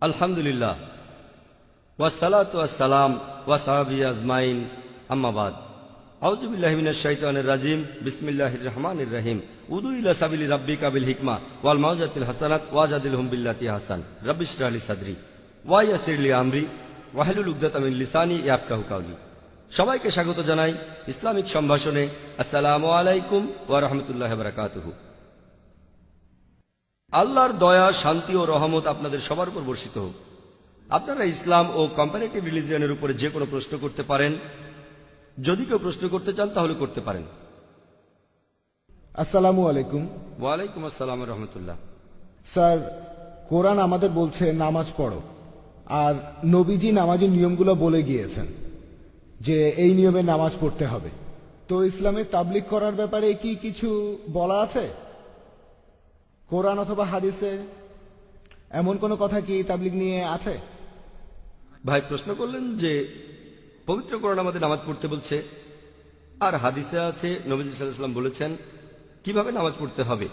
আলহামদুলিল্লাহ ওয়াসসালাতু ওয়াসসালাম ওয়া সাহাবি আজমাইন আম্মা বাদ আউযু বিল্লাহি মিনাশ শাইতানির রাজিম বিসমিল্লাহির রহমানির রহিম উদু ইলা সাবিলি রাব্বিকা বিল হিকমা ওয়াল মাউযাতিল হাসানাত ওয়াজাদিলহুম বিল্লাতি হাসান রাব্বি ইশরাহ লি সাদরি ওয়া ইয়াসসির লি আমরি ওয়াহলুল উকদাতাম মিন লিসানি ইয়াফকাহু কাওলি। সবাইকে স্বাগত জানাই ইসলামিক সম্ভাষণে। আসসালামু আলাইকুম ওয়া রাহমাতুল্লাহি ওয়া বারাকাতুহু। আল্লাহর দয়া, শান্তি ও রহমত আপনাদের সবার উপর বর্ষিত হোক। আপনারা ইসলাম ও কম্পারেটিভ রিলিজিয়নের উপরে যে কোনো প্রশ্ন করতে পারেন। যদি কেউ প্রশ্ন করতে চান তাহলে করতে পারেন। আসসালামু আলাইকুম। ওয়ালাইকুম আসসালাম ওয়া রাহমাতুল্লাহ। স্যার, কোরআন আমাদের বলছে নামাজ পড়ো, আর নবীজি নামাজের নিয়মগুলো বলে গিয়েছেন যে এই নিয়মে নামাজ পড়তে হবে। তো ইসলামে তাবলীগ করার ব্যাপারে কি কিছু বলা আছে কোরআন অথবা হাদিসে? এমন কোনো কথা কি তাবলীগ নিয়ে আছে? ভাই প্রশ্ন করলেন যে পবিত্র কোরআন আমাদের নামাজ পড়তে বলছে, আর হাদিসে আছে নবীজি সাল্লাল্লাহু আলাইহি ওয়াসাল্লাম বলেছেন কিভাবে নামাজ পড়তে হবে।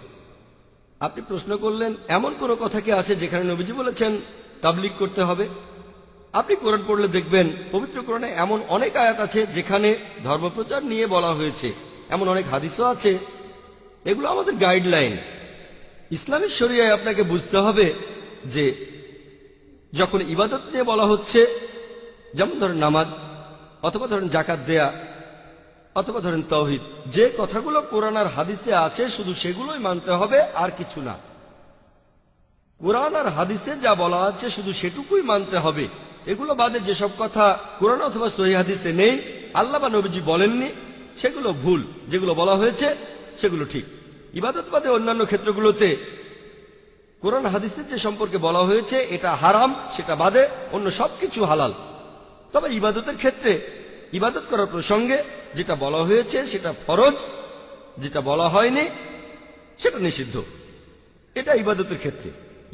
আপনি প্রশ্ন করলেন এমন কোন কথা কি আছে যেখানে নবীজি বলেছেন তাবলীগ করতে হবে? আপনি কোরআন পড়লে দেখবেন পবিত্র কোরআনে এমন অনেক আয়াত আছে যেখানে ধর্মপ্রচার নিয়ে বলা হয়েছে, এমন অনেক হাদিসও আছে। এগুলো আমাদের গাইডলাইন। ইসলামী শরিয়ায় আপনাকে বুঝতে হবে যে যখন ইবাদত নিয়ে বলা হচ্ছে, যেমন ধরেন নামাজ, অথবা ধরেন যাকাত দেয়া, অথবা ধরেন তাওহীদ, যে কথাগুলো কোরআন আর হাদিসে আছে শুধু সেগুলোই মানতে হবে, আর কিছু না। কোরআন আর হাদিসে যা বলা আছে শুধু সেটুকুই মানতে হবে। এগুলো বাদে যেসব কথা কোরআন অথবা সহিহ হাদিসে নেই, আল্লাহ বা নবীজি বলেননি, সেগুলো ভুল। যেগুলো বলা হয়েছে সেগুলো ঠিক। ইবাদত বাদে অন্যান্য ক্ষেত্রগুলোতে কোরআন হাদিসের যে সম্পর্কে বলা হয়েছে এটা হারাম, সেটা বাদে অন্য সবকিছু হালাল। তবে ইবাদতের ক্ষেত্রে ইবাদত করার প্রসঙ্গে যেটা বলা হয়েছে সেটা ফরজ, যেটা বলা হয়নি সেটা নিষিদ্ধ। এটা ইবাদতের ক্ষেত্রে।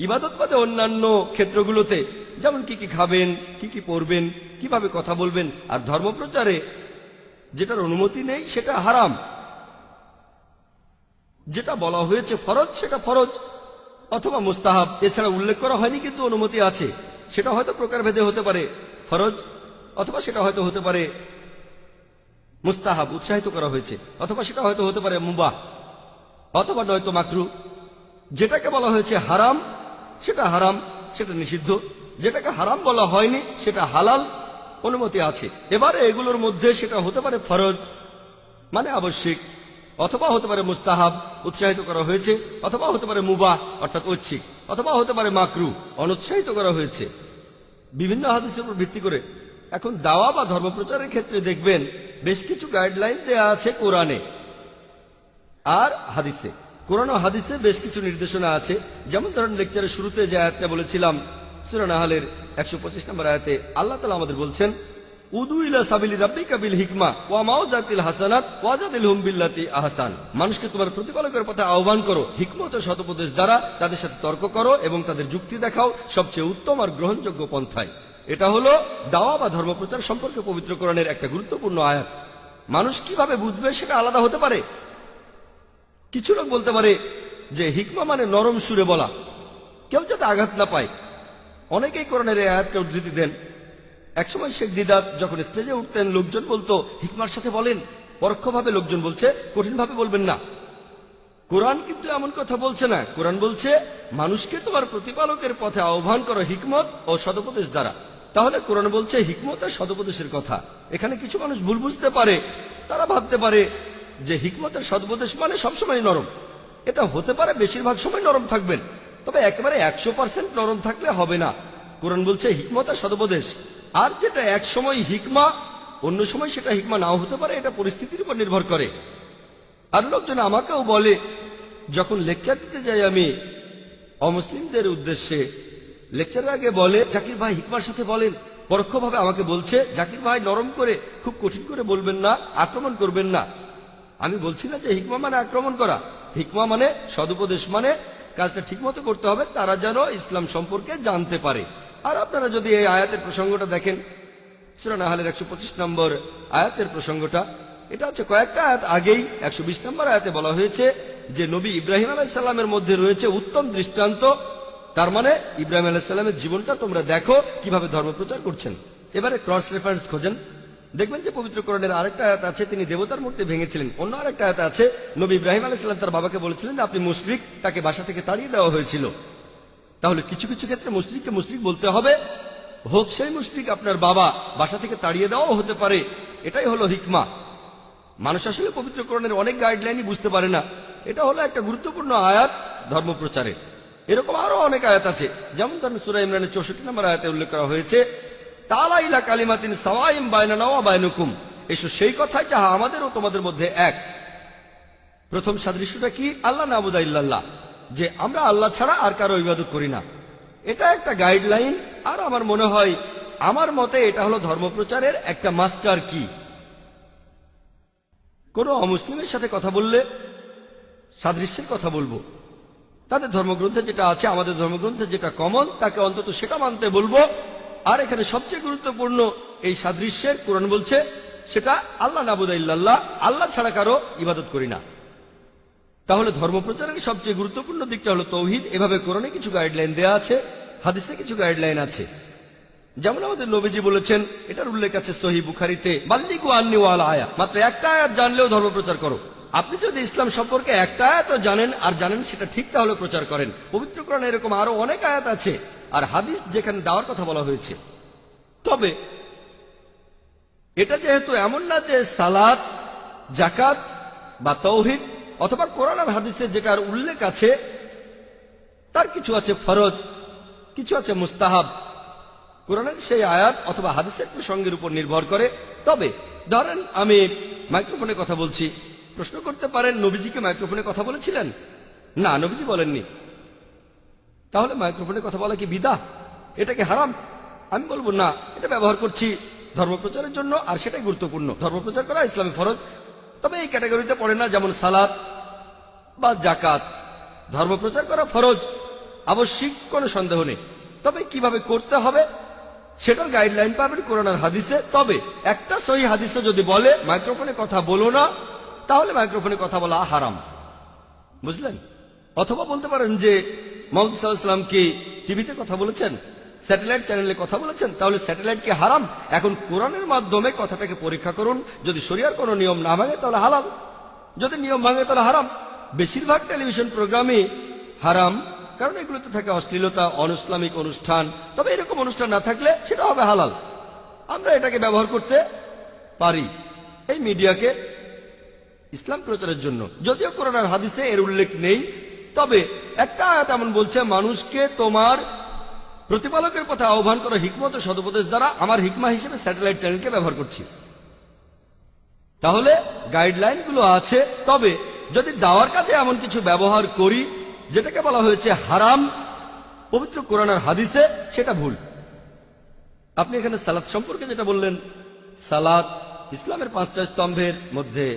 ইবাদত বাদে অন্যান্য ক্ষেত্রগুলোতে যেমন কি কি খাবেন, কি কি পড়বেন, কিভাবে কথা বলবেন, আর ধর্মপ্রচারে যেটার অনুমতি নেই সেটা হারাম। যেটা বলা হয়েছে ফরজ সেটা ফরজ অথবা মুস্তাহাব, এছাড়া উল্লেখ করা হয়নি কিন্তু অনুমতি আছে। সেটা হয়তো প্রকারভেদে হতে পারে ফরজ, অথবা সেটা হয়তো হতে পারে মুস্তাহাব, উৎসাহিত করা হয়েছে, অথবা সেটা হয়তো হতে পারে মুবাহ, অথবা নয়তো মাকরু। যেটাকে বলা হয়েছে হারাম সেটা হারাম, সেটা নিষিদ্ধ। যেটাকে হারাম বলা হয়নি সেটা হালাল, অনুমতি আছে। এবারে এগুলোর মধ্যে সেটা হতে পারে ফরজ মানে আবশ্যিক, অথবা হতে পারে মুস্তাহাব, উৎসাহিত করা হয়েছে, অথবা হতে পারে মুবাহ অর্থাৎ ঐচ্ছিক, অথবা হতে পারে মাকরু, অনুৎসাহিত করা হয়েছে, বিভিন্ন হাদিসের উপর ভিত্তি করে। এখন দাওয়া বা ধর্মপ্রচারের ক্ষেত্রে দেখবেন বেশ কিছু গাইডলাইন দেয়া আছে কোরআনে আর হাদিসে। কোরআন ও হাদিসে বেশ কিছু নির্দেশনা আছে। যেমন ধরেন লেকচারের শুরুতে যে আয়াতটা বলেছিলাম, সূরা নাহলের 125 নম্বর আয়াতে আল্লাহ তাআলা আমাদের বলছেন উদু ইলা সাবিলি রাব্বিকা বিল হিকমা ওয়া মাউযাতিল হাসানাত ওয়াজাদিলহুম বিল্লাতি আহসান। মানুষকে তোমার প্রতিপালকের পথে আহ্বান করো, হিকমত ও সদুপদেশ দ্বারা তাদের সাথে তর্ক করো এবং তাদের যুক্তি দেখাও সবচেয়ে উত্তম আর গ্রহণযোগ্য পন্থায়। এটা হলো দাওয়া বা ধর্মপ্রচার সম্পর্কে পবিত্র কোরআনের একটা গুরুত্বপূর্ণ আয়াত। মানুষ কিভাবে বুঝবে সেটা আলাদা হতে পারে। কিছু লোক বলতে পারে যে হিকমা মানে নরম সুরে বলা, কেউ যাতে আঘাত না পায়। অনেকেই কোরআনের এই আয়াতকে উদ্ধৃতি দেন। একসময় শেখ দিদাত যখন স্টেজে উঠতেন লোকজন বলতো হিকমার সাথে বলেন, পরোক্ষভাবে লোকজন বলছে কঠিনভাবে বলবেন না। কোরআন কিন্তু এমন কথা বলছে না। কোরআন বলছে মানুষকে তোমার প্রতিপালকের পথে আহ্বান করো হিকমত ও সদুপদেশ দ্বারা। তাহলে কোরআন বলছে হিকমত আর সদুপদেশের কথা। এখানে কিছু মানুষ ভুল বুঝতে পারে। তারা ভাবতে পারে যে হিকমত আর সদুপদেশ মানে সবসময় নরম। এটা হতে পারে, বেশিরভাগ সময় নরম থাকবেন, তবে একেবারে 100% নরম থাকলে হবে না। কোরআন বলছে হিকমত আর সদুপদেশ। আর যেটা এক সময় হিকমা, অন্য সময় সেটা হিকমা নাও হতে পারে। এটা পরিস্থিতির উপর নির্ভর করে। আর লোকজন আমাকেও বলে, যখন লেকচার দিতে যাই আমি অমুসলিমদের উদ্দেশ্যে, লেকচারের আগে বলে জাকির ভাই হিকমার সাথে বলেন। পরোক্ষভাবে আমাকে বলছে জাকির ভাই নরম করে, খুব কঠিন করে বলবেন না, আক্রমণ করবেন না। আমি বলছি না যে হিকমা মানে আক্রমণ করা। হিকমা মানে সদুপদেশ, মানে কাজটা ঠিকমতো করতে হবে, তারা যেন ইসলাম সম্পর্কে জানতে পারে। আর আপনারা যদি এই আয়াতের প্রসঙ্গটা দেখেন, সূরা নাহলের 125 নম্বর আয়াতের প্রসঙ্গটা, এটা হচ্ছে কয়েকটা আয়াত আগেই 120 নম্বর আয়াতে বলা হয়েছে যে নবী ইব্রাহিম আলাইহিস সালামের মধ্যে রয়েছে উত্তম দৃষ্টান্ত তার মানে ইব্রাহিম আলাইহিস সালামের জীবনটা তোমরা দেখো কিভাবে ধর্ম প্রচার করছেন। এবারে ক্রস রেফারেন্স খোঁজেন, দেখবেন যে পবিত্র কোরআনের আরেকটা আয়াত আছে তিনি দেবতার মূর্তি ভেঙেছিলেন। অন্য আরেকটা আয়াত আছে নবী ইব্রাহিম আলাইহিস সালাম তার বাবাকে বলেছিলেন যে আপনি মুশরিক, তাকে বাসা থেকে তাড়িয়ে দেওয়া হয়েছিল। তাহলে কিছু কিছু ক্ষেত্রে মুশরিককে মুশরিক বলতে হবে, হোক সেই মুশরিক আপনার বাবা, বাসা থেকে তাড়িয়ে দেওয়াও হতে পারে। এটাই হলো হিকমা। মানুষ আসলে পবিত্র কোরআনের অনেক গাইডলাইনই বুঝতে পারে না। এটা হলো একটা গুরুত্বপূর্ণ আয়াত ধর্ম প্রচারে। এরকম আরো অনেক আয়াত আছে, যেমন ধরুন সূরা ইমরানের 64 নম্বর আয়াতে উল্লেখ করা হয়েছে তাআলা ইলা কালিমাতিন সাওয়াইম বাইনানা ওয়া বাইনাকুম, এসো সেই কথাই যাহা আমাদের ও তোমাদের মধ্যে এক। প্রথম সাদৃশ্যটা কি? আল্লাহ নাবুদা ইল্লাল্লাহ, যে আমরা আল্লাহ ছাড়া আর কারো ইবাদত করি না। এটা একটা গাইডলাইন, আর আমার মনে হয় আমার মতে এটা হলো ধর্মপ্রচারের একটা মাস্টার কি। কোন অমুসলিমের সাথে কথা বললে সাদৃশ্যের কথা বলবো, তাদের ধর্মগ্রন্থে যেটা আছে আমাদের ধর্মগ্রন্থে যেটা কমন তাকে অন্তত সেটা মানতে বলবো। আর এখানে সবচেয়ে গুরুত্বপূর্ণ এই সাদৃশ্যের কোরআন বলছে সেটা আল্লাহ নাবুদা ইল্লাল্লাহ, আল্লাহ ছাড়া কারো ইবাদত করি না। তাহলে ধর্মপ্রচারের সবচেয়ে গুরুত্বপূর্ণ দিকটা হলো তৌহিদ। এভাবে কোরআনে কিছু গাইডলাইন দেয়া আছে, হাদিসে কিছু গাইডলাইন আছে। যেমন আমাদের নবীজি বলেছেন, এটার উল্লেখ আছে সহিহ বুখারীতে, বাল্লিগু আন্নি ওয়াল আয়া, মাত্র একটা আয়াত জানলেও ধর্মপ্রচার করো। আপনি যদি ইসলাম সম্পর্কে একটা আয়াতও জানেন আর জানেন সেটা ঠিক, তাহলে প্রচার করেন। পবিত্র কোরআনে এরকম আরো অনেক আয়াত আছে আর হাদিস যেখানে দাওয়ার কথা বলা হয়েছে। তবে এটা যেহেতু এমন না যে সালাত, যাকাত বা তৌহিদ অথবা কোরআন আর হাদিসে যেটার উল্লেখ আছে তার কিছু আছে ফরজ, কিছু আছে মুস্তাহাব। কোরআনের সেই আয়াত অথবা হাদিসের প্রসঙ্গের উপর নির্ভর করে। তবে ধরেন আমি মাইক্রোফোনে কথা বলছি, প্রশ্ন করতে পারেন নবীজিকে মাইক্রোফোনে কথা বলেছিলেন? না, নবীজি বলেননি। তাহলে মাইক্রোফোনে কথা বলা কি বিদআহ? এটা কি হারাম? আমি বলবো না, এটা ব্যবহার করছি ধর্মপ্রচারের জন্য আর সেটাই গুরুত্বপূর্ণ। ধর্মপ্রচার করা ইসলামে ফরজ, তবে এই ক্যাটাগরিতে পড়ে না, যেমন সালাত বা যাকাত। ধর্মপ্রচার করা ফরজ, আবশ্যিক, কোনো সন্দেহ নেই। তবে কিভাবে করতে হবে সেটার গাইডলাইন পাবেন কোরআন আর হাদিসে। তবে একটা সহিহ হাদিসে যদি বলে মাইক্রোফোনে কথা বলো না, তাহলে মাইক্রোফোনে কথা বলা হারাম, বুঝলেন? অথবা বলতে পারেন যে মুহাম্মদ সাল্লাল্লাহু আলাইহি ওয়াসাল্লাম কি টিভিতে কথা বলেছেন, স্যাটেলাইট চ্যানেলে কথা বলেছেন, তাহলে স্যাটেলাইট কি হারাম? এখন কোরআনের মাধ্যমে কথাটাকে পরীক্ষা করুন, যদি শরিয়ার কোনো নিয়ম না ভাঙে তাহলে হালাল, যদি নিয়ম ভাঙে তাহলে হারাম। বেশিরভাগ টেলিভিশন প্রোগ্রামই হারাম, কারণ এগুলোতে থাকে অশ্লীলতা, অনইসলামিক অনুষ্ঠান। তবে এরকম অনুষ্ঠান না থাকলে সেটা হবে হালাল। আমরা এটাকে ব্যবহার করতে পারি এই মিডিয়াকে ইসলাম প্রচারের জন্য, যদিও কোরআন আর হাদিসে এর উল্লেখ নেই। তবে একটা আয়াত এমন বলছে, মানুষকে তোমার প্রতিপালকের পথে আহ্বান করা হিকমত ও সদুপদেশ দ্বারা আমার হিকমা হিসেবে স্যাটেলাইট চ্যানেলকে ব্যবহার করছি। তাহলে গাইডলাইন গুলো আছে। তবে যদি দাওয়ার কাজে এমন কিছু ব্যবহার করি যেটাকে বলা হয়েছে হারাম পবিত্র কোরআন আর হাদিসে, সেটা ভুল। আপনি এখানে সালাত সম্পর্কে যেটা বললেন, সালাত ইসলামের 5টা স্তম্ভের মধ্যে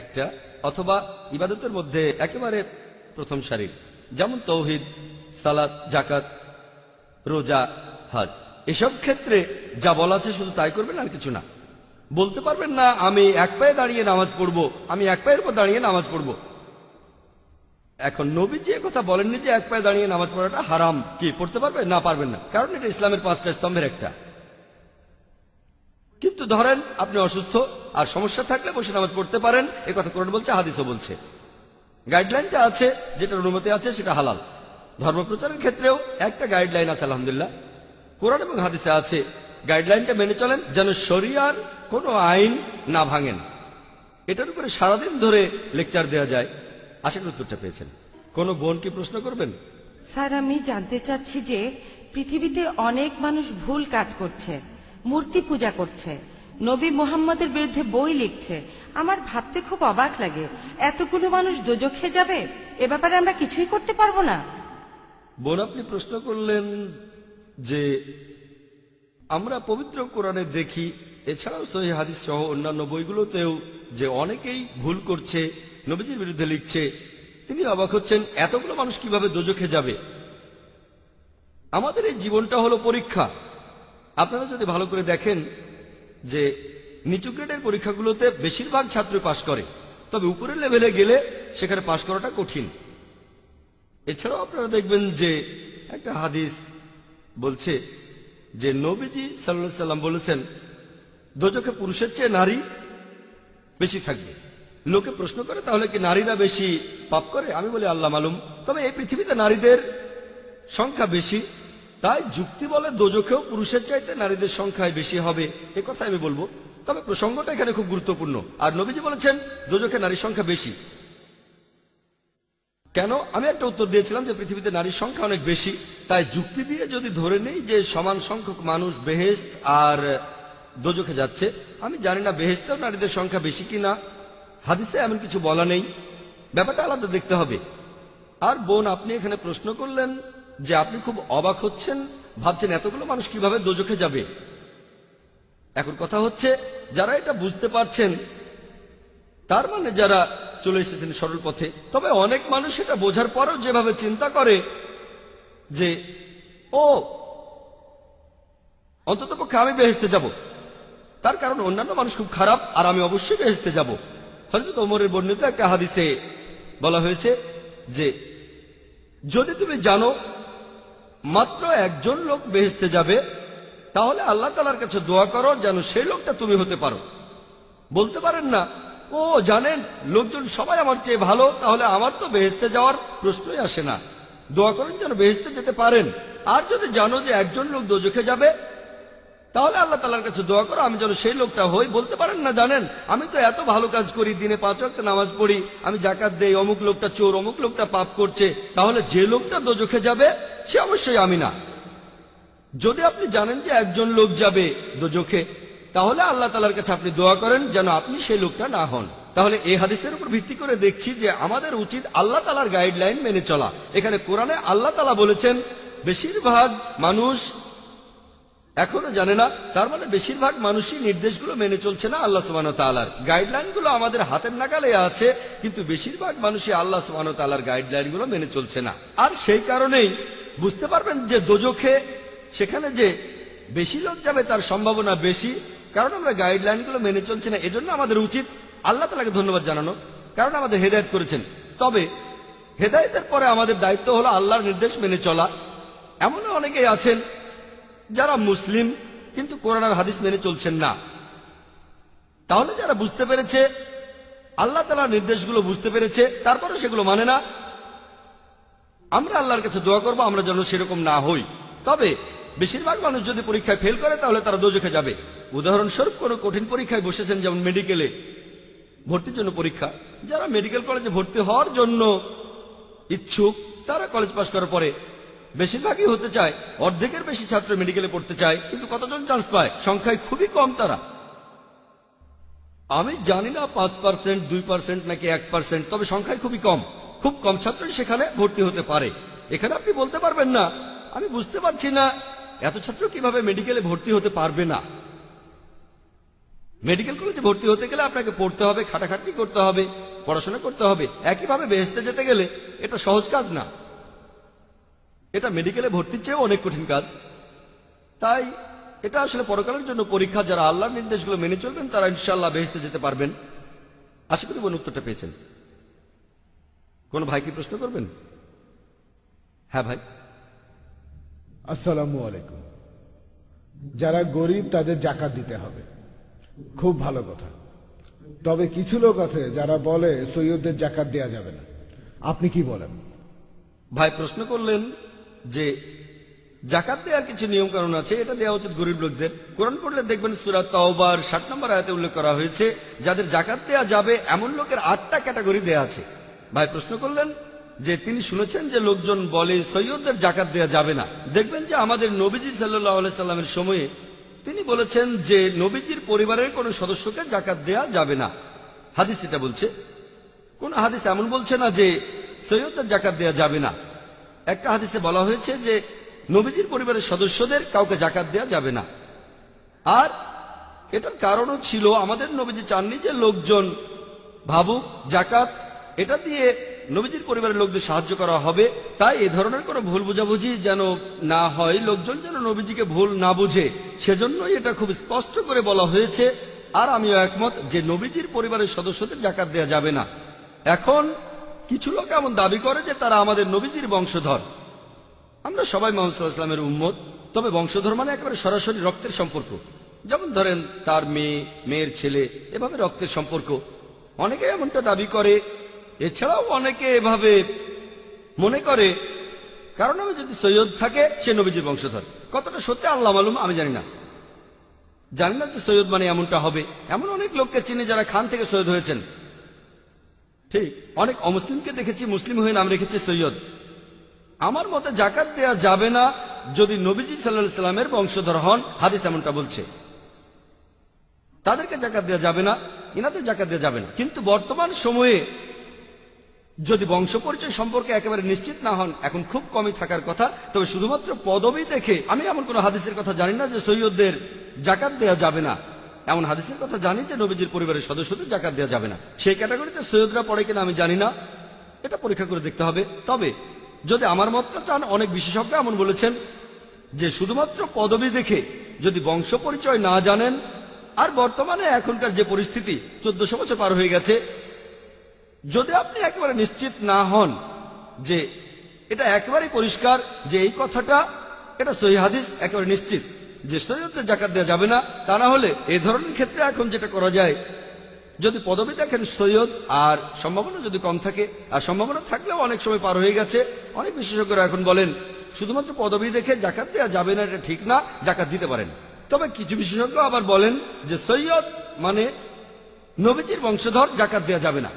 একটা, অথবা ইবাদতের মধ্যে একেবারে প্রথম সারির, যেমন তৌহিদ, সালাত, যাকাত, রোজা, হজ। এসব ক্ষেত্রে যা বলা আছে শুধু তাই করবেন আর কিছু না। বলতে পারবেন না আমি এক পায়ে দাঁড়িয়ে নামাজ পড়বো, আমি এক পায়ের উপর দাঁড়িয়ে নামাজ পড়বো। এখন নবীজি কথা বলেননি যে এক পায়ে দাঁড়িয়ে নামাজ পড়াটা হারাম। কি পড়তে পারবে? না, পারবেন না, কারণ এটা ইসলামের 5টা স্তম্ভের একটা। কিন্তু ধরেন আপনি অসুস্থ আর সমস্যা থাকলে বসে নামাজ পড়তে পারেন, এ কথা কোরআন বলছে, হাদিসও বলছে। গাইডলাইনটা আছে, যেটার অনুমতি আছে সেটা হালাল। ধর্মপ্রচারের ক্ষেত্রেও একটা গাইডলাইন আছে, আলহামদুলিল্লাহ কোরআন এবং হাদিসে আছে। গাইডলাইনটা মেনে চলেন যেন শরিয়ার কোনো আইন না ভাঙেন। এটার উপরে সারাদিন ধরে লেকচার দেওয়া যায়। আশা করি উত্তরটা পেয়েছেন। কোনো বোন কি প্রশ্ন করবেন? স্যার, আমি জানতে চাচ্ছি যে পৃথিবীতে অনেক মানুষ ভুল কাজ করছে, মূর্তি পূজা করছে, নবী মুহাম্মদের বিরুদ্ধে বই লিখছে। আমার ভাবতে খুব অবাক লাগে, এতগুলো মানুষ দোজখে যাবে, এ ব্যাপারে আমরা কিছুই করতে পারবো না। বোন, আপনি প্রশ্ন করলেন যে আমরা পবিত্র কোরআনে দেখি, এছাড়াও সহিহ হাদিস সহ অন্যান্য বইগুলোতেও যে অনেকেই ভুল করছে, নবীজির বিরুদ্ধে লিখছে। তিনি অবাক হচ্ছেন এতগুলো মানুষ কিভাবে দোজখে যাবে। আমাদের এই জীবনটা হলো পরীক্ষা। আপনারা যদি ভালো করে দেখেন যে নিচু গ্রেডের পরীক্ষাগুলোতে বেশিরভাগ ছাত্র পাশ করে, তবে উপরের লেভেলে গেলে সেখানে পাশ করাটা কঠিন। এছাড়াও আপনারা দেখবেন যে একটা হাদিস বলছে যে নবীজি সাল্লাল্লাহু আলাইহি সাল্লাম বলেছেন দোজখে পুরুষের চেয়ে নারী বেশি থাকবে। লোকে প্রশ্ন করে তাহলে কি নারীরা বেশি পাপ করে? আমি বলি আল্লাহ মালুম। তবে এই পৃথিবীতে নারীদের সংখ্যা বেশি, তাই যুক্তি বলে দোজখেও পুরুষের চাইতে নারীদের সংখ্যায় বেশি হবে, এ কথা আমি বলবো। তবে প্রসঙ্গটা এখানে খুব গুরুত্বপূর্ণ। আর নবীজি বলেছেন দোজখে নারীর সংখ্যা বেশি। কেন? আমি একটা উত্তর দিয়েছিলাম যে পৃথিবীতে নারীর সংখ্যা অনেক বেশি, তাই যুক্তি দিয়ে যদি ধরে নেই যে সমান সংখ্যক মানুষ বেহেশত আর দোজখে যাচ্ছে, আমি জানি না বেহেশতেও নারীদের সংখ্যা বেশি কিনা, হাদিসে এমন কিছু বলা নেই, ব্যাপারটা আলাদা দেখতে হবে। আর বোন, আপনি এখানে প্রশ্ন করলেন যে আপনি খুব অবাক হচ্ছেন, ভাবছেন এতগুলো মানুষ কিভাবে দোজখে যাবে। এখন কথা হচ্ছে যারা এটা বুঝতে পারছেন তার মানে যারা চলে এসেছেন সরল পথে। তবে অনেক মানুষ এটা বোঝার পরও যেভাবে চিন্তা করে যে ও অন্ততপক্ষে আমি বেহেশতে যাব, তার কারণ অন্যান্য মানুষ খুব খারাপ আর আমি অবশ্যই বেহেশতে যাব। হযরত ওমরের বর্ণিত একটা হাদিসে বলা হয়েছে যে যদি তুমি জানো মাত্র একজন লোক বেহেশতে যাবে, তাহলে আল্লাহ তাআলার কাছে দোয়া করো যেন সেই লোকটা তুমি হতে পারো। বলতে পারেন না ও জানেন লোকজন সবাই আমার চেয়ে ভালো, তাহলে আমার তো বেহেশতে যাওয়ার প্রশ্নই আসে না। দোয়া করেন যেন বেহেশতে যেতে পারেন। আর যদি জানো যে একজন লোক দোজখে যাবে, তাহলে আল্লাহ তাআলার কাছে দোয়া করো আমি যেন সেই লোকটা হই। বলতে পারেন না জানেন আমি তো এত ভালো কাজ করি, দিনে 5 ওয়াক্ত নামাজ পড়ি, আমি যাকাত দেই, অমুক লোকটা চোর, অমুক লোকটা পাপ করছে, তাহলে যে লোকটা দোজখে যাবে সে অবশ্যই আমি না। যদি আপনি জানেন যে একজন লোক যাবে দোজখে, তাহলে আল্লাহ তাআলার কাছে আপনি দোয়া করেন যেন আপনি সেই লোকটা না হন। তাহলে এই হাদিসের উপর ভিত্তি করে দেখছি যে আমাদের উচিত আল্লাহ তাআলার গাইডলাইন মেনে চলা। এখানে কোরআনে আল্লাহ তাআলা বলেছেন বেশিরভাগ মানুষ এখনো জানে না, তার মানে বেশিরভাগ মানুষই নির্দেশগুলো মেনে চলছে না। আল্লাহ সুবহানাহু ওয়া তাআলার গাইডলাইনগুলো আমাদের হাতের নাগালে আছে, কিন্তু বেশিরভাগ মানুষই আল্লাহ সুবহানাহু ওয়া তাআলার গাইডলাইনগুলো মেনে চলছে না। আর সেই কারণেই বুঝতে পারবেন যে দোজখে সেখানে যে বেশি লোক যাবে তার সম্ভাবনা বেশি, কারণ আমরা গাইডলাইনগুলো মেনে চলছি না। এজন্য আমাদের উচিত আল্লাহ তাআলাকে ধন্যবাদ জানানো, কারণ আমাদের হেদায়েত করেছেন। তবে হেদায়েতের পরে আমাদের দায়িত্ব হলো আল্লাহর নির্দেশ মেনে চলা। এমনও অনেকেই আছেন যারা মুসলিম কিন্তু কোরআন আর হাদিস মেনে চলছেন না। তাহলে যারা বুঝতে পেরেছে আল্লাহ তাআলার নির্দেশগুলো বুঝতে পেরেছে, তারপরে সেগুলো মানে না, আমরা আল্লাহর কাছে দোয়া করব আমরা যেন সেরকম না হই। তবে বেশিরভাগ মানুষ যদি পরীক্ষায় ফেল করে তাহলে তারা দোজখে যাবে। উদাহরণস্বরূপ কোনো কঠিন পরীক্ষায় বসেছেন, যেমন মেডিকেলে ভর্তির জন্য পরীক্ষা, যারা মেডিকেল কলেজে ভর্তি হওয়ার জন্য ইচ্ছুক তারা কলেজ পাশ করার পরে বেশিরভাগই হতে চায়, অর্ধেকের বেশি ছাত্র মেডিকেলে পড়তে চায়, কিন্তু কতজন চান্স পায়? সংখ্যায় খুবই কম তারা। আমি জানি না 5%, 2% নাকি 1%, তবে সংখ্যায় খুবই কম। খুব কম ছাত্রই সেখানে ভর্তি হতে পারে। এখানে আপনি বলতে পারবেন না আমি বুঝতে পারছি না এত ছাত্র কিভাবে মেডিকেলে ভর্তি হতে পারবে না। মেডিকেল কলেজে ভর্তি হতে গেলে আপনাকে পড়তে হবে, খাটাখাটনি করতে হবে, পড়াশোনা করতে হবে। একইভাবে বেহেশতে যেতে গেলে এটা সহজ কাজ না, এটা মেডিকেলে ভর্তির চেয়েও অনেক কঠিন কাজ। তাই এটা আসলে পরকালের জন্য পরীক্ষা। যারা আল্লাহর নির্দেশগুলো মেনে চলবেন তারা ইনশাআল্লাহ বেহেশতে যেতে পারবেন। আশা করি বোন উত্তরটা পেয়েছেন। কোন ভাই কি প্রশ্ন করবেন? হ্যাঁ ভাই। আসসালামু আলাইকুম। যারা গরিব তাদের জাকাত দিতে হবে, খুব ভালো কথা। তবে কিছু লোক আছে যারা বলে সৈয়দদের জাকাত দেয়া যাবে না, আপনি কি বলেন? ভাই প্রশ্ন করলেন যে জাকাত দেওয়ার কিছু নিয়ম কানুন আছে, এটা দেওয়া উচিত গরিব লোকদের। কোরআন পড়লে দেখবেন সূরা তাওবার 60 নম্বর আয়াতে উল্লেখ করা হয়েছে যাদের জাকাত দেওয়া যাবে এমন লোকের 8টা ক্যাটাগরি দেয়া আছে। ভাই প্রশ্ন করলেন যে তিনি শুনেছেন যে লোকজন বলে সৈয়দদের জাকাত দেওয়া যাবে না। দেখবেন যে আমাদের নবীজি সাল্লাল্লাহু আলাইহি সাল্লামের সময়ে তিনি বলেছেন যে নবীজির পরিবারের কোন সদস্যকে জাকাত দেয়া যাবে না। হাদিস এটা বলছে। কোন হাদিস এমন বলছে না যে সৈয়দদের জাকাত দেয়া যাবে না। একটা হাদিসে বলা হয়েছে যে নবীজির পরিবারের সদস্যদের কাউকে জাকাত দেয়া যাবে না। আর এটার কারণও ছিল আমাদের নবীজি চাননি যে লোকজন ভাবুক জাকাত এটা দিয়ে নবীজির পরিবারের লোকদের সাহায্য করা হবে। তাই এ ধরনের কোনো ভুল বোঝাবুঝি যেন না হয়, লোকজন যেন নবীজিকে ভুল না বুঝে, সেজন্যই এটা খুব স্পষ্ট করে বলা হয়েছে। আর আমিও একমত যে নবীজির পরিবারের সদস্যদের জাকাত দেয়া যাবে না। এখন কিছু লোক এমন দাবি করে যে তারা আমাদের নবীজির বংশধর। আমরা সবাই মোহাম্মদ সাল্লাল্লাহু আলাইহি ওয়াসাল্লামের উম্মত, তবে বংশধর মানে একেবারে সরাসরি রক্তের সম্পর্ক। যেমন ধরেন তার মেয়ে, মেয়ের ছেলে, এভাবে রক্তের সম্পর্ক। অনেকে এমনটা দাবি করে, এছাড়াও অনেকে এভাবে মনে করে কারণ আমি যদি সৈয়দ থাকে সে নবীজির বংশধর। কতটা সত্যি আল্লাহ মালুম, আমি জানি না যে সৈয়দ মানে এমনটা হবে। এমন অনেক লোককে চিনি যারা খান থেকে সৈয়দ হয়েছেন। ঠিক, অনেক অমুসলিমকে দেখেছি মুসলিম হয়ে নাম রেখেছে সৈয়দ। আমার মতে জাকাত দেয়া যাবে না যদি নবীজি সাল্লাল্লাহু আলাইহি সাল্লামের বংশধর হন, হাদিস এমনটা বলছে। তাদেরকে জাকাত দেয়া যাবে না, ইনাদের জাকাত দেয়া যাবে না। কিন্তু বর্তমান সময়ে যদি বংশ পরিচয় সম্পর্কে একেবারে নিশ্চিত না হন, এখন খুব কমই থাকার কথা, তবে শুধুমাত্র পদবি দেখে আমি এমন কোন হাদিসের কথা জানি না যে সৈয়দদের জাকাত দেয়া যাবে না। এমন হাদিসের কথা জানি যে নবীজির পরিবারের সদস্যদের জাকাত দেয়া যাবে না। সেই ক্যাটাগরিতে সৈয়দরা পড়ে কিনা আমি জানি না, এটা পরীক্ষা করে দেখতে হবে। তবে যদি আমার মতটা চান, অনেক বিশেষজ্ঞ এমন বলেছেন যে শুধুমাত্র পদবি দেখে যদি বংশ পরিচয় না জানেন, আর বর্তমানে এখনকার যে পরিস্থিতি 1400 বছর পার হয়ে গেছে, যদি আপনি একেবারে নিশ্চিত না হন যে এটা একেবারে পরিষ্কার যে এই কথাটা এটা সহিহ হাদিস, একেবারে নিশ্চিত যে সৈয়দদের জাকাত দেওয়া যাবে না, তা না হলে এই ধরনের ক্ষেত্রে এখন যেটা করা যায়, যদি পদবি দেখেন সৈয়দ আর সম্ভাবনা যদি কম থাকে, আর সম্ভাবনা থাকলেও অনেক সময় পার হয়ে গেছে, অনেক বিশেষজ্ঞরা এখন বলেন শুধুমাত্র পদবি দেখে জাকাত দেওয়া যাবে না, এটা ঠিক না, জাকাত দিতে পারেন। তবে কিছু বিশেষজ্ঞ আবার বলেন যে সৈয়দ মানে নবীজির বংশধর, জাকাত দেওয়া যাবে না।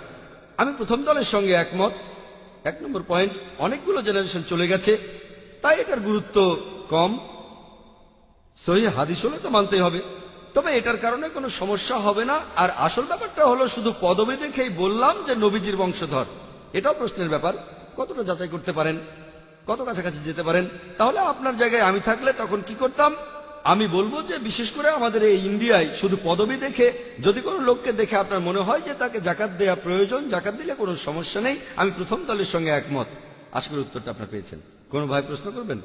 আমি প্রথম দলের সঙ্গে একমত। 1 নম্বর পয়েন্ট, অনেকগুলো জেনারেশন চলে গেছে, তাই এটার গুরুত্ব কম। সহিহ হাদিস হলে তো মানতেই হবে, তবে এটার কারণে কোনো সমস্যা হবে না। আর আসল ব্যাপারটা হলো শুধু পদবি দেখেই বললাম যে নবীজির বংশধর, এটাও প্রশ্নের ব্যাপার। কতটা যাচাই করতে পারেন, কত কাছাকাছি যেতে পারেন। তাহলে আপনার জায়গায় আমি থাকলে তখন কি করতাম? আমি বলবো যে বিশেষ করে আমাদের এই ইন্ডিয়ায় শুধু পদবি দেখে যদি কোনো লোককে দেখে আপনার মনে হয় যে তাকে জাকাত দেয়া প্রয়োজন, জাকাত দিলে কোনো সমস্যা নেই, আমি প্রথম দলের সঙ্গে একমত। আশা করি উত্তরটা আপনার পেয়েছেন। কোনো ভাই প্রশ্ন করবেন?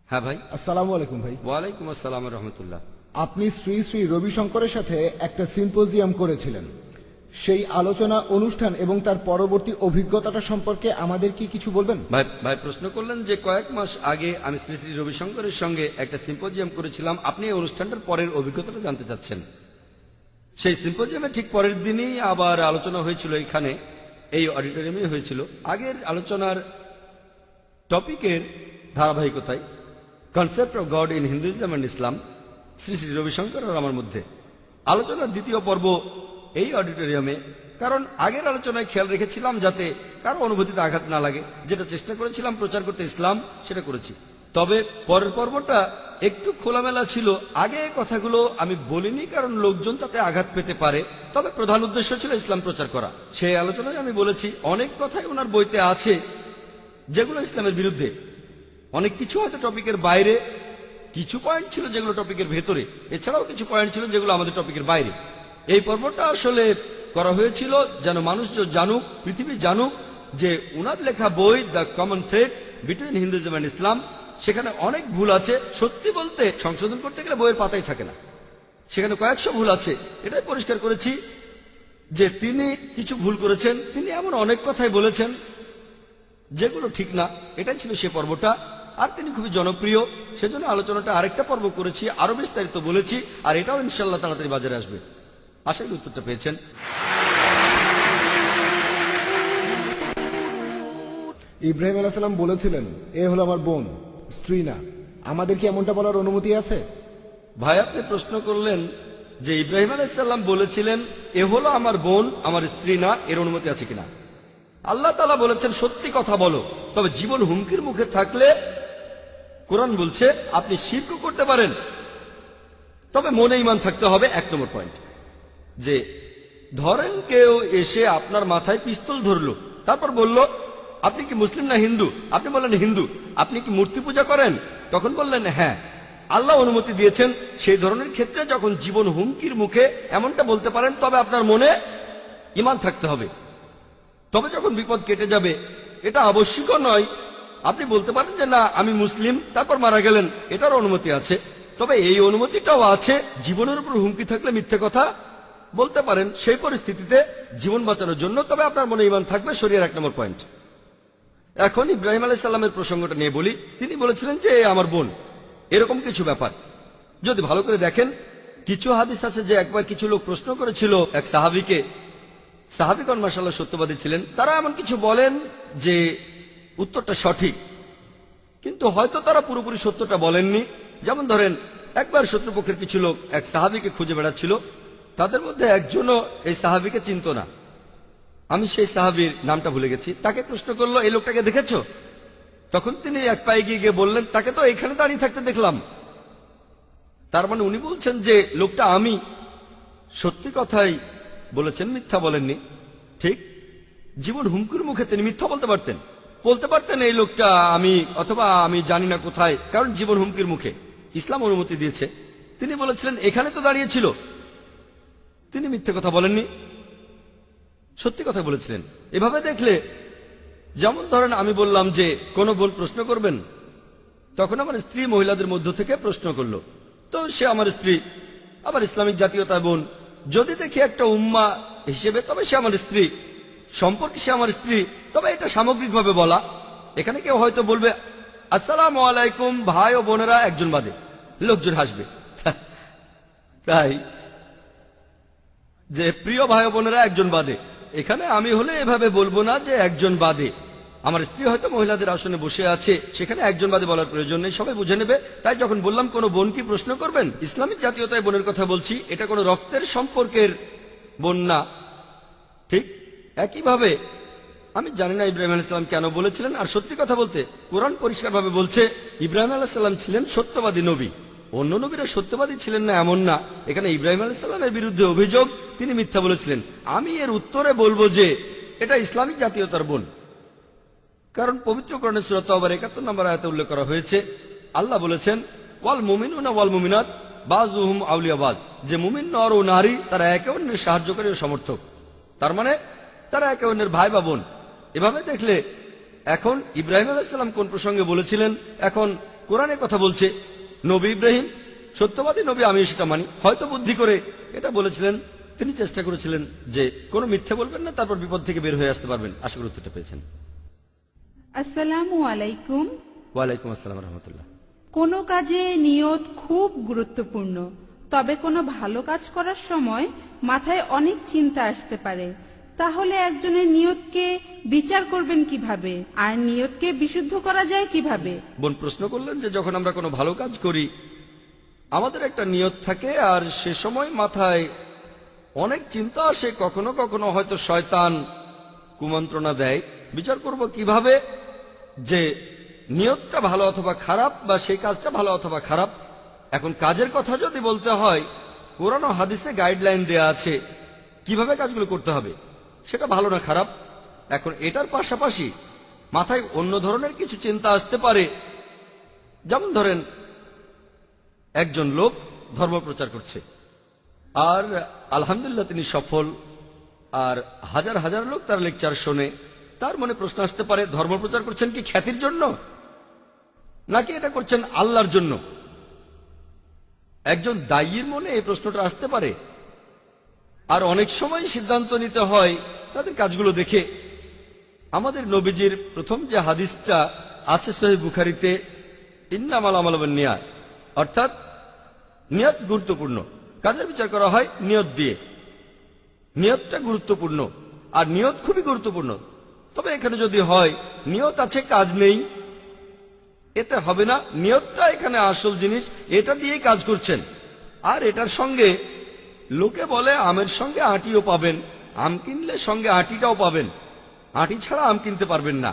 হ্যাঁ ভাই। আসসালামু আলাইকুম ভাই। ওয়ালাইকুম আসসালাম রহমতুল্লাহ। আপনি শ্রী শ্রী রবিশঙ্করের সাথে একটা সিম্পোজিয়াম করেছিলেন, সেই আলোচনা অনুষ্ঠান এবং তার পরবর্তী অভিজ্ঞতাটা সম্পর্কে আমাদের কি কিছু বলবেন? ভাই প্রশ্ন করলেন যে কয়েক মাস আগে আমি শ্রী শ্রী রবিশঙ্করের সঙ্গে একটা সিম্পোজিয়াম করেছিলাম, আপনি এই অনুষ্ঠানটার পরের অভিজ্ঞতাটা জানতে চাচ্ছেন। সেই সিম্পোজিয়ামে ঠিক পরের দিনই আবার আলোচনা হয়েছিল, এখানে এই অডিটোরিয়ামে হয়েছিল। আগের আলোচনার টপিকের ধারাবাহিকতায় concept of God in Hinduism and Islam, Sri Sri Ravishankar আর আমার মধ্যে আলোচনার দ্বিতীয় পর্ব এই অডিটোরিয়ামে। কারণ আগের আলোচনায় খেয়াল রেখেছিলাম যাতে কারো অনুভূতিতে আঘাত না লাগে, যেটা চেষ্টা করেছিলাম প্রচার করতে ইসলাম, সেটা করেছি। তবে পরের পর্বটা একটু খোলামেলা ছিল। আগে কথাগুলো আমি বলিনি কারণ লোকজন তাতে আঘাত পেতে পারে, তবে প্রধান উদ্দেশ্য ছিল ইসলাম প্রচার করা। সেই আলোচনায় আমি বলেছি অনেক কথাই ওনার বইতে আছে যেগুলো ইসলামের বিরুদ্ধে। অনেক কিছু হয়তো টপিকের বাইরে, কিছু পয়েন্ট ছিল যেগুলো টপিকের ভেতরে, এছাড়াও কিছু পয়েন্ট ছিল যেগুলো আমাদের টপিকের বাইরে। এই পর্বটা আসলে করা হয়েছিল যেন মানুষ জানুক, পৃথিবী জানুক যে উনার লেখা বই the common thread between Hinduism and ইসলাম, সেখানে অনেক ভুল আছে। সত্যি বলতে সংশোধন করতে গেলে বইয়ের পাতাই থাকে না, সেখানে কয়েকশো ভুল আছে। এটাই পরিষ্কার করেছি যে তিনি কিছু ভুল করেছেন, তিনি এমন অনেক কথাই বলেছেন যেগুলো ঠিক না। এটাই ছিল সে পর্বটা। আর তিনি খুবই জনপ্রিয়, সেজন্য আলোচনাটা আরেকটা পর্ব করেছি, আরো বিস্তারিত বলেছি। আর এটাও ইনশাল্লাহ তাড়াতাড়ি বাজারে আসবে। আশা করি উত্তরটা পেয়েছেন। ইব্রাহিম আলাইহিস সালাম বলেছিলেন এ হলো আমার বোন, স্ত্রী না। আমাদের কি এমনটা বলার অনুমতি আছে? ভাই আপনি প্রশ্ন করলেন যে ইব্রাহিম আলাইহিস সালাম বলেছিলেন এ হলো আমার বোন, আমার স্ত্রী না, এর অনুমতি আছে কিনা। আল্লাহ তাআলা বলেছেন সত্যি কথা বলো, তবে জীবন হুমকির মুখে থাকলে কোরআন বলছে আপনি শিরকও করতে পারেন, তবে মনে ঈমান থাকতে হবে। 1 নম্বর পয়েন্ট, যে ধরেন কেউ এসে আপনার মাথায় পিস্তল ধরলো, তারপর বলল আপনি কি মুসলিম না হিন্দু? আপনি বললেন হিন্দু। আপনি কি মূর্তি পূজা করেন? তখন বললেন হ্যাঁ। আল্লাহ অনুমতি দিয়েছেন সেই ধরনের ক্ষেত্রে যখন জীবন হুমকির মুখে এমনটা বলতে পারেন, তবে আপনার মনে ঈমান থাকতে হবে। তবে যখন বিপদ কেটে যাবে, এটা আবশ্যক নয়। আপনি বলতে পারেন যে না আমি মুসলিম, তারপর মারা গেলেন, এটার অনুমতি আছে। তবে এই অনুমতিটাও আছে জীবনের উপর হুমকি থাকলে মিথ্যে কথা বলতে পারেন সেই পরিস্থিতিতে জীবন বাঁচানোর জন্য, তবে আপনার মনে ঈমান থাকবে। শরীয়তের 1 নম্বর পয়েন্ট। এখন ইব্রাহিম আলাইসাল্লামের প্রসঙ্গটা নিয়ে বলি। তিনি বলেছিলেন যে এ আমার বোন, এরকম কিছু ব্যাপার যদি ভালো করে দেখেন, কিছু হাদিস আছে যে একবার কিছু লোক প্রশ্ন করেছিল এক সাহাবীকে। সাহাবীগণ মাশাআল্লাহ সত্যবাদী ছিলেন। তারা এমন কিছু বলেন যে উত্তরটা সঠিক, কিন্তু হয়তো তারা পুরোপুরি সত্যটা বলেননি। যেমন ধরেন, একবার শত্রুপক্ষের কিছু লোক এক সাহাবীকে খুঁজে বেড়াচ্ছিল। তাদের মধ্যে একজনও এই সাহাবীকে চিনত না। আমি সেই সাহাবীর নামটা ভুলে গেছি। তাকে প্রশ্ন করলো, এই লোকটাকে দেখেছো? তখন তিনি এক পায়ে গিয়ে বললেন, তাকে তো এখানে দাঁড়িয়ে থাকতে দেখলাম। তার মানে উনি বলছেন যে লোকটা আমি। সত্যি কথাই বলেছেন, মিথ্যা বলেননি। ঠিক জীবন হুমকির মুখে তিনি মিথ্যা বলতে পারতেন এই লোকটা আমি, অথবা আমি জানি না কোথায়, কারণ জীবন হুমকির মুখে। ইসলাম অনুমতি দিয়েছে। তিনি বলেছিলেন এখানে তো দাঁড়িয়েছিল। তিনি মিথ্যে কথা বলেননি, সত্যি কথা বলেছিলেন। এভাবে দেখলে, যেমন ধরেন আমি বললাম যে কোন বোন প্রশ্ন করবেন, তখন আমার স্ত্রী মহিলাদের মধ্য থেকে প্রশ্ন করলো, তো সে আমার স্ত্রী। আবার ইসলামিক জাতীয়তা বোন, যদি দেখি একটা উম্মা হিসেবে, তবে সে আমার স্ত্রী। সম্পর্কে সে আমার স্ত্রী, তবে এটা সামগ্রিকভাবে বলা। এখানে কেউ হয়তো বলবে আসসালামু আলাইকুম ভাই ও বোনেরা একজন বাদে, লোকজন হাসবে। তাই যে প্রিয় ভাই ও বোনেরা একজন বাদে, এখানে আমি হলে এভাবে বলবো না যে একজন বাদে। আমার স্ত্রী হয়তো মহিলাদের আসনে বসে আছে, সেখানে একজন বাদে বলার প্রয়োজন নেই, সবাই বুঝে নেবে। তাই যখন বললাম কোন বোন কি প্রশ্ন করবেন, ইসলামিক জাতীয়তায় বোনের কথা বলছি, এটা কোনো রক্তের সম্পর্কের বোন না। ঠিক একইভাবে আমি জানি না ইব্রাহিম আলাইহিস সালাম কেন বলেছিলেন। আর সত্যি কথা বলতে, কোরআন পরিষ্কারভাবে বলছে ইব্রাহিম আলাইহিস সালাম ছিলেন সত্যবাদী নবী। অন্য নবীরা সত্যবাদী ছিলেন না এমন না। এখানে ইব্রাহিম আলাইহিস সালামের বিরুদ্ধে অভিযোগ, তিনি মিথ্যা বলেছিলেন। আমি এর উত্তরে বলবো যে এটা ইসলামিক জাতীয়তার বোন, কারণ পবিত্র কোরআনে সূরা তাওবার ৭১ নম্বর আয়াতে উল্লেখ করা হয়েছে, আল্লাহ বলেছেন ওয়াল মুমিনুনা ওয়াল মুমিনাত বাযুহুম আউলিয়া বায, যে মুমিন নর ও নারী তারা একে অন্যের সাহায্যকারী ও সমর্থক। তার মানে তারা একে অন্যের ভাই বা বোন। এভাবে দেখলে এখন ইব্রাহিম আলাইহিস সালাম কোন প্রসঙ্গে বলেছিলেন, এখন কোরআনে কথা বলছে নবী ইব্রাহিম সত্যবাদী নবী, আমি সেটা মানি। হয়তো বুদ্ধি করে এটা বলেছিলেন, তিনি চেষ্টা করেছিলেন যে কোনো মিথ্যে বলবেন না, তারপর বিপদ থেকে বের হয়ে আসতে পারবেন। আশা করি উত্তরটা পেয়েছেন। আসসালামু আলাইকুম। ওয়ালাইকুম আসসালাম রহমতুল্লাহ। কোনো কাজে নিয়ত খুব গুরুত্বপূর্ণ, তবে কোনো ভালো কাজ করার সময় মাথায় অনেক চিন্তা আসতে পারে। তাহলে একজনের নিয়তকে বিচার করবেন কিভাবে, আর নিয়তকে বিশুদ্ধ করা যায় কিভাবে? বোন প্রশ্ন করলেন যে যখন আমরা কোনো ভালো কাজ করি, আমাদের একটা নিয়ত থাকে, আর সে সময় মাথায় অনেক চিন্তা আসে, কখনো কখনো হয়তো শয়তান কুমন্ত্রণা দেয়। বিচার করব কিভাবে যে নিয়তটা ভালো অথবা খারাপ, বা সেই কাজটা ভালো অথবা খারাপ। এখন কাজের কথা যদি বলতে হয়, কোরআন ও হাদিসে গাইডলাইন দেয়া আছে কিভাবে কাজগুলো করতে হবে, সেটা ভালো না খারাপ। এখন এটার পাশাপাশি মাথায় অন্য ধরনের কিছু চিন্তা আসতে পারে। যেমন ধরেন একজন লোক ধর্ম প্রচার করছে, আর আলহামদুলিল্লাহ তিনি সফল, আর হাজার হাজার লোক তার লেকচার শোনে। তার মনে প্রশ্ন আসতে পারে, ধর্ম প্রচার করছেন কি খ্যাতির জন্য, নাকি এটা করছেন আল্লাহর জন্য? একজন দায়ীর মনে এই প্রশ্নটা আসতে পারে। আর অনেক সময় সিদ্ধান্ত নিতে হয় তাদের কাজগুলো দেখে। আমাদের নবীজির প্রথম যে হাদিসটা আছে সহিহ বুখারীতে, ইন্নামাল আমালু বিন্নিয়াত, অর্থাৎ নিয়ত গুরুত্বপূর্ণ। কাজের বিচার করা হয় নিয়ত দিয়ে। নিয়তটা গুরুত্বপূর্ণ, আর নিয়ত খুবই গুরুত্বপূর্ণ। তবে এখানে যদি হয় নিয়ত আছে কাজ নেই, এতে হবে না। নিয়তটা এখানে আসল জিনিস, এটা দিয়েই কাজ করছেন। আর এটার সঙ্গে লোকে বলে আমের সঙ্গে আটিও পাবেন, আম কিনলে সঙ্গে আটিটাও পাবেন, আটি ছাড়া আম কিনতে পারবেন না।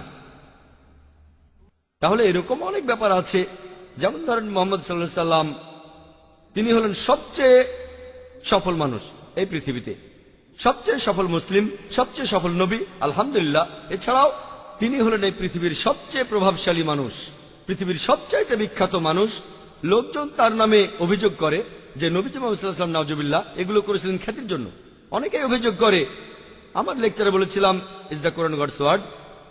তাহলে এরকম অনেক ব্যাপার আছে। যেমন ধরেন মোহাম্মদ সাল্লাল্লাহু আলাইহি সাল্লাম, তিনি হলেন সবচেয়ে সফল মানুষ এই পৃথিবীতে, সবচেয়ে সফল মুসলিম, সবচেয়ে সফল নবী, আলহামদুলিল্লাহ। এছাড়াও তিনি হলেন এই পৃথিবীর সবচেয়ে প্রভাবশালী মানুষ, পৃথিবীর সবচাইতে বিখ্যাত মানুষ। লোকজন তার নামে অভিযোগ করে যে নবীজি মুহাম্মদ সাল্লাল্লাহু আলাইহি ওয়াসাল্লাম নাউজুবিল্লাহ এগুলো করেছিলেন খ্যাতির জন্য। অনেকেই অভিযোগ করে। আমার লেকচারে বলেছিলাম is the Quran God's word.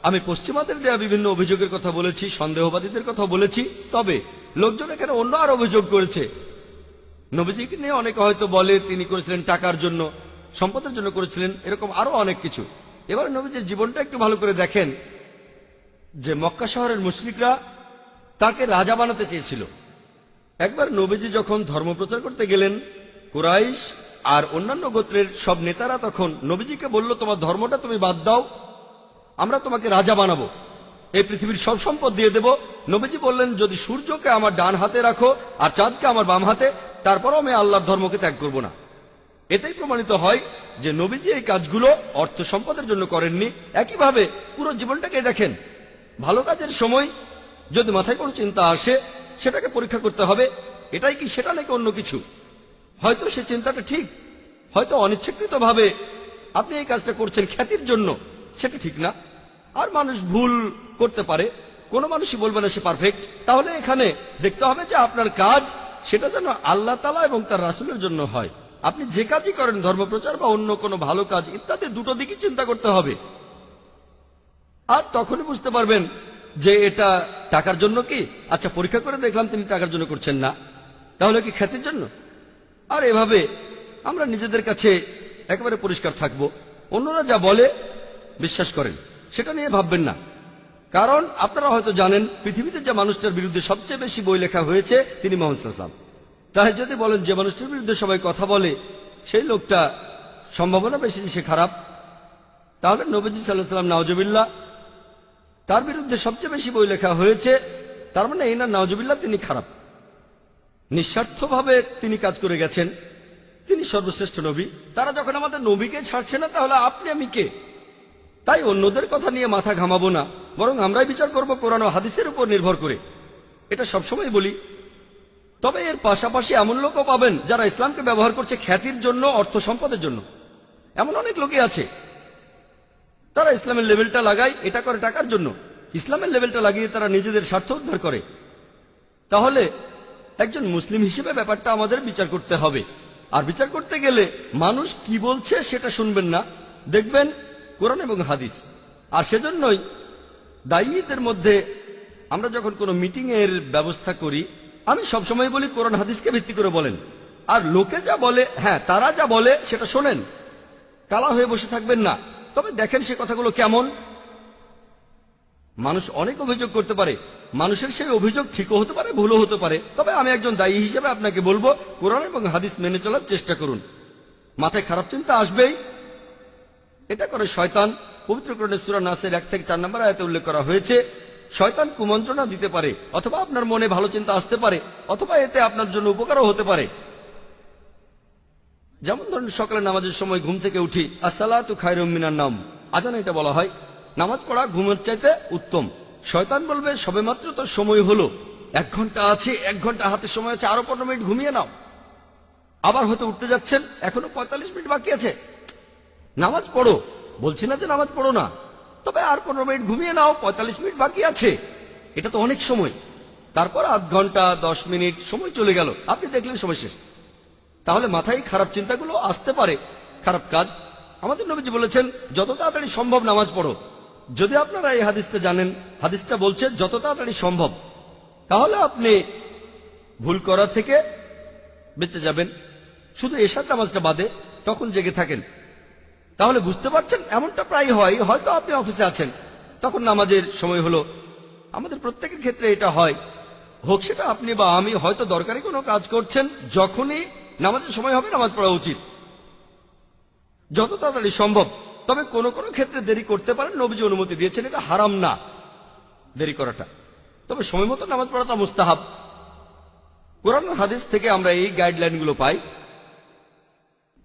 আমি পশ্চিমাদের দেয়া বিভিন্ন অভিযোগের কথা বলেছি, সন্দেহবাদীদের কথা বলেছি। তবে লোকজন এখানে অন্য আর অভিযোগ করেছে। নবীজিকে নিয়ে অনেকে হয়তো বলে তিনি করেছিলেন টাকার জন্য, সম্পদের জন্য করেছিলেন, এরকম আরো অনেক কিছু। এবার নবীজির জীবনটা একটু ভালো করে দেখেন। যে মক্কা শহরের মুশরিকরা তাকে রাজা বানাতে চেয়েছিল। একবার নবীজি যখন ধর্ম প্রচার করতে গেলেন, কুরাইশ আর অন্যান্য গোত্রের সব নেতারা তখন নবীজিকে বলল, তোমার ধর্মটা তুমি বাদ দাও, আমরা তোমাকে রাজা বানাবো, এই পৃথিবীর সব সম্পদ দিয়ে দেব। নবীজি বললেন, যদি সূর্যকে আমার ডান হাতে রাখো আর চাঁদকে আমার বাম হাতে, তারপরও আমি আল্লাহর ধর্মকে ত্যাগ করব না। এতেই প্রমাণিত হয় যে নবীজি এই কাজগুলো অর্থ সম্পদের জন্য করেননি। একইভাবে পুরো জীবনটাকে দেখেন, ভালো কাজের সময় যদি মাথায় কোনো চিন্তা আসে, সেটাকে পরীক্ষা করতে হবে, এটাই কি সেটা নাকি অন্য কিছু। হয়তো সে চিন্তাটা ঠিক, হয়তো অনিচ্ছাকৃতভাবে আপনি এই কাজটা করছেন খ্যাতির জন্য, সেটা ঠিক না। আর মানুষ ভুল করতে পারে, কোনো মানুষই বলবে না সে পারফেক্ট। তাহলে এখানে দেখতে হবে যে আপনার কাজ সেটা যেন আল্লাহ তাআলা এবং তার রাসূলের জন্য হয়। আপনি যে কাজই করেন, ধর্মপ্রচার বা অন্য কোনো ভালো কাজ ইত্যাদি, দুটো দিকই চিন্তা করতে হবে। আর তখনই বুঝতে পারবেন যে এটা টাকার জন্য কি। আচ্ছা, পরীক্ষা করে দেখলাম তিনি টাকার জন্য করছেন না, তাহলে কি খ্যাতির জন্য? আর এভাবে আমরা নিজেদের কাছে একেবারে পরিষ্কার থাকব। অন্যরা যা বলে বিশ্বাস করেন, সেটা নিয়ে ভাববেন না। কারণ আপনারা হয়তো জানেন, পৃথিবীতে যে মানুষটার বিরুদ্ধে সবচেয়ে বেশি বই লেখা হয়েছে তিনি মুহাম্মদ সাল্লাল্লাহু আলাইহি ওয়াসাল্লাম। তাই যদি বলেন যে মানুষটার বিরুদ্ধে সবাই কথা বলে, সেই লোকটা সম্ভাবনা বেশি যে সে খারাপ, তাহলে নবীজি সাল্লাল্লাহু আলাইহি ওয়াসাল্লাম নাউজুবিল্লাহ, তার বিরুদ্ধে সবচেয়ে বেশি বই লেখা হয়েছে, তার মানে এই না নাউজুবিল্লাহ তিনি খারাপ। নিঃস্বার্থভাবে তিনি কাজ করে গেছেন, তিনি সর্বশ্রেষ্ঠ নবী। তারা যখন আমাদের নবীকে ছাড়ছে না, তাহলে আপনি আমি কে? তাই অন্যদের কথা নিয়ে মাথা ঘামাবো না, বরং আমরাই বিচার করব কোরআন ও হাদিসের উপর নির্ভর করে। এটা সবসময় বলি। তবে এর পাশাপাশি এমন লোকও পাবেন যারা ইসলামকে ব্যবহার করছে খ্যাতির জন্য, অর্থ সম্পদের জন্য। এমন অনেক লোকই আছে, তারা ইসলামের লেভেলটা লাগায়, এটা করে টাকার জন্য। ইসলামের লেভেলটা লাগিয়ে তারা নিজেদের স্বার্থ উদ্ধার করে। তাহলে একজন মুসলিম হিসেবে ব্যাপারটা আমাদের বিচার করতে হবে। আর বিচার করতে গেলে মানুষ কি বলছে সেটা শুনবেন না, দেখবেন কোরআন এবং হাদিস। আর সেজন্যই দায়ীদের মধ্যে আমরা যখন কোনো মিটিং এর ব্যবস্থা করি, আমি সবসময় বলি কোরআন হাদিসকে ভিত্তি করে বলেন। আর লোকে যা বলে, হ্যাঁ তারা যা বলে সেটা শোনেন, কালা হয়ে বসে থাকবেন না। তবে দেখেন সে কথাগুলো কেমন। মানুষ অনেক অভিযোগ করতে পারে, মানুষের সেই অভিযোগ ঠিকও হতে পারে, ভুলও হতে পারে। তবে আমি একজন দায়ী হিসেবে আপনাকে বলবো, কোরআন এবং হাদিস মেনে চলার চেষ্টা করুন। মাথায় খারাপ চিন্তা আসবেই, এটা করে শয়তান। পবিত্র কোরআনের সূরা নাসের 1 থেকে 4 নম্বর আয়াতে উল্লেখ করা হয়েছে, শয়তান কুমন্ত্রণা দিতে পারে, অথবা আপনার মনে ভালো চিন্তা আসতে পারে, অথবা এতে আপনার জন্য উপকারও হতে পারে। যেমন ধরুন, সকালে নামাজের সময় ঘুম থেকে উঠি, আসসালাতু খায়রুম মিনান নাওম, আজানে এটা বলা হয় নামাজ পড়া ঘুমের চাইতে উত্তম। শয়তান বলবে সবেমাত্র তো সময় হলো, 1 ঘন্টা আছে, 1 ঘন্টা হাতে সময় আছে, আরো 15 মিনিট ঘুমিয়ে নাও। আবার হয়তো উঠতে যাচ্ছেন, এখনো 45 মিনিট বাকি আছে, নামাজ পড়ো। বলছি না যে নামাজ পড়ো না, তবে আর 15 মিনিট ঘুমিয়ে নাও, 45 মিনিট বাকি আছে, এটা তো অনেক সময়। তারপর আধ ঘন্টা 10 মিনিট সময় চলে গেল, আপনি দেখলেন সময় শেষ। তাহলে মাথায় খারাপ চিন্তাগুলো আসতে পারে, খারাপ কাজ। আমাদের নবীজি বলেছেন যত তাড়াতাড়ি সম্ভব নামাজ পড়ো। যদি আপনারা এই হাদিসটা জানেন, হাদিসটা বলছে যত তাড়াতাড়ি সম্ভব, তাহলে আপনি ভুল করা থেকে বেঁচে যাবেন। শুধু এশার নামাজটা বাদে তখন জেগে থাকেন। তাহলে বুঝতে পারছেন, এমনটা প্রায় হয়। হয়তো আপনি অফিসে আছেন, তখন নামাজের সময় হলো। আমাদের প্রত্যেকের ক্ষেত্রে এটা হয়, হোক সেটা আপনি বা আমি। হয়তো দরকারি কোনো কাজ করছেন, যখনই নামাজের সময় হবে নামাজ পড়া উচিত, যত তাড়াতাড়ি সম্ভব। তবে কোন কোন ক্ষেত্রে দেরি করতে পারেন, নবীজি অনুমতি দিয়েছেন, এটা হারাম না দেরি করাটা। তবে সময় মতো নামাজ পড়াটা মুস্তাহাব। কোরআন হাদিস থেকে আমরা এই গাইডলাইনগুলো পাই।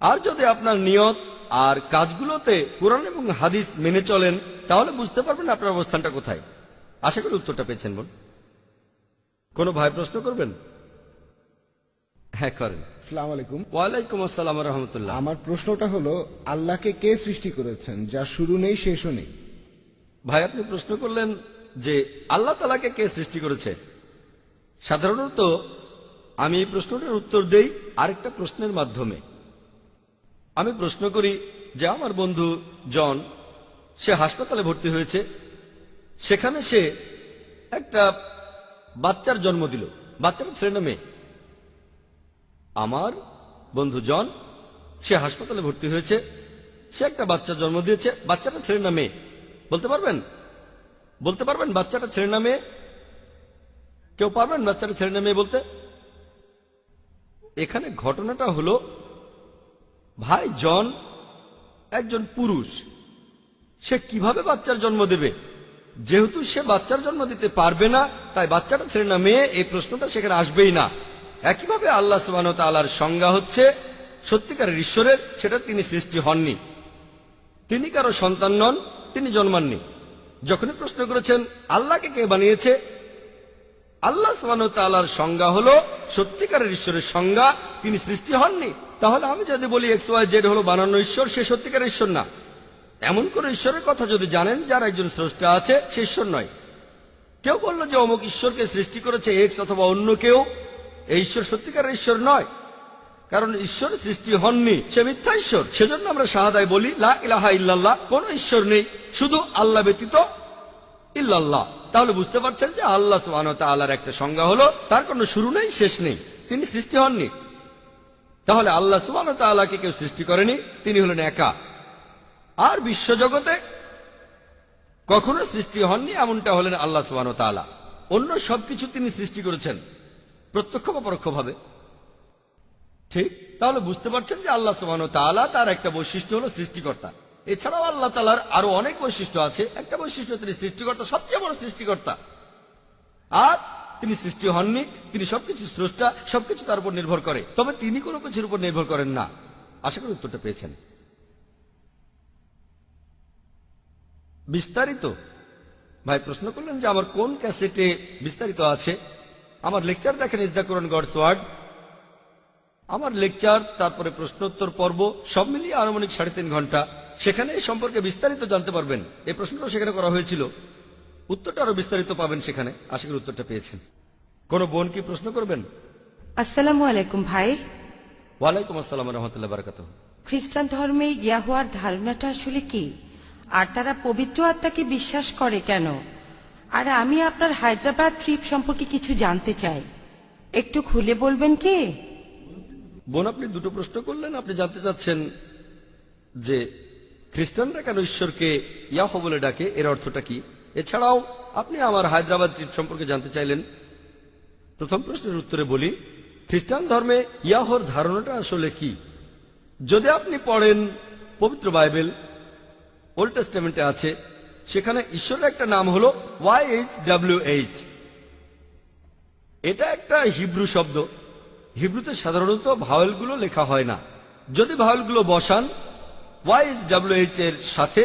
আর যদি আপনার নিয়ত আর কাজগুলোতে কোরআন এবং হাদিস মেনে চলেন, তাহলে বুঝতে পারবেন আপনার অবস্থানটা কোথায়। আশা করি উত্তরটা পেয়েছেন বোন। কোনো ভাই প্রশ্ন করবেন? হ্যাঁ করেন। আসসালামু আলাইকুম। ওয়ালাইকুম আসসালাম রহমতুল্লাহ। আমার প্রশ্নটা হলো, আল্লাহকে কে সৃষ্টি করেছেন যার শুরু নেই শেষও নেই? ভাই, আপনি প্রশ্ন করলেন যে আল্লাহ তাআলাকে কে সৃষ্টি করেছে। সাধারণত আমি এই প্রশ্নটার উত্তর দেই আরেকটা প্রশ্নের মাধ্যমে। আমি প্রশ্ন করি যে আমার বন্ধু জন, সে হাসপাতালে ভর্তি হয়েছে, সেখানে সে একটা বাচ্চার জন্ম দিল। বাচ্চাটা ছেলে না মেয়ে? আমার বন্ধু জন, সে হাসপাতালে ভর্তি হয়েছে, সে একটা বাচ্চা জন্ম দিয়েছে, বাচ্চাটা ছেলে না মেয়ে বলতে পারবেন? বলতে পারবেন বাচ্চাটা ছেলে না মেয়ে? কেউ পারবেন বাচ্চাটা ছেলে না মেয়ে বলতে? এখানে ঘটনাটা হলো, ভাই জন একজন পুরুষ, সে কিভাবে বাচ্চার জন্ম দেবে? যেহেতু সে বাচ্চার জন্ম দিতে পারবে না, তাই বাচ্চাটা ছেলে না মেয়ে এই প্রশ্নটা সেখানে আসবেই না। একইভাবে আল্লাহ সুবহানাহু ওয়া তাআলার সংজ্ঞা হচ্ছে সত্যিকারের ঈশ্বরের, সেটা তিনি সৃষ্টি হননি, তিনি কারো সন্তান নন, তিনি জন্মাননি। যখনই প্রশ্ন করেছেন আল্লাহকে কে বানিয়েছে, আল্লাহ সুবহানাহু ওয়া তাআলার সংজ্ঞা হলো সত্যিকারের ঈশ্বরের সংজ্ঞা, তিনি সৃষ্টি হননি। তাহলে আমি যদি বলি XYZ হলো বানানো ঈশ্বর, সে সত্যিকারের ঈশ্বর না। এমন কোন ঈশ্বরের কথা যদি জানেন যার একজন স্রষ্টা আছে, সে ঈশ্বর নয়। কেউ বলল যে অমুক ঈশ্বরকে সৃষ্টি করেছে এক্স অথবা অন্য কেউ, এই ঈশ্বর সত্যিকারের ঈশ্বর নয়, কারণ ঈশ্বর সৃষ্টি হননি, সে মিথ্যা ঈশ্বর। সেজন্য আমরা শাহাদায় বলি লা ইলাহা ইল্লাল্লাহ, কোন ঈশ্বর নেই শুধু আল্লাহ ব্যতীত, ইল্লাল্লাহ। তাহলে বুঝতে পারছেন যে আল্লাহ সুবহানাহু ওয়া তাআলার একটা সংজ্ঞা হলো তার কোনো শুরু নেই, শেষ নেই, তিনি সৃষ্টি হননি। তাহলে আল্লাহ সুবহানাহু ওয়া তাআলাকে কেউ সৃষ্টি করেনি, তিনি হলেন একা। আর বিশ্বজগতে কখনো সৃষ্টি হননি এমনটা হলেন আল্লাহ সুবহানাহু ওয়া তাআলা। অন্য সবকিছু তিনি সৃষ্টি করেছেন, প্রত্যক্ষ বা পরোক্ষভাবে। ঠিক, তাহলে বুঝতে পারছেন যে আল্লাহ সুবহানাহু ওয়া তাআলা তার একটা বৈশিষ্ট্য হলো সৃষ্টিকর্তা। এছাড়াও আল্লাহ তাআলার আরো অনেক বৈশিষ্ট্য আছে। একটা বৈশিষ্ট্য, তিনি সৃষ্টিকর্তা, সবচেয়ে বড় সৃষ্টিকর্তা। আর তিনি সৃষ্টি হননি, তিনি সবকিছু স্রষ্টা, সবকিছু তার উপর নির্ভর করে, তবে তিনি কোনো কিছুর উপর নির্ভর করেন না। আশা করি উত্তরটা পেয়েছেন। বিস্তারিত ভাই প্রশ্ন করলেন যে আমার কোন ক্যাসেটে বিস্তারিত আছে। আমার লেকচার দেখেন, is the Quran God's word. আমার লেকচার, তারপরে প্রশ্নোত্তর পর্ব সব মিলিয়ে আনুমানিক 3.5 ঘন্টা। সেখানে এই সম্পর্কে বিস্তারিত জানতে পারবেন। এই প্রশ্নটাও সেখানে করা হয়েছিল, উত্তরটা আরো বিস্তারিত পাবেন সেখানে। আশা করি উত্তরটা পেয়েছেন। কোন বোন কি প্রশ্ন করবেন? আসসালামু আলাইকুম ভাই। ওয়ালাইকুম আসসালাম ওয়া রাহমাতুল্লাহি ওয়া বারাকাতুহু। খ্রিস্টান ধর্মে ইয়াহুয়ার ধারণাটা আসলে কি, আর তারা পবিত্র আত্মাকে বিশ্বাস করে কেন? আর আমি আপনার হায়দ্রাবাদ ট্রিপ সম্পর্কে কিছু জানতে চাই, একটু খুলে বলবেন কি? বোন, আপনি দুটো প্রশ্ন করলেন। আপনি জানতে চাচ্ছেন যে খ্রিস্টানরা কেন ঈশ্বরকে ইয়াহু বলে ডাকে, এর অর্থটা কি। এছাড়াও আপনি আমার হায়দ্রাবাদ ট্রিপ সম্পর্কে জানতে চাইলেন। প্রথম প্রশ্নের উত্তরে বলি, খ্রিস্টান ধর্মে ইয়াহর ধারণাটা আসলে কি। যদি আপনি পড়েন পবিত্র বাইবেল, ওল্ড টেস্টামেন্টে আছে, সেখানে ঈশ্বরের একটা নাম হলো YHWH। এটা একটা হিব্রু শব্দ। হিব্রুতে সাধারণত ভাওয়েলগুলো লেখা হয় না। যদি ভাওয়েলগুলো বসান YHWH এর সাথে,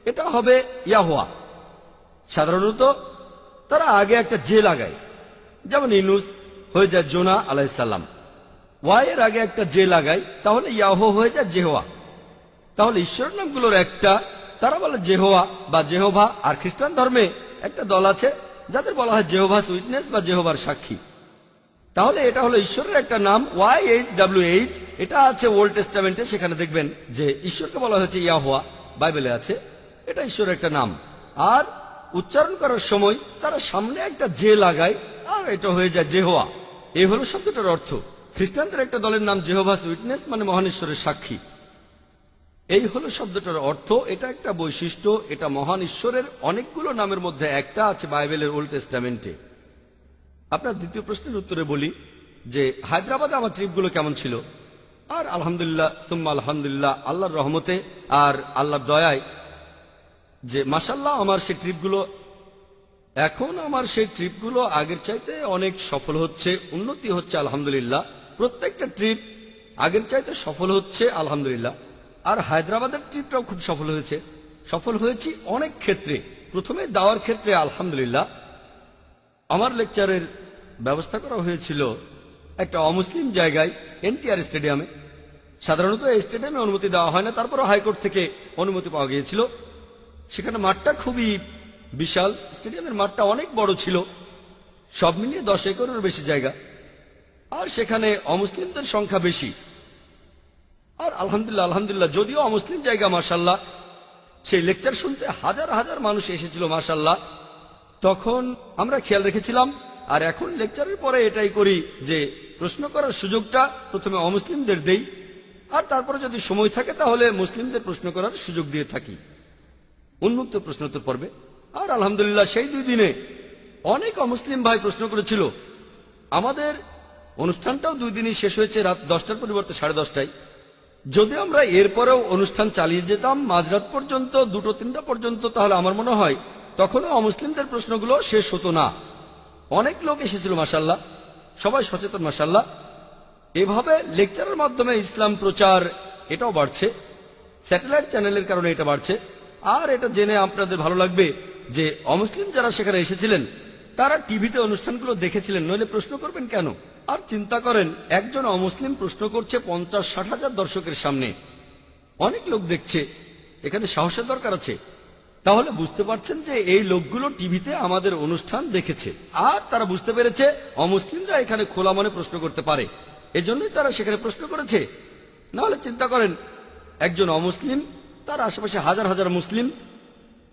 এটা হবে ইয়াহওয়া। সাধারণত তারা আগে একটা জে লাগায়, যেমন ইনুস হয়ে যায় জোনা আলাইসাল্লাম। ওয়াই এর আগে একটা জে লাগায়, তাহলে ইয়াহো হয়ে যায় জেহোয়া। তাহলে ঈশ্বরের নামগুলোর একটা, তারা বলে জেহোয়া বা জেহোভা। আর খ্রিস্টান ধর্মে একটা দল আছে যাদের বলা হয় জেহোভাস উইটনেস বা জেহোবার সাক্ষী। তাহলে এটা হলো ঈশ্বরের একটা নাম YHWH। এটা আছে ওল্ড টেস্টামেন্টে, সেখানে দেখবেন যে ঈশ্বরকে বলা হয়েছে ইয়াহোয়া, বাইবেলে আছে, এটা ঈশ্বরের একটা নাম। আর উচ্চারণ করার সময় তারা সামনে একটা জে লাগায়, আর এটা হয়ে যায় জেহোয়া। এই হলো শব্দটার অর্থ। খ্রিস্টানদের একটা দলের নাম জেহোভাস উইটনেস, মানে মহান ঈশ্বরের সাক্ষী। এই হলো শব্দটার অর্থ। এটা একটা বৈশিষ্ট্য, এটা মহান ঈশ্বরের অনেকগুলো নামের মধ্যে একটা, আছে বাইবেলের ওল্ড টেস্টামেন্টে। আপনার দ্বিতীয় প্রশ্নের উত্তরে বলি যে হায়দ্রাবাদে আমার ট্রিপগুলো কেমন ছিল। আর আলহামদুলিল্লাহ সুম্মা আলহামদুলিল্লাহ, আল্লাহর রহমতে আর আল্লাহর দয়ায় যে মাশাআল্লাহ আমার সেই ট্রিপগুলো, এখন আমার সেই ট্রিপগুলো আগের চাইতে অনেক সফল হচ্ছে, উন্নতি হচ্ছে আলহামদুলিল্লাহ। প্রত্যেকটা ট্রিপ আগের চাইতে সফল হচ্ছে আলহামদুলিল্লাহ। আর হায়দ্রাবাদের ট্রিপটাও খুব সফল হয়েছে। সফল হয়েছি অনেক ক্ষেত্রে। প্রথমে দাওয়ার ক্ষেত্রে আলহামদুলিল্লাহ আমার লেকচারের ব্যবস্থা করা হয়েছিল একটা অমুসলিম জায়গায়, NTR স্টেডিয়ামে। সাধারণত এই স্টেডিয়ামে অনুমতি দেওয়া হয় না, তারপরও হাইকোর্ট থেকে অনুমতি পাওয়া গিয়েছিল। সেখানে মাঠটা খুবই বিশাল, স্টেডিয়ামের মাঠটা অনেক বড় ছিল, সব মিলিয়ে 10 একরের বেশি জায়গা। আর সেখানে অমুসলিমদের সংখ্যা বেশি। আর আলহামদুলিল্লাহ আলহামদুলিল্লাহ, যদিও অমুসলিম জায়গা মাশাআল্লাহ, সেই লেকচার শুনতে হাজার হাজার মানুষ এসেছিল মাশাআল্লাহ। তখন আমরা খেয়াল রেখেছিলাম, আর এখন লেকচারের পরে এটাই করি যে প্রশ্ন করার সুযোগটা প্রথমে অমুসলিমদের দেই, আর তারপরে যদি সময় থাকে তাহলে মুসলিমদের প্রশ্ন করার সুযোগ দিয়ে থাকি উন্মুক্ত প্রশ্নোত্তর পর্বে। আর আলহামদুলিল্লাহ সেই 2 দিনে অনেক অমুসলিম ভাই প্রশ্ন করেছিল। আমাদের অনুষ্ঠানটাও 2 দিনই শেষ হয়েছে রাত 10টার পরিবর্তে 10:30টায়। যদি আমরা এরপরেও অনুষ্ঠান চালিয়ে যেতাম মাঝরাত পর্যন্ত, 2-3টা পর্যন্ত, তাহলে আমার মনে হয় তখনও অমুসলিমদের প্রশ্নগুলো শেষ হতো না। অনেক লোক এসেছিল মাশাআল্লাহ, সবাই সচেতন মাশাআল্লাহ। এভাবে লেকচারের মাধ্যমে ইসলাম প্রচার এটাও বাড়ছে, স্যাটেলাইট চ্যানেলের কারণে এটা বাড়ছে। আর এটা জেনে আপনাদের ভালো লাগবে যে অমুসলিম যারা সেখানে এসেছিলেন তারা টিভিতে অনুষ্ঠানগুলো দেখেছিলেন, নইলে প্রশ্ন করবেন কেন? আর চিন্তা করেন, একজন অমুসলিম প্রশ্ন করছে 50-60 হাজার দর্শকের সামনে, অনেক লোক দেখছে, এখানে সাহসের দরকার আছে। তাহলে বুঝতে পারছেন যে এই লোকগুলো টিভিতে আমাদের অনুষ্ঠান দেখেছে আর তারা বুঝতে পেরেছে অমুসলিমরা এখানে খোলা মনে প্রশ্ন করতে পারে, এজন্যই তারা সেখানে প্রশ্ন করেছে। নাহলে চিন্তা করেন, একজন অমুসলিম, তার আশেপাশে হাজার হাজার মুসলিম,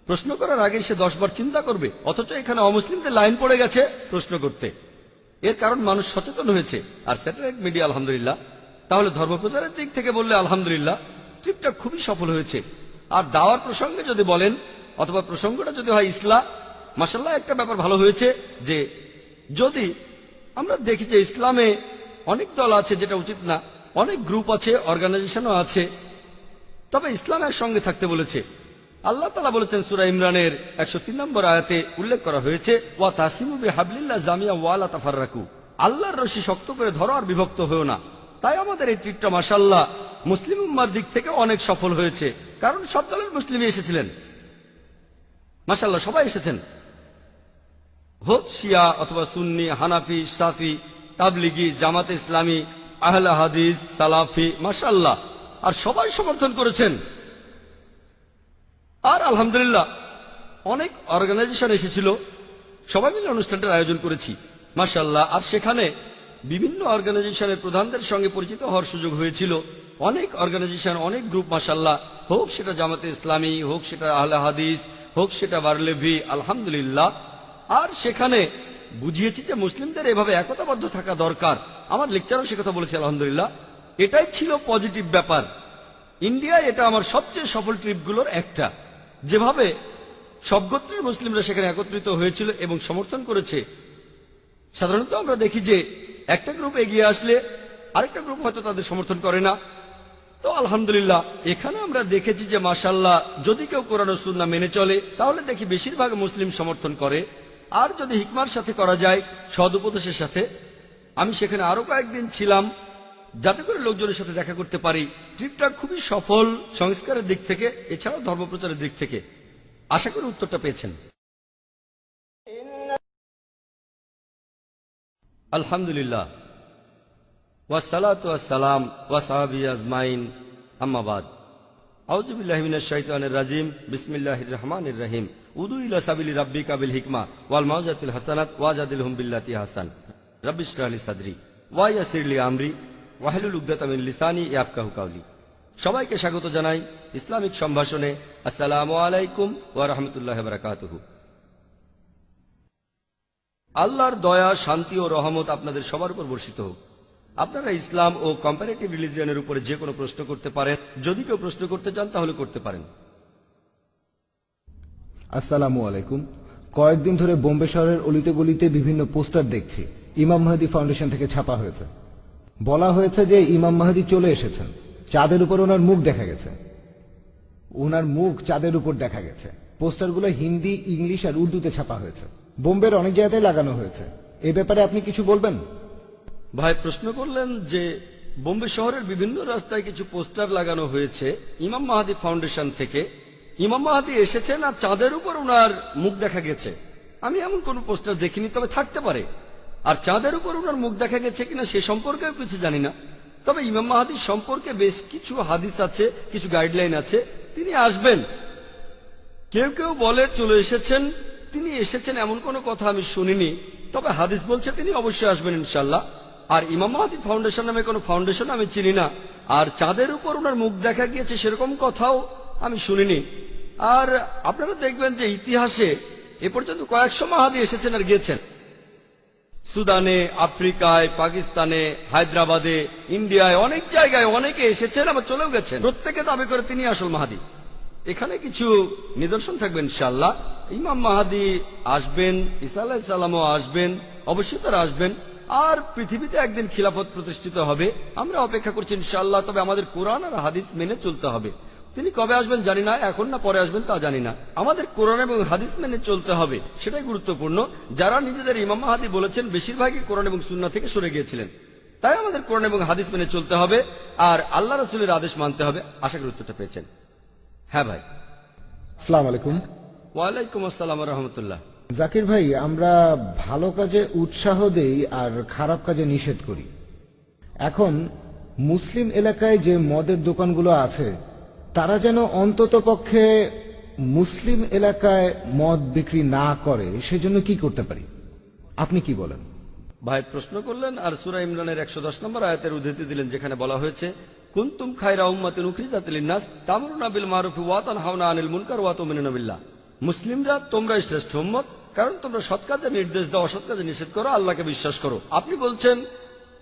প্রশ্ন করার আগে সে 10 বার চিন্তা করবে, অথচ এখানে অমুসলিমদের লাইন পড়ে গেছে প্রশ্ন করতে। এর কারণ মানুষ সচেতন হয়েছে। আর স্যাটেলাইট মিডিয়া আলহামদুলিল্লাহ। তাহলে ধর্মপ্রচারের দিক থেকে বললে আলহামদুলিল্লাহ ট্রিপটা খুবই সফল হয়েছে। আর দাওয়ার প্রসঙ্গে যদি বলেন, অথবা প্রসঙ্গটা যদি হয় ইসলাম, মাশাআল্লাহ একটা ব্যাপার ভালো হয়েছে যে যদি আমরা দেখি যে ইসলামে অনেক দল আছে, যেটা উচিত না, অনেক গ্রুপ আছে, অর্গানাইজেশনও আছে, তবে ইসলামের সঙ্গে থাকতে বলেছে। আল্লাহ তাআলা বলেছেন সূরা ইমরানের 103 নম্বর আয়াতে উল্লেখ করা হয়েছে, ওয়া তাসিমু বিহাবলিল্লাহ জামিয়া ওয়া লা তাফাররাকু, আল্লাহর রশি শক্ত করে ধরো আর বিভক্ত হয়ো না। তাই আমাদের এই ট্রিপটা মাশাআল্লাহ মুসলিম উম্মার দিক থেকে অনেক সফল হয়েছে, কারণ সব দলের মুসলিমই এসেছিলেন মাশাআল্লাহ, সবাই এসেছেন, হোক শিয়া অথবা সুন্নি, হানাফি, শাফি, তাবলিগি, জামাতে ইসলামী, আহলে হাদিস, সালাফি, মাশাআল্লাহ, আর সবাই সমর্থন করেছেন। আর আলহামদুলিল্লাহ অনেক অর্গানাইজেশন এসেছিল, সবাই মিলে অনুষ্ঠানটার আয়োজন করেছি মাশাআল্লাহ। আর সেখানে বিভিন্ন অর্গানাইজেশনের প্রধানদের সঙ্গে পরিচিত হওয়ার সুযোগ হয়েছিল। অনেক অর্গানাইজেশন, অনেক গ্রুপ মাশাআল্লাহ, হোক সেটা জামাতে ইসলামী, হোক সেটা আহলে হাদিস, হোক সেটা বারলেভি, আলহামদুলিল্লাহ। আর সেখানে বুঝিয়েছি যে মুসলিমদের এভাবে একতাবদ্ধ থাকা দরকার। আমার লেকচারও সে কথা বলেছে আলহামদুলিল্লাহ। এটাই ছিল পজিটিভ ব্যাপার। ইন্ডিয়ায় এটা আমার সবচেয়ে সফল ট্রিপগুলোর একটা, যেভাবে সব গোত্রের মুসলিমরা সেখানে একত্রিত হয়েছিল এবং সমর্থন করেছে। সাধারণত আমরা দেখি যে একটা গ্রুপ এগিয়ে আসলে আরেকটা গ্রুপ হয়তো তাদের সমর্থন করে না। তো আলহামদুলিল্লাহ এখানে আমরা দেখেছি যে মাশাআল্লাহ যদি কেউ কোরআন ও সুন্নাহ মেনে চলে তাহলে দেখি বেশিরভাগ মুসলিম সমর্থন করে। আর যদি হিকমার সাথে করা যায়, সদ উপদেশের সাথে। আমি সেখানে আরো কয়েকদিন ছিলাম যাতে করে লোকজনের সাথে দেখা করতে পারি। ট্রিপটা খুবই সফল সংস্কারের দিক থেকে, এছাড়াও ধর্মপ্রচারের দিক থেকে। আশা করি উত্তরটা পেয়েছেন। আলহামদুলিল্লাহ ওয়াসসালাতু ওয়াসসালাম ওয়া সাহাবি আজমাইন, আম্মা বাদ। আউযু বিল্লাহি মিনাশ শাইতানির রাজিম, বিসমিল্লাহির রহমানির রহিম। উদু ইলা সাবিলি রাব্বিকা বিল হিকমা ওয়াল মাউযাতিল হাসানাত ওয়াজাদিলহুম বিল্লাতি হাসান। রাব্বি ইশরাহ লি সাদরি ওয়া ইয়াসসির লি আমরি ওয়াহলুল উকদাতাম মিন লিসানি ইয়াফকাহু কাওলি। সবাইকে স্বাগত জানাই ইসলামিক সম্ভাষণে। আসসালামু আলাইকুম ওয়া রাহমাতুল্লাহি ওয়া বারাকাতুহু। আল্লাহর দয়া, শান্তি ও রহমত আপনাদের সবার উপর বর্ষিত হোক। আপনারা ইসলাম ও কম্পারেটিভ রিলিজিয়নের উপরে যে কোনো প্রশ্ন করতে পারেন। যদি কেউ প্রশ্ন করতে চান তাহলে করতে পারেন। আসসালামু আলাইকুম। কয়েকদিন ধরে বোম্বে শহরের অলিতে গলিতে বিভিন্ন পোস্টার দেখছি, ইমাম মাহদী ফাউন্ডেশন থেকে ছাপা হয়েছে। বলা হয়েছে যে ইমাম মাহদী চলে এসেছেন, চাঁদের উপর ওনার মুখ দেখা গেছে। ওনার মুখ চাঁদের উপর দেখা গেছে। পোস্টারগুলো হিন্দি, ইংলিশ আর উর্দুতে ছাপা হয়েছে। বোম্বের অনেক জায়গায় লাগানো হয়েছে। এ ব্যাপারে আপনি কিছু বলবেন? ভাই প্রশ্ন করলেন যে বোম্বে শহরের বিভিন্ন রাস্তায় কিছু পোস্টার লাগানো হয়েছে ইমাম মাহদী ফাউন্ডেশন থেকে। ইমাম মাহদী এসেছেন আর চাঁদের উপর ওনার মুখ দেখা গেছে। আমি এমন কোন পোস্টার দেখিনি, তবে থাকতে পারে। আর চাঁদের উপর ওনার মুখ দেখা গেছে কিনা সে সম্পর্কেও কিছু জানি না। তবে ইমাম মাহদী সম্পর্কে বেশ কিছু হাদিস আছে, কিছু গাইডলাইন আছে। তিনি আসবেন। কেউ কেউ বলে চলে এসেছেন, তিনি এসেছেন এমন কোনো কথা আমি শুনিনি। তবে হাদিস বলছে তিনি অবশ্যই আসবেন ইনশাল্লাহ। আর ইমাম মাহদী ফাউন্ডেশন নামে কোনো ফাউন্ডেশন আমি চিনি না। আর চাঁদের উপর ওনার মুখ দেখা গিয়েছে সেরকম কথাও আমি শুনিনি। আর আপনারা দেখবেন যে ইতিহাসে এ পর্যন্ত কয়েকশো মাহাদি এসেছেন আর গিয়েছেন। সুদানে, আফ্রিকায়, পাকিস্তানে, হায়দ্রাবাদে, ইন্ডিয়ায়, অনেক জায়গায় অনেকে এসেছেন আবার চলেও গেছেন। প্রত্যেকে দাবি করে তিনি আসল মাহাদি। এখানে কিছু নিদর্শন থাকবে ইনশাআল্লাহ। ইমাম মাহাদি আসবেন, ঈসা আলাইহিস সালামও আসবেন, অবশ্যই তারা আসবেন, আর পৃথিবীতে একদিন খিলাফত প্রতিষ্ঠিত হবে। আমরা অপেক্ষা করছি ইনশাআল্লাহ, তবে আমাদের কোরআন আর হাদিস মেনে চলতে হবে। তিনি কবে আসবেন জানি না, এখন না পরে আসবেন তা জানি না। আমাদের কোরআন এবং হাদিস মেনে চলতে হবে, সেটাই গুরুত্বপূর্ণ। যারা নিজেদের ইমাম মাহাদি বলেছেন বেশিরভাগই কোরআন এবং সুন্নাহ থেকে সরে গিয়েছিলেন। তাই আমাদের কোরআন এবং হাদিস মেনে চলতে হবে আর আল্লাহ রাসূলের আদেশ মানতে হবে। আশা করি উত্তরটা পেয়েছেন। হ্যাঁ ভাই। আসসালামু আলাইকুম। ওয়ালাইকুম আসসালাম ওয়া রাহমাতুল্লাহ। জাকির ভাই, আমরা ভালো কাজে উৎসাহ দেই আর খারাপ কাজে নিষেধ করি। এখন মুসলিম এলাকায় যে মদের দোকানগুলো আছে তারা যেন অন্ততপক্ষে মুসলিম এলাকায় মদ বিক্রি না করে, সেজন্য কি করতে পারি? আপনি কি বলেন? ভাই প্রশ্ন করলেন আর সূরা ইমরানের 110 নম্বর আয়াতের উদ্ধৃতি দিলেন, যেখানে বলা হয়েছে কুনতুম খায়রা উম্মাতিন উখরিজাত লিন-নাস তা'মুরুনা বিল মা'রুফি ওয়া তানহাউনা আনিল মুনকার ওয়া তু'মিনুনা বিল্লাহ। মুসলিমরা তোমরাই শ্রেষ্ঠ উম্মত, কারণ তোমরা সৎ কাজের নির্দেশ দাও, অসৎ কাজে নিষেধ করো, আল্লাহকে বিশ্বাস করো। আপনি বলছেন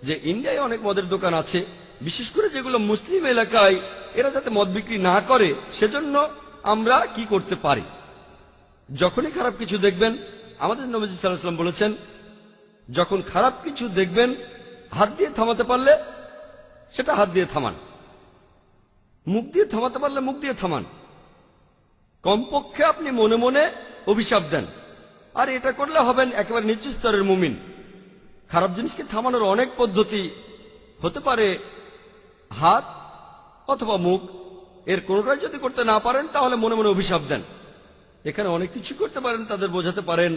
যে ইন্ডিয়ায় অনেক মদের দোকান আছে, বিশেষ করে যেগুলো মুসলিম এলাকায়, এরা যাতে মদ বিক্রি না করে সেজন্য আমরা কি করতে পারি? যখনই খারাপ কিছু দেখবেন, আমাদের নবী সাল্লাল্লাহু আলাইহি ওয়াসাল্লাম বলেছেন, যখন খারাপ কিছু দেখবেন হাত দিয়ে থামাতে পারলে সেটা হাত দিয়ে থামান, মুখ দিয়ে থামাতে পারলে মুখ দিয়ে থামান। কমপক্ষে আপনি মনে মনে অভিশাপ দেন, আর এটা করলে হবেন একেবারে নিচু স্তরের মুমিন। খারাপ জিনিসকে থামানোর অনেক পদ্ধতি হতে পারে, হাত অথবা মুখ, এর কোনোটাই যদি করতে না পারেন তাহলে মনে মনে অভিশাপ দেন। এখানে অনেক কিছু করতে পারেন, তাদের বোঝাতে পারেন।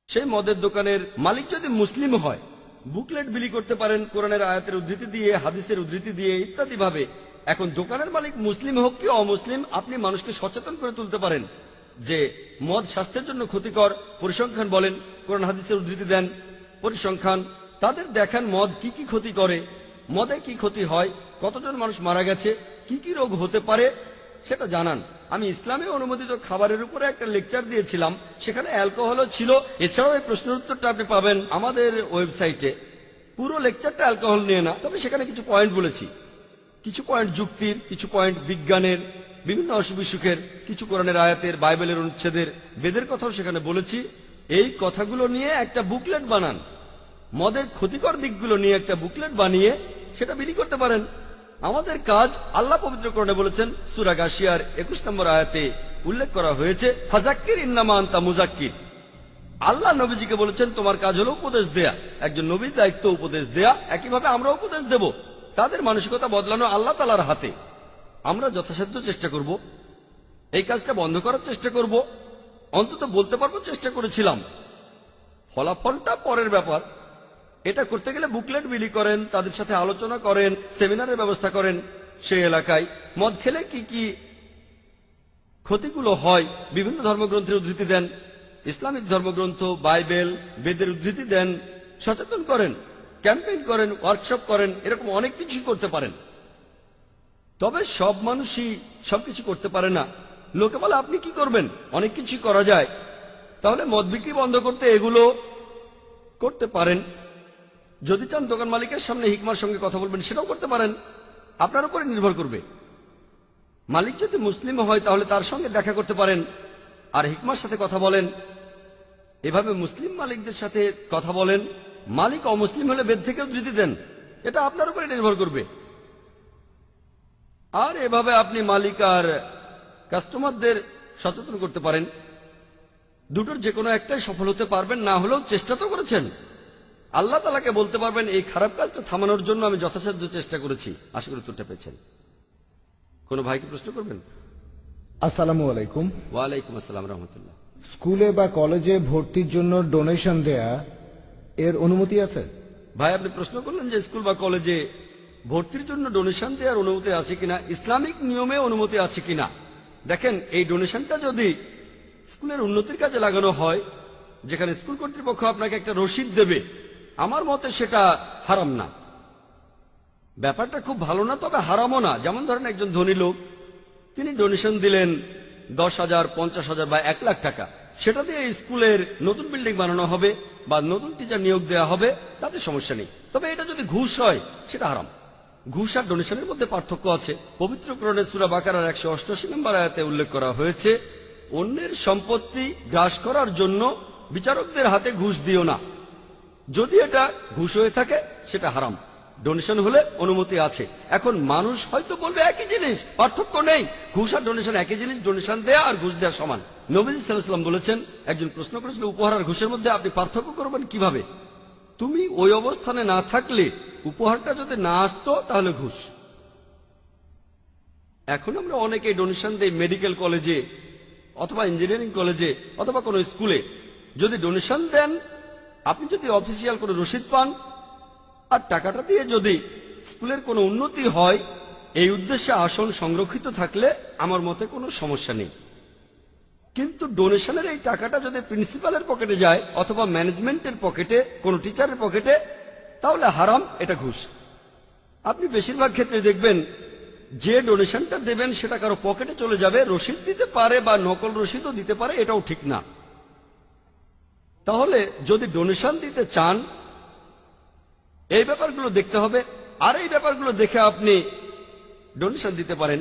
সেই মদের দোকানের মালিক যদি মুসলিম হয়, বুকলেট বিলি করতে পারেন কোরআনের আয়াতের উদ্ধৃতি দিয়ে, হাদিসের উদ্ধৃতি দিয়ে, ইত্যাদি ভাবে। এখন দোকানের মালিক মুসলিম হোক কি অমুসলিম, আপনি মানুষকে সচেতন করে তুলতে পারেন যে মদ স্বাস্থ্যের জন্য ক্ষতিকর। পরিসংখ্যান বলেন, কোরআন হাদিসের উদ্ধৃতি দেন, পরিসংখ্যান তাদের দেখান মদ কি কি ক্ষতি করে, মদে কি ক্ষতি হয়, কতজন মানুষ মারা গেছে, কি কি রোগ হতে পারে সেটা জানান। আমি ইসলামে অনুমোদিত খাবারের উপরে একটা লেকচার দিয়েছিলাম, সেখানে অ্যালকোহলও ছিল। এছাড়াও এই প্রশ্নের উত্তরটা আপনি পাবেন আমাদের ওয়েবসাইটে। পুরো লেকচারটা অ্যালকোহল নিয়ে না, তবে সেখানে কিছু পয়েন্ট বলেছি, কিছু পয়েন্ট যুক্তির, কিছু পয়েন্ট বিজ্ঞানের, বিভিন্ন অসুখ বিসুখের, কিছু কোরআনের আয়াতের, বাইবেলের অনুচ্ছেদের, বেদের কথাও সেখানে বলেছি। এই কথাগুলো নিয়ে একটা বুকলেট বানান, মদের ক্ষতিকর দিকগুলো নিয়ে একটা বুকলেট বানিয়ে সেটা বিলি করতে পারেন। আমাদের কাজ আল্লাহ পবিত্র কোরআনে বলেছেন, সূরা গাশিয়ার 21 নম্বর আয়াতে উল্লেখ করা হয়েছে, ফাযাক্কির ইন্নামা আনতা মুযাক্কির। আল্লাহ নবীজিকে বলেছেন তোমার কাজ হলো উপদেশ দেয়া, একজন নবীর দায়িত্ব উপদেশ দেয়া। একইভাবে আমরা উপদেশ দেব, তাদের মানসিকতা বদলানো আল্লাহ তাআলার হাতে। আমরা যথাসাধ্য চেষ্টা করব, এই কাজটা বন্ধ করার চেষ্টা করব, অন্তত বলতে পারবো চেষ্টা করেছিলাম। ফলাফলটা পরের ব্যাপার। এটা করতে গেলে বুকলেট বিলি করেন, তাদের সাথে আলোচনা করেন, সেমিনারের ব্যবস্থা করেন। সেই এলাকায় মদ খেলে কি কি ক্ষতিগুলো হয় বিভিন্ন ধর্মগ্রন্থের উদ্ধৃতি দেন, ইসলামিক ধর্মগ্রন্থ, বাইবেল, বেদের উদ্ধৃতি দেন, সচেতন করেন, ক্যাম্পেইন করেন, ওয়ার্কশপ করেন, এরকম অনেক কিছুই করতে পারেন। তবে সব মানুষই সবকিছু করতে পারে না। লোকে বলে আপনি কি করবেন, অনেক কিছুই করা যায়। তাহলে মদ বিক্রি বন্ধ করতে এগুলো করতে পারেন। যদি চান দোকান মালিকের সামনে হিকমার সঙ্গে কথা বলবেন, সেটাও করতে পারেন, আপনার উপরে নির্ভর করবে। মালিক যদি মুসলিম হয় তাহলে তার সঙ্গে দেখা করতে পারেন আর হিকমার সাথে কথা বলেন। এভাবে মুসলিম মালিকদের সাথে কথা বলেন। মালিক অমুসলিম হলে বেদ থেকে উদ্ধৃতি দেন, এটা আপনার উপরে নির্ভর করবে। আর এভাবে আপনি মালিক আর কাস্টমারদের সচেতন করতে পারেন। দুটোর যে কোনো একটাই সফল হতে পারবেন, না হলেও চেষ্টা তো করেছেন। আল্লাহ তাআলাকে বলতে পারবেন এই খারাপ কাজটা থামানোর জন্য আমি যথাসাধ্য চেষ্টা করেছি। আশা করি উত্তরটা পেয়েছেন। কোনো ভাইকে প্রশ্ন করবেন? আসসালামু আলাইকুম। ওয়ালাইকুম আসসালাম রহমতুল্লাহ। স্কুলে বা কলেজে ভর্তির জন্য ডোনেশন দেয়া এর অনুমতি আছে? ভাই আপনি প্রশ্ন করলেন যে স্কুল বা কলেজে ভর্তির জন্য ডোনেশন দেওয়ার অনুমতি আছে কিনা, ইসলামিক নিয়মে অনুমতি আছে কিনা। দেখেন, এই ডোনেশনটা যদি স্কুলের উন্নতির কাজে লাগানো হয়, যেখানে স্কুল কর্তৃপক্ষ আপনাকে একটা রসিদ দেবে, আমার মতে সেটা হারাম না। ব্যাপারটা খুব ভালো না, তবে হারামও না। যেমন ধরেন একজন ধনী লোক, তিনি ডোনেশন দিলেন 10,000, 50,000 বা 1 লাখ টাকা, সেটা দিয়ে স্কুলের নতুন বিল্ডিং বানানো হবে বা নতুন টিচার নিয়োগ দেওয়া হবে, তাতে সমস্যা নেই। তবে এটা যদি ঘুষ হয় সেটা হারাম। ঘুষ আর ডোনেশনের মধ্যে পার্থক্য আছে। পবিত্র কোরআনে সূরা বাকারার 188 নম্বর আয়াতে উল্লেখ করা হয়েছে, অন্যের সম্পত্তি গ্রাস করার জন্য বিচারকদের হাতে ঘুষ দিও না। যদি এটা ঘুষ হয়ে থাকে সেটা হারাম, ডোনেশন হলে অনুমতি আছে। এখন মানুষ হয়তো বলবে একই জিনিস, পার্থক্য নেই, ঘুষ আর ডোনেশন একই জিনিস, ডোনেশন দেয়া আর ঘুষ দেওয়া সমান। নবীজি সাল্লাল্লাহু আলাইহি ওয়াসাল্লাম বলেছেন, একজন প্রশ্ন করেছিল উপহার আর ঘুষের মধ্যে আপনি পার্থক্য করবেন কিভাবে? তুমি ওই অবস্থানে না থাকলে, উপহারটা যদি না আসতো তাহলে ঘুষ। এখন আমরা অনেকেই ডোনেশন দেই মেডিকেল কলেজে অথবা ইঞ্জিনিয়ারিং কলেজে অথবা কোনো স্কুলে। যদি ডোনেশন দেন, আপনি যদি অফিসিয়াল কোনো রসিদ পান আর টাকাটা দিয়ে যদি স্কুলের কোনো উন্নতি হয়, এই উদ্দেশ্যে আসন সংরক্ষিত থাকলে আমার মতে কোনো সমস্যা নেই। কিন্তু ডোনেশনের এই টাকাটা যদি প্রিন্সিপালের পকেটে যায় অথবা ম্যানেজমেন্টের পকেটে, কোনো টিচারের পকেটে, তাহলে হারাম, এটা ঘুষ। আপনি বেশিরভাগ ক্ষেত্রে দেখবেন যে ডোনেশনটা দেবেন সেটা কারো পকেটে চলে যাবে, রসিদ দিতে পারে বা নকল রসিদও দিতে পারে, এটাও ঠিক না। তাহলে যদি ডোনেশন দিতে চান, এই ব্যাপারগুলো দেখতে হবে। আর এই ব্যাপারগুলো দেখে আপনি ডোনেশন দিতে পারেন,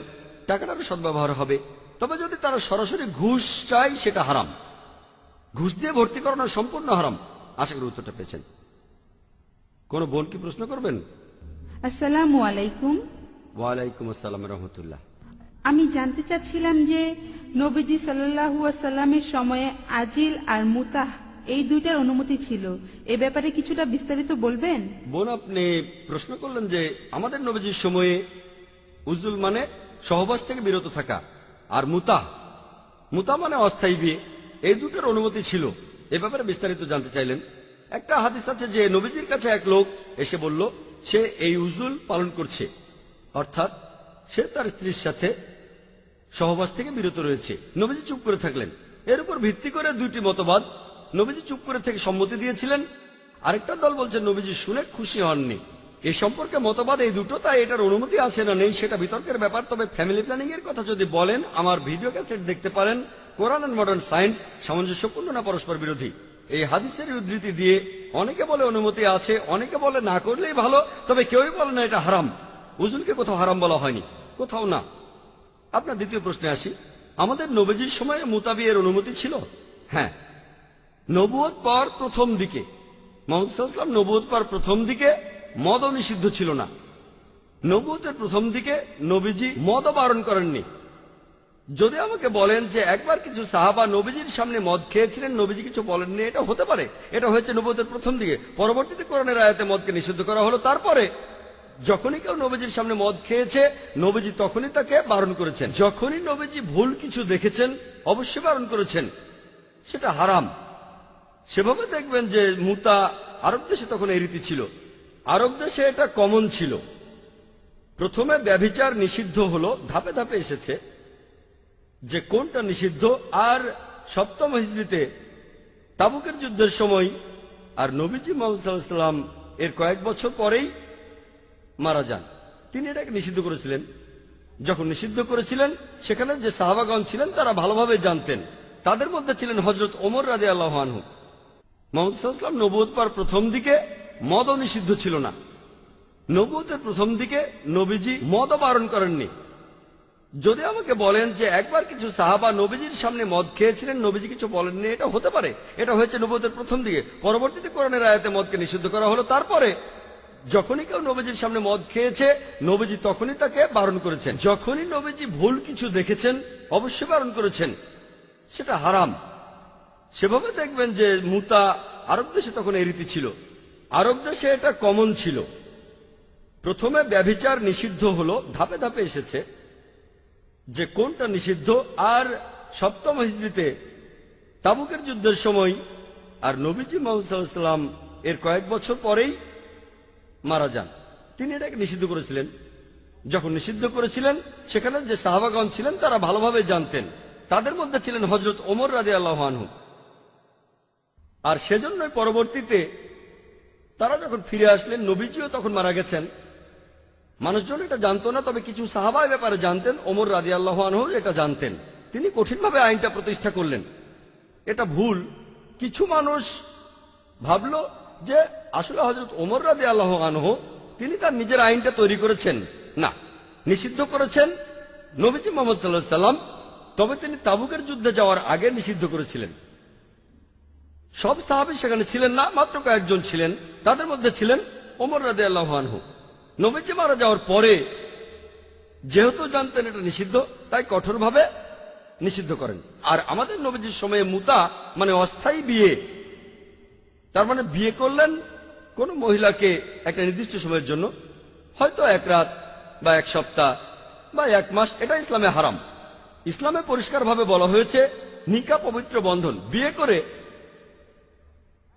টাকাটার সদ্ব্যবহার হবে। তবে যদি তারা সরাসরি ঘুষ চায়, সেটা হারাম। ঘুষ দিয়ে ভর্তি করানো সম্পূর্ণ হারাম। আশা করি উত্তরটা পেয়েছেন। কোন বোন কি প্রশ্ন করবেন? আসসালামু আলাইকুম। ওয়ালাইকুম আসসালাম রহমতুল্লাহ। আমি জানতে চাচ্ছিলাম যে নবীজি সাল্লাল্লাহু আলাইহি সাল্লামের সময়ে আজিল আর মুতাহ এই দুইটার অনুমতি ছিল, এ ব্যাপারে কিছুটা বিস্তারিত বলবেন? বোন, আপনি প্রশ্ন করলেন যে আমাদের নবীজির সময়ে উজুল মানে সহবাস থেকে বিরত থাকা, আর মুতাহ মানে অস্থায়ী বিয়ে, এই দুটোর অনুমতি ছিল। এ ব্যাপারে বিস্তারিত জানতে চাইলেন। একটা হাদিস আছে যে নবীজির কাছে এক লোক এসে বলল সে এই উজুল পালন করছে, অর্থাৎ সে তার স্ত্রীর সাথে সহবাস থেকে বিরত রয়েছে। নবীজি চুপ করে থাকলেন। এর উপর ভিত্তি করে দুইটি মতবাদ, নবীজি চুপ করে থেকে সম্মতি দিয়েছিলেন, আরেকটা দল বলছে নবীজি শুনে খুশি হননি। এই সম্পর্কে মতবাদ এই দুটো, তাই এটার অনুমতি আছে না নেই সেটা বিতর্কের ব্যাপার। তবে ফ্যামিলি প্ল্যানিং এর কথা যদি বলেন, আমার ভিডিও ক্যাসেট দেখতে পারেন, কোরআন এন্ড মডার্ন সায়েন্স সামঞ্জস্যপূর্ণ না পরস্পর বিরোধী। এই হাদিসের উদ্ধৃতি দিয়ে অনেকে বলে অনুমতি আছে, অনেকে বলে না করলেই ভালো, তবে কেউই বলে না এটা হারাম। উজুলকে কোথাও হারাম বলা হয়নি, কোথাও না। আপনার দ্বিতীয় প্রশ্নে আসি, আমাদের নবীজির সময়ে মুতাবিয়ের অনুমতি ছিল? হ্যাঁ, নবুয়ত পাওয়ার প্রথম দিকে, মুহাম্মদ সাল্লাল্লাহু আলাইহি ওয়াসাল্লাম নবুয়ত পাওয়ার প্রথম দিকে মদও নিষিদ্ধ ছিল না। নবুয়তের প্রথম দিকে নবীজি মদও বারণ করেননি। যদি আমাকে বলেন যে একবার কিছু সাহাবা নবীজির সামনে মদ খেয়েছিলেন, নবীজি কিছু বলেননি, এটা হতে পারে। এটা হয়েছে নবুয়তের প্রথম দিকে। পরবর্তীতে কোরআনের আয়াতে মদকে নিষিদ্ধ করা হলো। তারপরে যখনই কেউ নবীজির সামনে মদ খেয়েছে, নবীজি তখনই তাকে বারণ করেছেন। যখনই নবীজি ভুল কিছু দেখেছেন, অবশ্যই বারণ করেছেন, সেটা হারাম। সেভাবে দেখবেন যে মুতা আরব দেশে তখন এই রীতি ছিল, আরব দেশে এটা কমন ছিল। প্রথমে ব্যভিচার নিষিদ্ধ হলো, ধাপে ধাপে এসেছে যে কোনটা নিষিদ্ধ। আর 7ম হিজরিতে তাবুকের যুদ্ধের সময় আর নবীজি মুহাম্মদ সাল্লাল্লাহু আলাইহি ওয়াসাল্লাম এর কয়েক বছর পরেই মারা যান। তিনি এটাকে নিষিদ্ধ করেছিলেন। যখন নিষিদ্ধ করেছিলেন, সেখানে যে সাহাবাগণ ছিলেন তারা ভালোভাবে জানতেন। তাদের মধ্যে ছিলেন হযরত ওমর রাদিয়াল্লাহু আনহু। মুহাম্মদ সাল্লাল্লাহু আলাইহি ওয়াসাল্লাম নবুয়ত পাওয়ার প্রথম দিকে মদও নিষিদ্ধ ছিল না। নবুয়তের প্রথম দিকে নবীজি মদও বারণ করেননি। যদি আমাকে বলেন যে একবার কিছু সাহাবা নবীজির সামনে মদ খেয়েছিলেন, নবীজি কিছু বলেননি, এটা হতে পারে। এটা হয়েছে নবুয়তের প্রথম দিকে। পরবর্তীতে কোরআনের আয়াতে মদকে নিষিদ্ধ করা হলো। তারপরে যখনই কেউ নবীজির সামনে মদ খেয়েছে, নবীজি তখনই তাকে বারণ করেছেন। যখনই নবীজি ভুল কিছু দেখেছেন, অবশ্যই বারণ করেছেন, সেটা হারাম। সেভাবে দেখবেন যে মুতা আরব দেশে তখন এই রীতি ছিল, আরব দেশে এটা কমন ছিল। প্রথমে ব্যভিচার নিষিদ্ধ হলো, ধাপে ধাপে এসেছে যে কোনটা নিষিদ্ধ। আর 7ম হিজরিতে তাবুকের যুদ্ধের সময় আর নবীজি মুহাম্মদ সাল্লাল্লাহু আলাইহি ওয়াসাল্লাম এর কয়েক বছর পরেই মারা যান। তিনি এটাকে নিষিদ্ধ করেছিলেন। যখন নিষিদ্ধ করেছিলেন, সেখানে যে সাহাবাগণ ছিলেন তারা ভালোভাবে জানতেন। তাদের মধ্যে ছিলেন হযরত ওমর রাদিয়াল্লাহু আনহু। আর সেজন্যই পরবর্তীতে তারা যখন ফিরে আসলেন, নবীজিও তখন মারা গেছেন। মানুষজন এটা জানতো না, তবে কিছু সাহাবা এ ব্যাপারে জানতেন। ওমর রাদিয়াল্লাহু আনহু এটা জানতেন। তিনি কঠিনভাবে আইনটা প্রতিষ্ঠা করলেন। এটা ভুল। কিছু মানুষ ভাবলো যে আসলে হযরত ওমর রাদিয়াল্লাহু আনহু তিনি তার নিজের আইনটা তৈরি করেছেন না, নিষিদ্ধ করেছেন নবীজি মোহাম্মদ সাল্লাল্লাহু আলাইহি সাল্লাম। তবে তিনি তাবুকের যুদ্ধে যাওয়ার আগে নিষিদ্ধ করেছিলেন। সব সাহাবী সেখানে ছিলেন না, মাত্র কয়েকজন ছিলেন। তাদের মধ্যে ছিলেন ওমর রাদিয়াল্লাহু আনহু। নবীজি মারা যাওয়ার পরে যেহেতু জানতেন এটা নিষিদ্ধ, তাই কঠোরভাবে নিষিদ্ধ করেন। আর আমাদের নবীজির সময়ে মুতা মানে অস্থায়ী বিয়ে, তার মানে বিয়ে করলেন কোন মহিলাকে একটা নির্দিষ্ট সময়ের জন্য, হয়তো এক রাত বা এক সপ্তাহ বা এক মাস, এটা ইসলামে হারাম। ইসলামে পরিষ্কারভাবে বলা হয়েছে নিকা পবিত্র বন্ধন। বিয়ে করে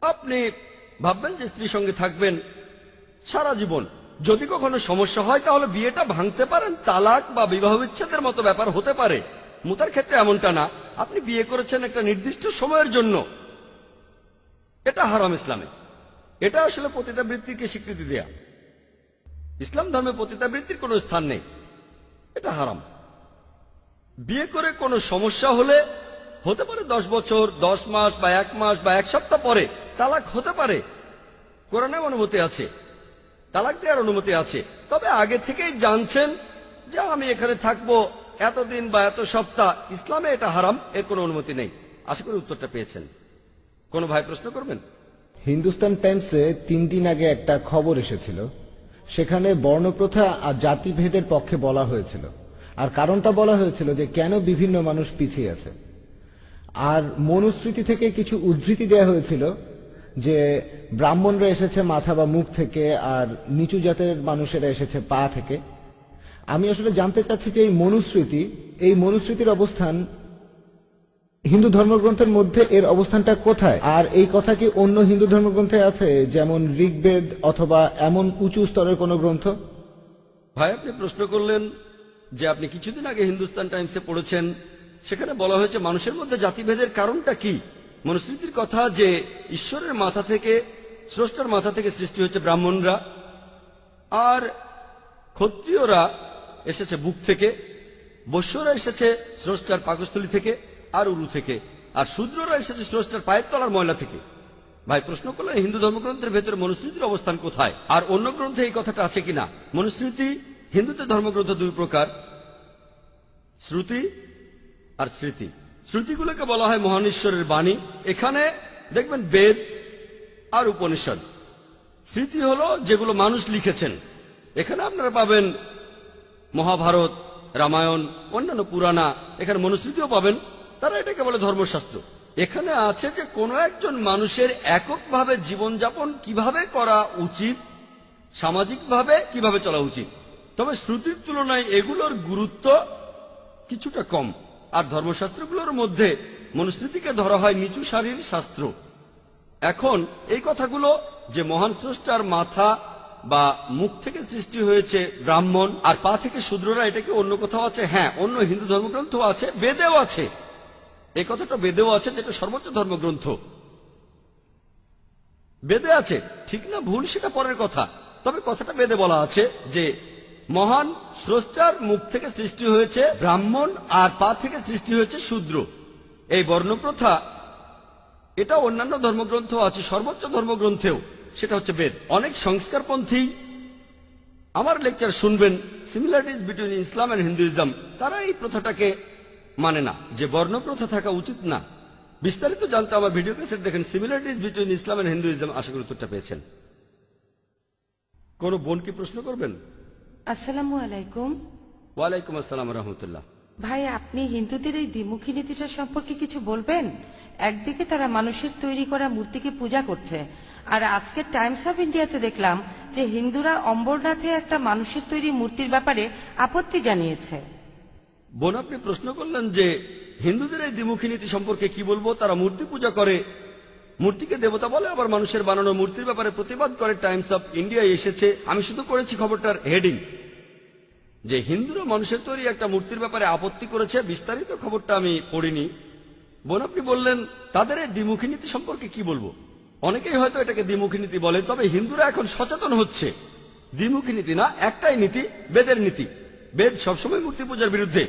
আপনি ভাববেন যে স্ত্রীর সঙ্গে থাকবেন সারা জীবন। যদি কখনো সমস্যা হয় তাহলে বিয়েটা ভাঙতে পারেন, তালাক বা বিবাহ বিচ্ছেদের মতো ব্যাপার হতে পারে। মুতার ক্ষেত্রে এমনটা না, আপনি বিয়ে করেছেন একটা নির্দিষ্ট সময়ের জন্য, এটা হারাম ইসলামে। এটা আসলে পতিতাবৃত্তিকে স্বীকৃতি দেয়া। ইসলাম ধর্মে পতিতাবৃত্তির কোনো স্থান নেই, এটা হারাম। বিয়ে করে কোনো সমস্যা হলে হতে পারে 10 বছর, 10 মাস বা 1 মাস বা 1 সপ্তাহ পরে তালাক হতে পারে। কোরআনে অনুমতি আছে, তালাক দেওয়ার অনুমতি আছে। তবে আগে থেকেই জানছেন যে আমি এখানে থাকবো এতদিন বা এত সপ্তাহ, ইসলামে এটা হারাম, এর কোনো অনুমতি নেই। আশা করি উত্তরটা পেয়েছেন। কোনো ভাই প্রশ্ন করবেন? হিন্দুস্তান টাইমসে 3 দিন আগে একটা খবর এসেছিল, সেখানে বর্ণপ্রথা আর জাতিভেদের পক্ষে বলা হয়েছিল। আর কারণটা বলা হয়েছিল যে কেন বিভিন্ন মানুষ পিছিয়ে আছে। আর মনুস্মৃতি থেকে কিছু উদ্ধৃতি দেওয়া হয়েছিল যে ব্রাহ্মণরা এসেছে মাথা বা মুখ থেকে, আর নিচু জাতের মানুষেরা এসেছে পা থেকে। আমি আসলে জানতে চাচ্ছি যে এই মনুস্মৃতির অবস্থান হিন্দু ধর্মগ্রন্থের মধ্যে, এর অবস্থানটা কোথায়? আর এই কথা কি অন্য হিন্দু ধর্মগ্রন্থে আছে, যেমন ঋগ্বেদ অথবা এমন উঁচু স্তরের কোনো গ্রন্থ? ভাই, আপনি প্রশ্ন করলেন যে আপনি কিছুদিন আগে হিন্দুস্তান টাইমসে পড়েছেন, সেখানে বলা হয়েছে মানুষের মধ্যে জাতিভেদের কারণটা কি। মনুস্মৃতির কথা যে ঈশ্বরের মাথা থেকে, স্রষ্টার মাথা থেকে সৃষ্টি হয়েছে ব্রাহ্মণরা, আর ক্ষত্রিয়রা এসেছে বুক থেকে, বৈশ্যরা এসেছে স্রষ্টার পাকস্থলী থেকে আর উরু থেকে, আর শূদ্ররা এসেছে স্রষ্টার পায়ের তলার ময়লা থেকে। ভাই প্রশ্ন করলেন হিন্দু ধর্মগ্রন্থের ভেতরে মনুস্মৃতির অবস্থান কোথায়, আর অন্য গ্রন্থে এই কথাটা আছে কিনা। মনুস্মৃতি, হিন্দুদের ধর্মগ্রন্থ দুই প্রকার, শ্রুতি আর স্মৃতি। শ্রুতিগুলোকে বলা হয় মহান ঈশ্বরের বাণী, এখানে দেখবেন বেদ আর উপনিষদ। স্মৃতি হলো যেগুলো মানুষ লিখেছেন, এখানে আপনারা পাবেন মহাভারত, রামায়ণ, অন্যান্য পুরাণা, এখানে মনুস্মৃতিও পাবেন। তারা এটাকে বলে ধর্মশাস্ত্র। এখানে আছে যে কোনো একজন মানুষের এককভাবে জীবনযাপন কিভাবে করা উচিত, সামাজিকভাবে কিভাবে চলা উচিত। তবে শ্রুতির তুলনায় এগুলোর গুরুত্ব কিছুটা কম। আর ধর্মশাস্ত্রগুলোর মধ্যে মনুস্মৃতিকে ধরা হয় নিচু সারির শাস্ত্র। এখন এই কথাগুলো যে মহান স্রষ্টার মাথা বা মুখ থেকে সৃষ্টি হয়েছে ব্রাহ্মণ আর পা থেকে শূদ্ররা, এটাকে অন্য কোথাও আছে? হ্যাঁ, অন্য হিন্দু ধর্মগ্রন্থ আছে, বেদেও আছে। এই কথাটা বেদেও আছে, যেটা সর্বোচ্চ ধর্মগ্রন্থ। বেদে আছে, ঠিক না ভুল সেটা পরের কথা। তবে কথাটা বেদে বলা আছে যে মহান স্রষ্টার মুখ থেকে সৃষ্টি হয়েছে ব্রাহ্মণ আর পা থেকে সৃষ্টি হয়েছে শূদ্র। এই বর্ণপ্রথা, এটা অন্যান্য ধর্মগ্রন্থ আছে, সর্বোচ্চ ধর্মগ্রন্থেও, সেটা হচ্ছে বেদ। অনেক সংস্কারপন্থী আমার লেকচার শুনবেন, similarities between Islam and Hinduism, তারা এই প্রথাটাকে মানে না, যে বর্ণপ্রথা থাকা উচিত না। বিস্তারিত জানতে আমার ভিডিও ক্যাসেট দেখেন, similarities between Islam and Hinduism. আশা করি উত্তরটা পেয়েছেন। কোন বোন কি প্রশ্ন করবেন? আসসালামু আলাইকুম। ওয়ালাইকুম আসসালাম রহমতুল্লাহ। ভাই, আপনি হিন্দুদের এই দ্বিমুখী নীতিটা সম্পর্কে কিছু বলবেন? একদিকে তারা মানুষের তৈরি করা মূর্তিকে পূজা করছে, আর আজকের টাইমস অফ ইন্ডিয়াতে দেখলাম যে হিন্দুরা অম্বরনাথে একটা মানুষের তৈরি মূর্তির ব্যাপারে আপত্তি জানিয়েছে। বোন, আপনি প্রশ্ন করলেন যে হিন্দুদের এই দ্বিমুখী নীতি সম্পর্কে কি বলবো। তারা মূর্তি পূজা করে, মূর্তিকে দেবতা বলে, আবার মানুষের বানানো মূর্তির ব্যাপারে প্রতিবাদ করে। টাইমস অফ ইন্ডিয়ায় এসেছে, আমি শুধু করেছি খবরটার হেডিং যে হিন্দুরা মানুষের তৈরি একটা মূর্তির ব্যাপারে আপত্তি করেছে। বিস্তারিত খবরটা আমি পড়িনি। বোন, আপনি বললেন তাদের এই দ্বিমুখী নীতি সম্পর্কে কি বলবো। অনেকেই হয়তো এটাকে দ্বিমুখী নীতি বলে, তবে হিন্দুরা এখন সচেতন হচ্ছে। দ্বিমুখী নীতি না, একটাই নীতি, বেদের নীতি। বেদ সবসময় মূর্তি পূজার বিরুদ্ধে,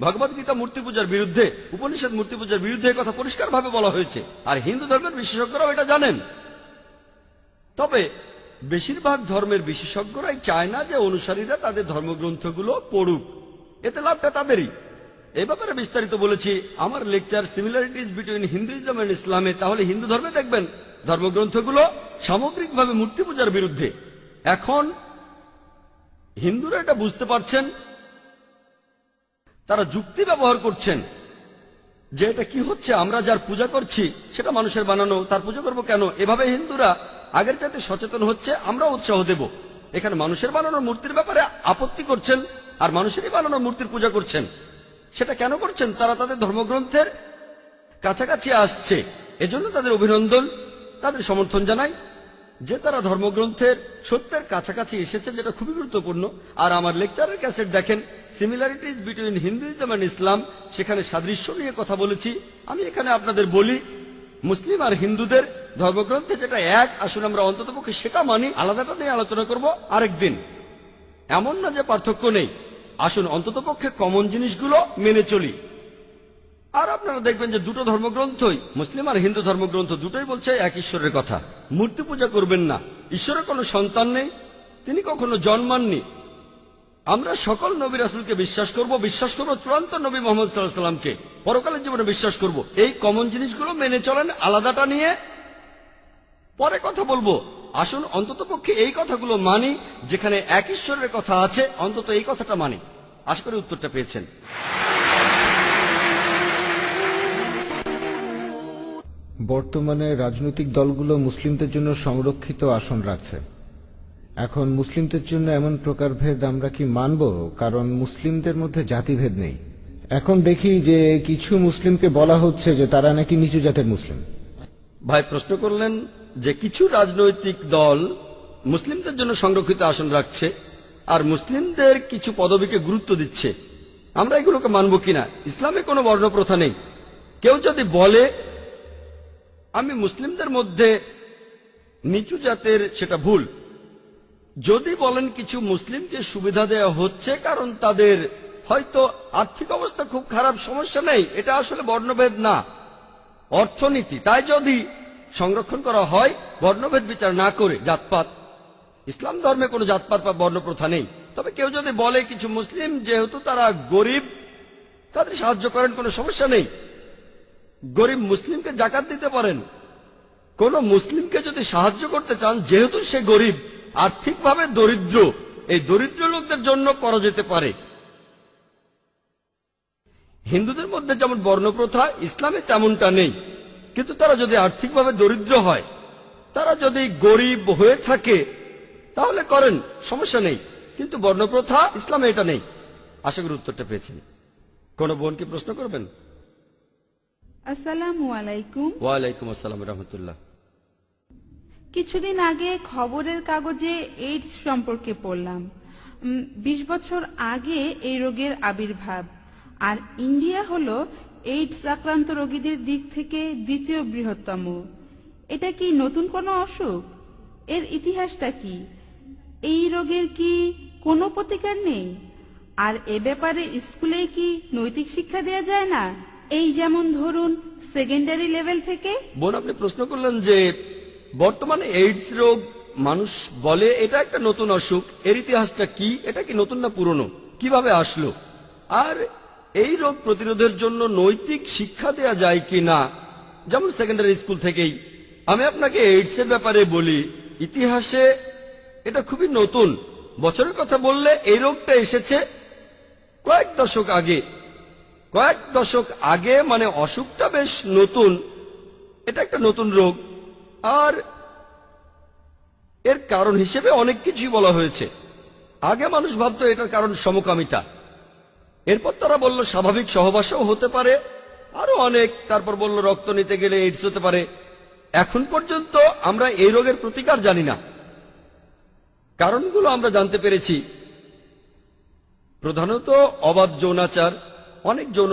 ভগবদ গীতা মূর্তি পূজার বিরুদ্ধে, উপনিষদ মূর্তি পূজার বিরুদ্ধে, কথা পরিষ্কারভাবে বলা হয়েছে। আর হিন্দু ধর্মের বিশেষজ্ঞরাও এটা জানেন। তবে বেশিরভাগ ধর্মের বিশেষজ্ঞরাই চায় না যে অনুসারীরা তাদের ধর্মগ্রন্থগুলো পড়ুক, এতে লাভটা তাদেরই। এই ব্যাপারে বিস্তারিত বলেছি আমার lecture similarities between Hinduism and ইসলামে। তাহলে হিন্দু ধর্মে দেখবেন ধর্মগ্রন্থগুলো সামগ্রিকভাবে মূর্তি পূজার বিরুদ্ধে। এখন হিন্দুরা এটা বুঝতে পারছেন, তারা যুক্তি ব্যবহার করছেন যে এটা কি হচ্ছে, আমরা যার পূজা করছি সেটা মানুষের বানানো, তার পূজা করব কেন? এভাবে হিন্দুরা আগের চাইতে সচেতন হচ্ছে, আমরা উৎসাহ দেব। এখানে মানুষের বানানো মূর্তির ব্যাপারে আপত্তি করছেন আর মানুষেরই বানানো মূর্তির পূজা করছেন। সেটা কেন করছেন? তারা তাদের ধর্মগ্রন্থের কাছাকাছি আসছে, এজন্য তাদের অভিনন্দন, তাদের সমর্থন জানাই যে তারা ধর্মগ্রন্থের সত্যের কাছাকাছি এসেছে, যেটা খুবই গুরুত্বপূর্ণ। আর আমার লেকচারের ক্যাসেট দেখেন সিমিলারিটিজ বিটুইন হিন্দুইজম এন্ড ইসলাম, সেখানে সাদৃশ্য নিয়ে কথা বলেছি। আমি এখানে আপনাদের বলি মুসলিম আর হিন্দুদের ধর্মগ্রন্থে যেটা এক, আসুন আমরা অন্ততপক্ষে সেটা মানি, আলাদাটা নিয়ে আলোচনা করব আরেকদিন। এমন না যে পার্থক্য নেই, আসুন অন্ততপক্ষে কমন জিনিসগুলো মেনে চলি। আর আপনারা দেখবেন যে দুটো ধর্মগ্রন্থই, মুসলিম আর হিন্দু ধর্মগ্রন্থ দুটোই বলছে এক ঈশ্বরের কথা। মূর্তি পূজা করবেন না, ঈশ্বরের কোনো সন্তান নেই, তিনি কখনো জন্মাননি। আমরা সকল নবী রাসূলকে বিশ্বাস করব চূড়ান্ত নবী মুহাম্মদ সাল্লাল্লাহু আলাইহি ওয়াসাল্লামকে পরকালের জীবনে বিশ্বাস করব। এই কমন জিনিসগুলো মেনে চলেন, আলাদাটা নিয়ে পরে কথা বলবো। আসুন অন্ততপক্ষে এই কথাগুলো মানি, যেখানে এক ঈশ্বরের কথা আছে অন্তত এই কথাটা মানি। আশা করি উত্তরটা পেয়েছেন। বর্তমানে রাজনৈতিক দলগুলো মুসলিমদের জন্য সংরক্ষিত আসন রাখছে। এখন মুসলিমদের জন্য এমন প্রকারভেদ আমরা কি মানব? কারণ মুসলিমদের মধ্যে জাতিভেদ নেই। এখন দেখি যে কিছু মুসলিমকে বলা হচ্ছে যে তারা নাকি নিচু জাতের মুসলিম। ভাই প্রশ্ন করলেন যে কিছু রাজনৈতিক দল মুসলিমদের জন্য সংরক্ষিত আসন রাখছে আর মুসলিমদের কিছু পদবীকে গুরুত্ব দিচ্ছে, আমরা এগুলোকে মানব কিনা? ইসলামে কোনো বর্ণপ্রথা নেই। কেউ যদি বলে আমি মুসলিমদের মধ্যে নিচু জাতের, সেটা ভুল। যদি বলেন কিছু মুসলিমকে সুবিধা দেওয়া হচ্ছে কারণ তাদের হয়তো আর্থিক অবস্থা খুব খারাপ, সমস্যা নেই, এটা আসলে বর্ণভেদ না, অর্থনীতি। তাই যদি সংরক্ষণ করা হয় বর্ণভেদ বিচার না করে, জাতপাত, ইসলাম ধর্মে কোনো জাতপাত বা বর্ণপ্রথা নেই। তবে কেউ যদি বলে কিছু মুসলিম যেহেতু তারা গরিব তাদের সাহায্য করেন, কোনো সমস্যা নেই, গরিব মুসলিমকে জাকাত দিতে পারেন। কোন মুসলিমকে যদি সাহায্য করতে চান যেহেতু সে গরিব, আর্থিকভাবে দরিদ্র, এই দরিদ্র লোকদের জন্য করা যেতে পারে। হিন্দুদের মধ্যে যেমন বর্ণপ্রথা, ইসলামে তেমনটা নেই। কিন্তু তারা যদি আর্থিকভাবে দরিদ্র হয়, তারা যদি গরিব হয়ে থাকে তাহলে করেন, সমস্যা নেই। কিন্তু বর্ণপ্রথা ইসলামে এটা নেই। আশা করি উত্তরটা পেয়েছেন। কোন বোন কি প্রশ্ন করবেন? আসসালামু আলাইকুম। ওয়ালাইকুম আসসালাম রহমতুল্লাহ। কিছুদিন আগে খবরের কাগজে এইডস সম্পর্কে পড়লাম। 20 বছর আগে এই রোগের আবির্ভাব, আর ইন্ডিয়া হলো এইডস আক্রান্ত রোগীদের দিক থেকে দ্বিতীয় বৃহত্তম। এটা কি নতুন কোনো অসুখ? এর ইতিহাসটা কি? এই রোগের কি কোনো প্রতিকার নেই? আর এ ব্যাপারে স্কুলে কি নৈতিক শিক্ষা দেয়া যায় না? এই যেমন ধরুন সেকেন্ডারি লেভেল থেকে। বোন আপনি প্রশ্ন করলেন যে বর্তমানে এইডস রোগ, মানুষ বলে এটা একটা নতুন অসুখ, এর ইতিহাসটা কি? এটা কি নতুন না পুরনো? কিভাবে আসলো? আর এই রোগ প্রতিরোধের জন্য নৈতিক শিক্ষা দেয়া যায় কি না, যেমন সেকেন্ডারি স্কুল থেকেই। আমি আপনাকে এইডস এর ব্যাপারে বলি, ইতিহাসে এটা খুবই নতুন। বছরের কথা বললে এই রোগটা এসেছে কয়েক দশক আগে, মানে অসুখটা বেশ নতুন, এটা একটা নতুন রোগ। আর এর কারণ হিসেবে অনেক কিছুই বলা হয়েছে। আগে মানুষ ভাবতো এটার কারণ সমকামিতা, এরপর তারা বলল স্বাভাবিক সহবাসও হতে পারে, আরো অনেক, তারপর বলল রক্ত নিতে গেলে এইডস হতে পারে। এখন পর্যন্ত আমরা এই রোগের প্রতিকার জানি না। কারণগুলো আমরা জানতে পেরেছি, প্রধানত অবাধ যৌনাচার, অনেক যৌন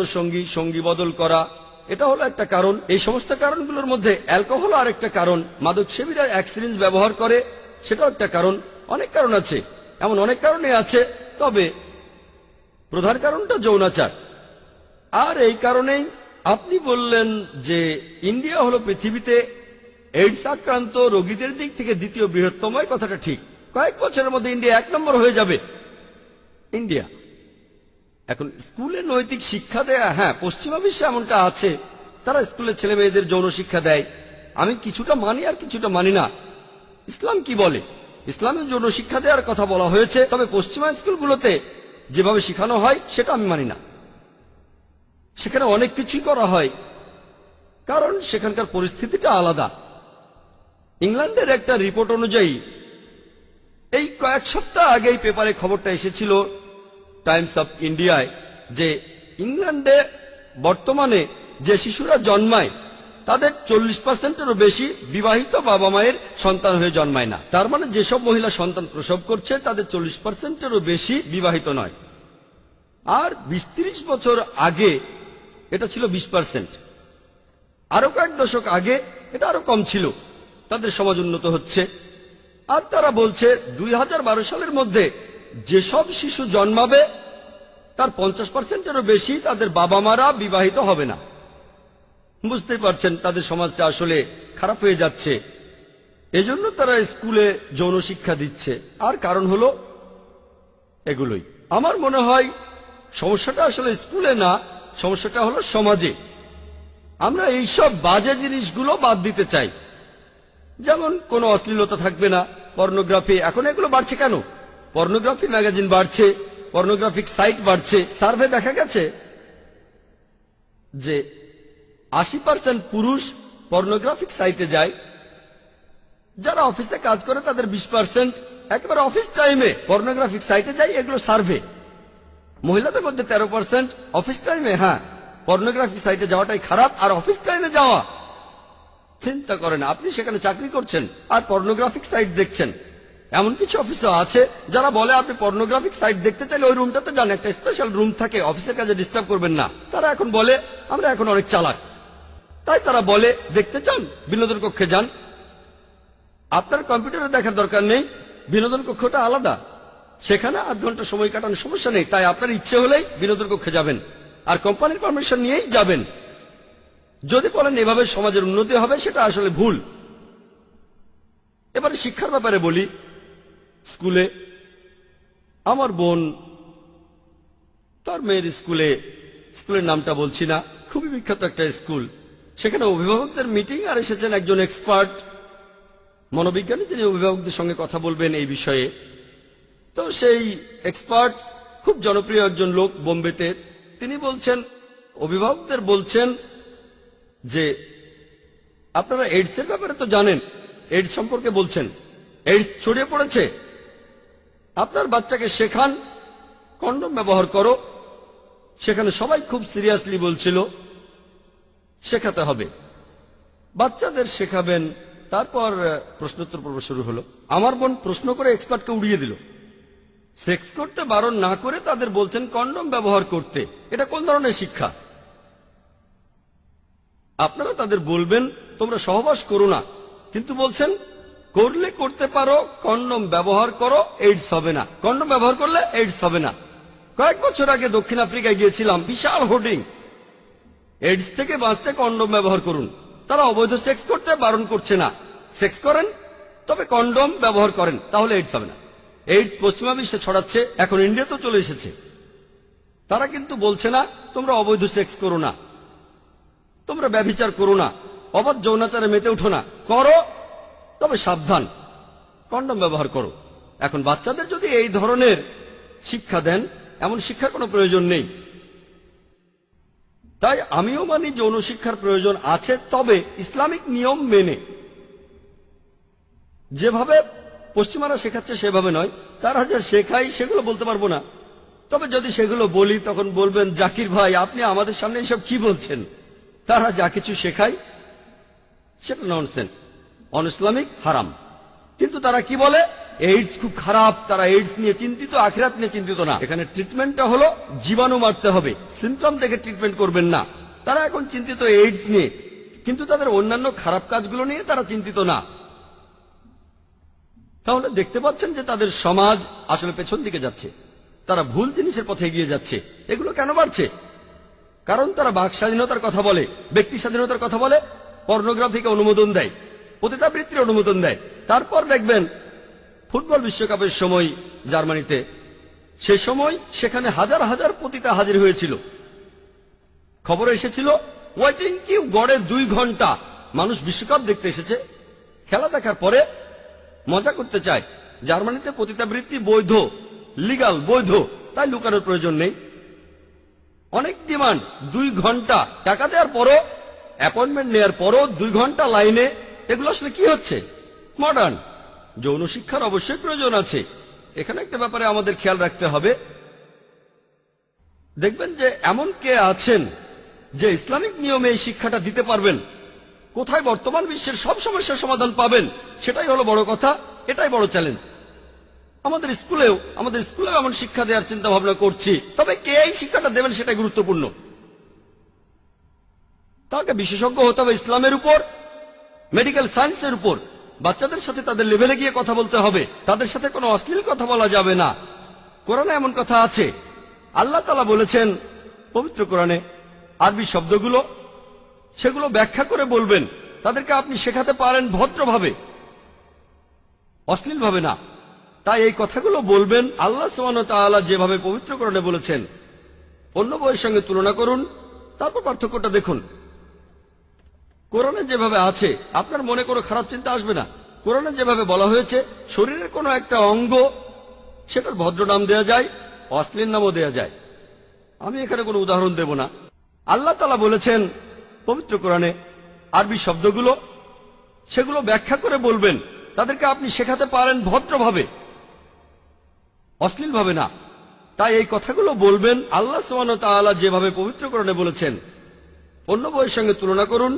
সঙ্গী বদল করা, এটা হলো একটা কারণ। এই সমস্ত কারণগুলোর মধ্যে অ্যালকোহল আর একটা কারণ, মাদক সেবীরা এক সিরিঞ্জ ব্যবহার করে, সেটাও একটা কারণ। অনেক কারণ আছে, এমন অনেক কারণে আছে, তবে প্রধান কারণটা যৌনাচার। আর এই কারণেই আপনি বললেন যে ইন্ডিয়া হলো পৃথিবীতে এইডস আক্রান্ত রোগীদের দিক থেকে দ্বিতীয় বৃহত্তম, এই কথাটা ঠিক। কয়েক বছরের মধ্যে ইন্ডিয়া 1 নম্বর হয়ে যাবে। ইন্ডিয়া এখন স্কুলে নৈতিক শিক্ষা দেয়া, হ্যাঁ পশ্চিমা বিশ্বে এমনটা আছে, তারা স্কুলে ছেলে মেয়েদের যৌন শিক্ষা দেয়। আমি কিছুটা মানি আর কিছুটা মানি না। ইসলাম কি বলে? ইসলামের যৌন শিক্ষা দেওয়ার কথা বলা হয়েছে, তবে পশ্চিমা স্কুলগুলোতে যেভাবে শেখানো হয় সেটা আমি মানি না। সেখানে অনেক কিছুই করা হয়, কারণ সেখানকার পরিস্থিতিটা আলাদা। ইংল্যান্ডের একটা রিপোর্ট অনুযায়ী এই কয়েক সপ্তাহ আগেই পেপারে খবরটা এসেছিল টাইমস অফ ইন্ডিয়ায়, যে ইংল্যান্ডে বর্তমানে যে শিশুরা জন্মায় তাদের 40%-এরও বেশি বিবাহিত বাবা মায়ের সন্তান হয়ে জন্মায় না। তার মানে যেসব মহিলা সন্তান প্রসব করছে তাদের 40%-এরও বেশি বিবাহিত নয়। আর 20-30 বছর আগে এটা ছিল 20%। আরো কয়েক দশক আগে এটা আরো কম ছিল। তাদের সমাজ উন্নত হচ্ছে। আর তারা বলছে 2012 সালের মধ্যে যেসব শিশু জন্মাবে তার 50%-এরও বেশি তাদের বাবা মারা বিবাহিত হবে না। বুঝতেই পারছেন তাদের সমাজটা আসলে খারাপ হয়ে যাচ্ছে। এজন্য তারা স্কুলে যৌন শিক্ষা দিচ্ছে। আর কারণ হলো এগুলোই। আমার মনে হয় সমস্যাটা আসলে স্কুলে না, সমস্যাটা হলো সমাজে। আমরা এইসব বাজে জিনিসগুলো বাদ দিতে চাই। যেমন কোনো অশ্লীলতা থাকবে না, পর্নোগ্রাফি। এখন এগুলো বাড়ছে কেন? পর্নোগ্রাফি ম্যাগাজিন বাড়ছে, পর্নোগ্রাফিক সাইট বাড়ছে। সার্ভে দেখা গেছে যে 80% পুরুষ পর্নোগ্রাফিক সাইটে যায়, যারা অফিসে কাজ করে তাদের 20% একেবারে অফিস টাইমে পর্নোগ্রাফিক সাইটে যায়। এগুলো সার্ভে। মহিলাদের মধ্যে 13% অফিস টাইমে, হ্যাঁ পর্নোগ্রাফিক সাইটে যাওয়াটাই খারাপ। আর অফিস টাইমে যাওয়া, চিন্তা করেন আপনি সেখানে চাকরি করছেন আর পর্নোগ্রাফিক সাইট দেখছেন। এমন কিছু অফিসও আছে যারা বলে আপনি পর্নোগ্রাফিক সাইট দেখতে চাইলে ওই রুমটাতে যান, একটা স্পেশাল রুম থাকে, অফিসের কাজে ডিস্টার্ব করবেন না। তারা এখন বলে আমরা এখন অনেক চালাক, তাই তারা বলে দেখতে চান বিনোদন কক্ষে যান। আপনার কম্পিউটারে দেখার দরকার নেই, বিনোদন কক্ষটা আলাদা, সেখানে 8 ঘন্টা সময় কাটানোর সমস্যা নেই। তাই আপনার ইচ্ছে হলেই বিনোদন কক্ষে যাবেন আর কোম্পানির পারমিশন নিয়েই যাবেন। যদি বলেন এভাবে সমাজের উন্নতি হবে, সেটা আসলে ভুল। এবারে শিক্ষার ব্যাপারে বলি। স্কুলে আমার বোন তার মেয়ের স্কুলের নামটা বলছি না, খুবই বিখ্যাত একটা স্কুল, সেখানে অভিভাবকদের মিটিং আর এসেছেন একজন এক্সপার্ট মনোবিজ্ঞানী, যিনি অভিভাবকদের সঙ্গে কথা বলবেন এই বিষয়ে। তো সেই এক্সপার্ট খুব জনপ্রিয় একজন লোক বোম্বেতে। তিনি বলছেন, অভিভাবকদের বলছেন যে আপনারা এইডস এর ব্যাপারে তো জানেন, এইডস সম্পর্কে বলছেন, এইডস ছড়িয়ে পড়েছে, আপনার বাচ্চাকে শেখান কন্ডম ব্যবহার করো। সেখানে সবাই খুব সিরিয়াসলি বলছিল শেখাতে হবে, বাচ্চাদের শেখাবেন। তারপর প্রশ্নোত্তর পর্ব শুরু হলো। আমার বোন প্রশ্ন করে এক্সপার্টকে উড়িয়ে দিল। সেক্স করতে বারণ না করে তাদের বলছেন কন্ডম ব্যবহার করতে। এটা কোন ধরনের শিক্ষা? আপনারা তাদের বলবেন তোমরা সহবাস করো না, কিন্তু বলছেন করলে করতে পারো, কন্ডম ব্যবহার করো, এইডস হবে না। কন্ডম ব্যবহার করলে এইডস হবে না। কয়েক বছর আগে দক্ষিণ আফ্রিকায় গিয়েছিলাম, বিশাল হোর্ডিং, এইডস থেকে বাঁচতে কন্ডম ব্যবহার করুন। তারা অবৈধ সেক্স করতে বারণ করছে না, সেক্স করেন তবে কন্ডম ব্যবহার করেন, তাহলে এইডস হবে না। এইডস পশ্চিমা বিশ্বে ছড়াচ্ছে, এখন ইন্ডিয়াতেও চলে এসেছে। তারা কিন্তু বলছে না তোমরা অবৈধ সেক্স করো না, তোমরা ব্যভিচার করো না, অবাধ যৌনাচারে মেতে উঠো না, করো তবে সাবধান, কন্ডম ব্যবহার করো। এখন বাচ্চাদের যদি এই ধরনের শিক্ষা দেন, এমন শিক্ষার কোনো প্রয়োজন নেই। তাই আমিও মানি যৌন শিক্ষার প্রয়োজন আছে, তবে ইসলামিক নিয়ম মেনে। যেভাবে পশ্চিমারা শেখাচ্ছে সেভাবে নয়। তারা যা শেখাই সেগুলো বলতে পারবো না, তবে যদি সেগুলো বলি তখন বলবেন জাকির ভাই আপনি আমাদের সামনে এসব কি বলছেন। তারা যা কিছু শেখায় সেটা ননসেন্স, অনইসলামিক, হারাম। কিন্তু তারা কি বলে এইডস খুব খারাপ, তারা এইডস নিয়ে চিন্তিত, আখিরাত নিয়ে চিন্তিত না। এখানে ট্রিটমেন্টটা হলো জীবাণু মারতে হবে, সিমটম দেখে ট্রিটমেন্ট করবেন না। তারা এখন চিন্তিত এইডস নিয়ে, কিন্তু তাদের অন্যান্য খারাপ কাজগুলো নিয়ে তারা চিন্তিত না। তাহলে দেখতে পাচ্ছেন যে তাদের সমাজ আসলে পেছন দিকে যাচ্ছে, তারা ভুল জিনিসের পথে এগিয়ে যাচ্ছে। এগুলো কেন বাড়ছে? কারণ তারা বাক স্বাধীনতার কথা বলে, ব্যক্তি স্বাধীনতার কথা বলে, পর্নোগ্রাফিকে অনুমোদন দেয়। পতিতাবৃত্তির অনুমোদন দেয়। তারপর দেখবেন ফুটবল বিশ্বকাপের সময় জার্মানিতে, সে সময় সেখানে হাজার হাজার পতিতা হাজির হয়েছিল। খবর এসেছিল ওয়েটিং কিউ গড়ে 2 ঘন্টা মানুষ বিশ্বকাপ দেখতে এসেছে। খেলা দেখার পরে মজা করতে চায়। জার্মানিতে পতিতাবৃত্তি বৈধ, লিগাল, বৈধ, তাই লুকানোর প্রয়োজন নেই। অনেক ডিমান্ড, 2 ঘন্টা টাকা দেওয়ার পরও, অ্যাপয়েন্টমেন্ট নেওয়ার পরও 2 ঘন্টা লাইনে। এগুলো আসলে কি হচ্ছে? মডার্ন। যৌন শিক্ষার অবশ্যই প্রয়োজন আছে। এখানে একটা ব্যাপারে আমাদের খেয়াল রাখতে হবে। দেখবেন যে এমন কে আছেন যে ইসলামিক নিয়মে এই শিক্ষাটা দিতে পারবেন। কোথায় বর্তমান বিশ্বের সব সমস্যার সমাধান পাবেন, সেটাই হলো বড় কথা, এটাই বড় চ্যালেঞ্জ। আমাদের স্কুলেও এমন শিক্ষা দেওয়ার চিন্তা ভাবনা করছি, তবে কে এই শিক্ষাটা দেবেন সেটাই গুরুত্বপূর্ণ। তাকে বিশেষজ্ঞ হতে হবে ইসলামের উপর, মেডিকেল সায়েন্সের উপর। বাচ্চাদের সাথে তাদের লেভেলে গিয়ে কথা বলতে হবে, তাদের সাথে কোনো অশ্লীল কথা বলা যাবে না। কোরআনে এমন কথা আছে, আল্লাহ তাআলা বলেছেন পবিত্র কোরআনে, আরবি শব্দগুলো সেগুলো ব্যাখ্যা করে বলবেন, তাদেরকে আপনি শেখাতে পারেন ভদ্রভাবে, অশ্লীলভাবে না। তাই এই কথাগুলো বলবেন আল্লাহ সুবহানাহু ওয়া তাআলা যেভাবে পবিত্র কোরআনে বলেছেন। অন্য বইয়ের সঙ্গে তুলনা করুন, তারপর পার্থক্যটা দেখুন। কোরআনে যেভাবে আছে আপনার মনে কোনো খারাপ চিন্তা আসবে না। কোরআনে যেভাবে বলা হয়েছে শরীরের কোনো একটা অঙ্গ, সেটার ভদ্র নাম দেয়া যায়, অশ্লীল নামও দেয়া যায়। আমি এখানে কোনো উদাহরণ দেব না। আল্লাহ তাআলা বলেছেন পবিত্র কোরআনে, আরবি শব্দগুলো সেগুলো ব্যাখ্যা করে বলবেন, তাদেরকে আপনি শেখাতে পারেন ভদ্রভাবে, অশ্লীলভাবে না। তাই এই কথাগুলো বলবেন আল্লাহ সুবহানাহু ওয়া তাআলা যেভাবে পবিত্র কোরআনে বলেছেন। অন্য বইয়ের সঙ্গে তুলনা করুন,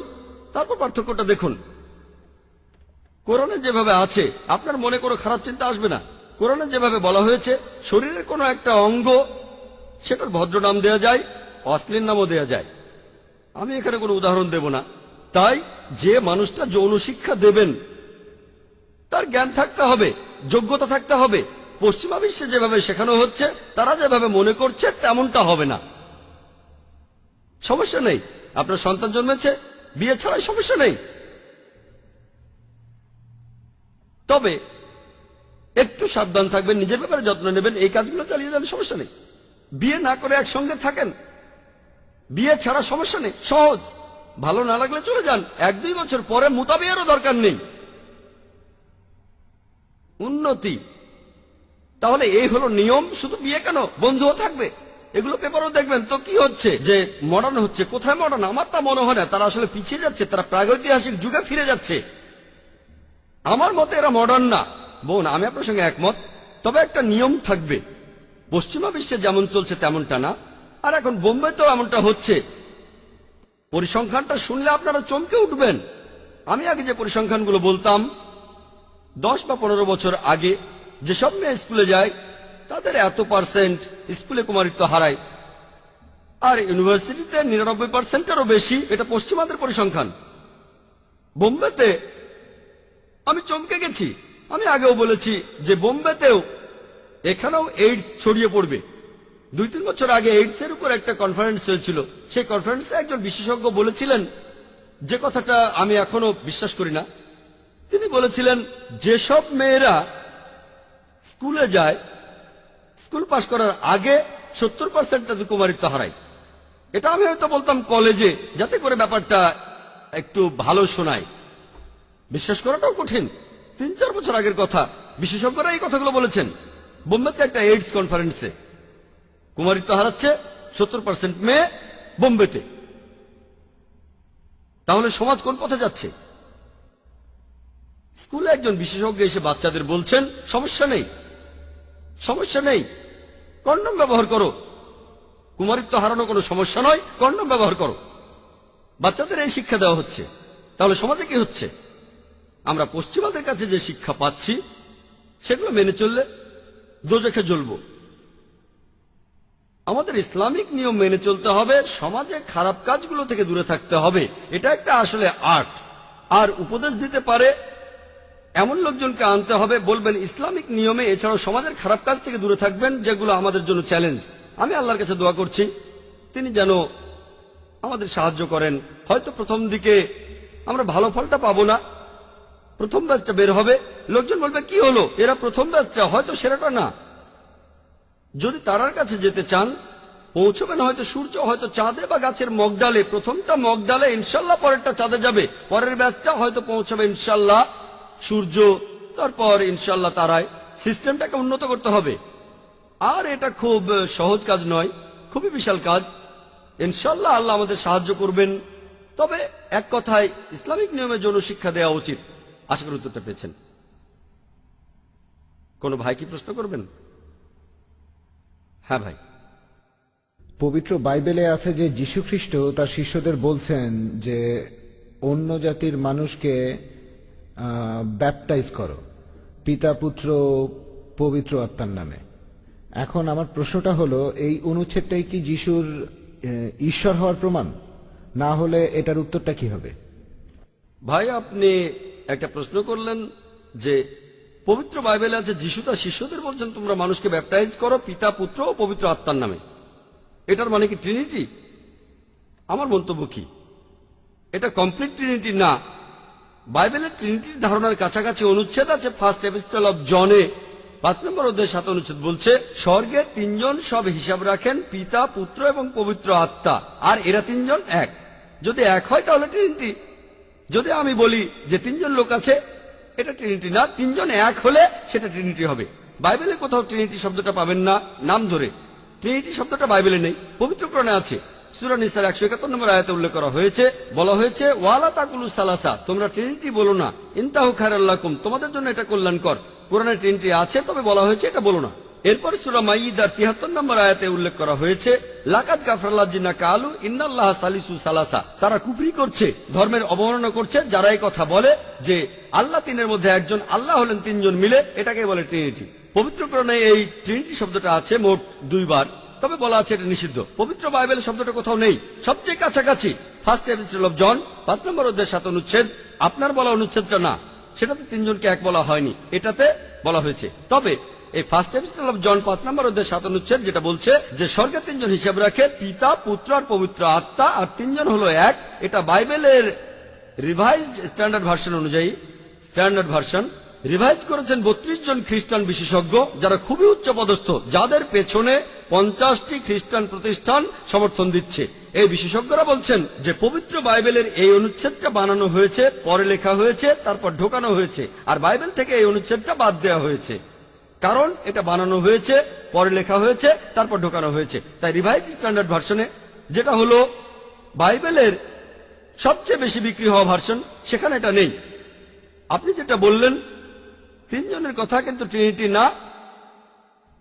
তারপর পার্থক্যটা দেখুন। কোরআনে যেভাবে আছে আপনার মনে কোনো খারাপ চিন্তা আসবে না। কোরআনে যেভাবে বলা হয়েছে শরীরের কোনো একটা অঙ্গ, সেটার ভদ্র নাম দেয়া যায়, অশ্লীল নামও দেয়া যায়। আমি এখানে কোনো উদাহরণ দেব না। তাই যে মানুষটা যৌন শিক্ষা দেবেন তার জ্ঞান থাকতে হবে, যোগ্যতা থাকতে হবে। পশ্চিমা বিশ্বে যেভাবে শেখানো হচ্ছে, তারা যেভাবে মনে করছে তেমনটা হবে না। সমস্যা নেই, আপনার সন্তান জন্মেছে, বিয়ে ছাড়াই সমস্যা নেই। তবে একটু সাবধান থাকবেন, নিজের ব্যাপারে যত্ন নেবেন, এই কাজগুলো চালিয়ে যান, সমস্যা নেই। বিয়ে না করে একসঙ্গে থাকেন, বিয়ে ছাড়া সমস্যা নেই, সহজ। ভালো না লাগলে চলে যান, 1-2 বছর পরে মুতাবিয়ারও দরকার নেই। উন্নতি। তাহলে এই হলো নিয়ম। শুধু বিয়ে কেন, বন্ধুও থাকবে। এগুলো পেপারও দেখবেন তো কি হচ্ছে, যে মডার্ন হচ্ছে। কোথায় মডার্ন? আমার তা মনে হয় না। তারা আসলে পিছিয়ে যাচ্ছে, তারা প্রাগৈতিহাসিক যুগে ফিরে যাচ্ছে। আমার মতে এরা মডার্ন না। বোন, আমি আপনার সঙ্গে একমত, তবে একটা নিয়ম থাকবে। পশ্চিমা বিশ্বে যেমন চলছে তেমনটা না। আর এখন বোম্বেতেও এমনটা হচ্ছে। পরিসংখ্যানটা শুনলে আপনারা চমকে উঠবেন। আমি আগে যে পরিসংখ্যানগুলো বলতাম, 10 বা 15 বছর আগে যেসব মেয়ে স্কুলে যায় তাদের এত পার্সেন্ট স্কুলে কুমারিত্ব হারায়, আর ইউনিভার্সিটিতে 99%-এরও বেশি। এটা পশ্চিমাদের পরিসংখ্যান। বোম্বেতে আমি চমকে গেছি। আমি আগেও বলেছি যে বোম্বেতেও, এখানেও এইডস ছড়িয়ে পড়বে। 2-3 বছর আগে এইডস এর উপর একটা কনফারেন্স হয়েছিল। সেই কনফারেন্সে একজন বিশেষজ্ঞ বলেছিলেন যে কথাটা আমি এখনো বিশ্বাস করি না। তিনি বলেছিলেন, যেসব মেয়েরা স্কুলে যায়, স্কুল পাশ করার আগে 70% তাদের কুমারিত্ব হারায়। এটা আমি হয়তো বলতাম কলেজে, যাতে করে ব্যাপারটা একটু ভালো শোনায়। বিশ্বাস করাটাও কঠিন। 3-4 বছর আগের কথা, বিশেষজ্ঞরা এই কথাগুলো বলেছেন। বোম্বেতে একটা এইডস কনফারেন্সে কুমারিত্ব হারাচ্ছে 70% মেয়ে বোম্বেতে। তাহলে সমাজ কোন পথে যাচ্ছে? স্কুলে একজন বিশেষজ্ঞ এসে বাচ্চাদের বলছেন, সমস্যা নেই, সমস্যা নেই, কন্ডম ব্যবহার করো, কুমারিত্ব হারানো কোনো সমস্যা নয়, কন্ডম ব্যবহার করো। বাচ্চাদের এই শিক্ষা দেওয়া হচ্ছে। তাহলে সমাজে কি হচ্ছে? আমরা পশ্চিমাদের কাছে যে শিক্ষা পাচ্ছি সেগুলো মেনে চললে দোজখে জ্বলব। আমাদের ইসলামিক নিয়ম মেনে চলতে হবে, সমাজে খারাপ কাজগুলো থেকে দূরে থাকতে হবে। এটা একটা আসলে আর্ট। আর উপদেশ দিতে পারে এমন লোকজনকে আনতে হবে, বলবেন ইসলামিক নিয়মে, এছাড়াও সমাজের খারাপ কাজ থেকে দূরে থাকবেন, যেগুলো আমাদের জন্য চ্যালেঞ্জ। আমি আল্লাহর কাছে দোয়া করছি তিনি যেন আমাদের সাহায্য করেন। হয়তো প্রথম দিকে আমরা ভালো ফলটা পাবো না, প্রথম ব্যাচটা বের হবে, লোকজন বলবে কি হলো, এরা প্রথম ব্যাচটা, হয়তো সেরাটা না। যদি তারার কাছে যেতে চান, পৌঁছবেন হয়তো সূর্য, হয়তো চাঁদে বা গাছের মগডালে। প্রথমটা মগডালে, ইনশাল্লাহ পরেরটা চাঁদে যাবে। পরের ব্যাচটা হয়তো পৌঁছবে ইনশাল্লাহ সূর্য, তারপর ইনশাল্লাহ তারায়। সিস্টেমটাকে উন্নত করতে হবে। আর এটা খুব সহজ কাজ নয়, খুবই বিশাল কাজ। ইনশাল্লাহ আল্লাহ আমাদের সাহায্য করবেন। তবে এক কথায় ইসলামিক নিয়মে যৌন শিক্ষা দেওয়া উচিত। আশা করি উত্তরটা পেয়েছেন। কোন ভাই কি প্রশ্ন করবেন? হ্যাঁ ভাই। পবিত্র বাইবেলে আছে যে যীশু খ্রিস্ট তার শিষ্যদের বলছেন যে অন্য জাতির মানুষকে ব্যাপটাইজ করো পিতা পুত্র পবিত্র আত্মার নামে। এখন আমার প্রশ্নটা হলো, এই অনুচ্ছেদটাই কি যিশুর ঈশ্বর হওয়ার প্রমাণ? না হলে এটার উত্তরটা কি হবে? ভাই, আপনি একটা প্রশ্ন করলেন যে পবিত্র বাইবেলে আছে যিশু তার শিষ্যদের বলছেন তোমরা মানুষকে ব্যাপটাইজ করো পিতা পুত্র ও পবিত্র আত্মার নামে। এটার মানে কি ট্রিনিটি? আমার মন্তব্য কি, এটা কমপ্লিট ট্রিনিটি না। বাইবেলের ট্রিনিটির ধারণার কাছাকাছি অনুচ্ছেদ আছে। ফার্স্ট এপিস্টল অফ জনে 5 নম্বর অধ্যায় 7 অনুচ্ছেদ বলছে, স্বর্গে তিনজন সব হিসাব রাখেন, পিতা পুত্র এবং পবিত্র আত্মা, আর এরা তিনজন এক। যদি এক হয় তাহলে ট্রিনিটি। যদি আমি বলি যে তিনজন লোক আছে, এটা ট্রিনিটি না। তিনজন এক হলে সেটা ট্রিনিটি হবে। বাইবেলে কোথাও ট্রিনিটি শব্দটা পাবেন না নাম ধরে। ট্রিনিটি শব্দটা বাইবেলে নেই, পবিত্র কোরআনে আছে। সূরা নিসার 171 নম্বর আয়াতে উল্লেখ করা হয়েছে, বলা হয়েছে ওয়ালা তাকুলু সালাসা, তোমরা ট্রিনিটি বলো না, ইনতাহু খায়রাল লাকুম, তোমাদের জন্য এটা কল্যাণকর। কোরআনে ট্রিনিটি আছে, তবে বলা হয়েছে এটা বলো না। এরপর সূরা মাইদার 73 নম্বর আয়াতে উল্লেখ করা হয়েছে লাকাদ কাফারাল্লাযিনা কালু ইন্নাল্লাহা সালিসু সালাসা, তারা কুফরি করছে, ধর্মের অবমাননা করছে যারা এই কথা বলে যে আল্লাহ তিনের মধ্যে একজন, আল্লাহ হলেন তিনজন মিলে। এটাকে বলে ট্রিনিটি। পবিত্র কোরআনে এই ট্রিনিটি শব্দটা আছে মোট 2 বার, তবে বলা আছে এটা নিষিদ্ধ। পবিত্র বাইবেল শব্দটা কোথাও নেই। সবচেয়ে কাছাকাছি ফার্স্ট এপিস্টল অফ জন 5 নম্বর অধ্যায় 7 অনুচ্ছেদ, আপনার বলা অনুচ্ছেদটা না, সেটাতে তিনজনকে এক বলা হয়নি, এটাতে বলা হয়েছে। তবে এই ফার্স্ট এপিস্টল অফ জন 5 নম্বর অধ্যায় 7 অনুচ্ছেদ যেটা বলছে যে স্বর্গে তিনজন হিসাব রাখে, পিতা পুত্র আর পবিত্র আত্মা, আর তিনজন হলো এক, এটা বাইবেলের রিভাইজড স্ট্যান্ডার্ড ভার্সন অনুযায়ী, স্ট্যান্ডার্ড ভার্সন রিভাইজ করেছেন 32 জন খ্রিস্টান বিশেষজ্ঞ, যারা খুবই উচ্চপদস্থ, যাদের পেছনে 50টি খ্রিস্টান প্রতিষ্ঠান সমর্থন দিচ্ছে। এই বিশেষজ্ঞরা বলছেন যে পবিত্র বাইবেলের এই অনুচ্ছেদটা বানানো হয়েছে, পরে লেখা হয়েছে, তারপর ঢোকানো হয়েছে, আর বাইবেল থেকে এই অনুচ্ছেদটা বাদ দেওয়া হয়েছে। কারণ এটা বানানো হয়েছে, পরে লেখা হয়েছে, তারপর ঢোকানো হয়েছে। তাই রিভাইজ স্ট্যান্ডার্ড ভার্সনে, যেটা হলো বাইবেলের সবচেয়ে বেশি বিক্রি হওয়া ভার্সন, সেখানে এটা নেই। আপনি যেটা বললেন তিনজনের কথা, কিন্তু ট্রিনিটি না।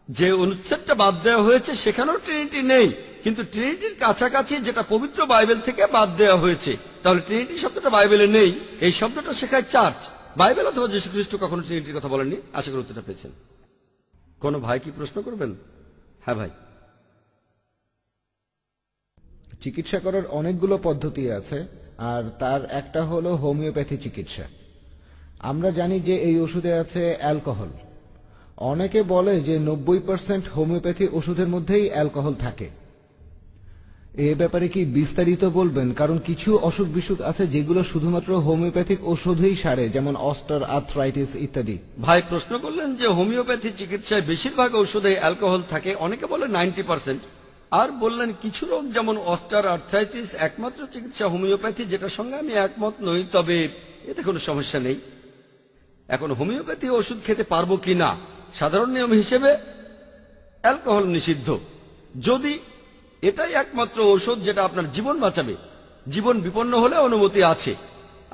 যে অনুচ্ছেদটা বাদ দেওয়া হয়েছে সেখানেও ট্রিনিটি নেই, কিন্তু ট্রিনিটির কাছাকাছি যেটা পবিত্র বাইবেল থেকে বাদ দেওয়া হয়েছে। তাহলে ট্রিনিটি শব্দটা বাইবেলে নেই, এই শব্দটা শেখায় চার্চ। বাইবেল অথবা যীশু খ্রিস্ট কখনো ট্রিনিটির কথা বলেননি। আশা করি উত্তরটা পেয়েছেন। কোন ভাই কি প্রশ্ন করবেন? হ্যাঁ ভাই। চিকিৎসা করার অনেকগুলো পদ্ধতি আছে, আর তার একটা হলো হোমিওপ্যাথি চিকিৎসা। আমরা জানি যে এই ওষুধে আছে অ্যালকোহল। অনেকে বলে যে 90% হোমিওপ্যাথি ওষুধের মধ্যেই অ্যালকোহল থাকে। এ ব্যাপারে কি বিস্তারিত বলবেন? কারণ কিছু অসুখ বিসুখ আছে যেগুলো শুধুমাত্র হোমিওপ্যাথিক ওষুধেই সারে, যেমন অস্টার আর্থ্রাইটিস ইত্যাদি। ভাই প্রশ্ন করলেন যে হোমিওপ্যাথি চিকিৎসায় বেশিরভাগ ঔষধে অ্যালকোহল থাকে, অনেকে বলে 90%, আর বললেন কিছু রোগ যেমন অস্টার আর্থ্রাইটিস একমাত্র চিকিৎসা হোমিওপ্যাথি, যেটার সঙ্গে আমি একমত নই, তবে এতে কোনো সমস্যা নেই। এখন হোমিওপ্যাথি ওষুধ খেতে পারবো কি না, সাধারণ নিয়ম হিসেবে অ্যালকোহল নিষিদ্ধ। যদি এটাই একমাত্র ঔষধ যেটা আপনার জীবন বাঁচাবে, জীবন বিপন্ন হলে অনুমতি আছে।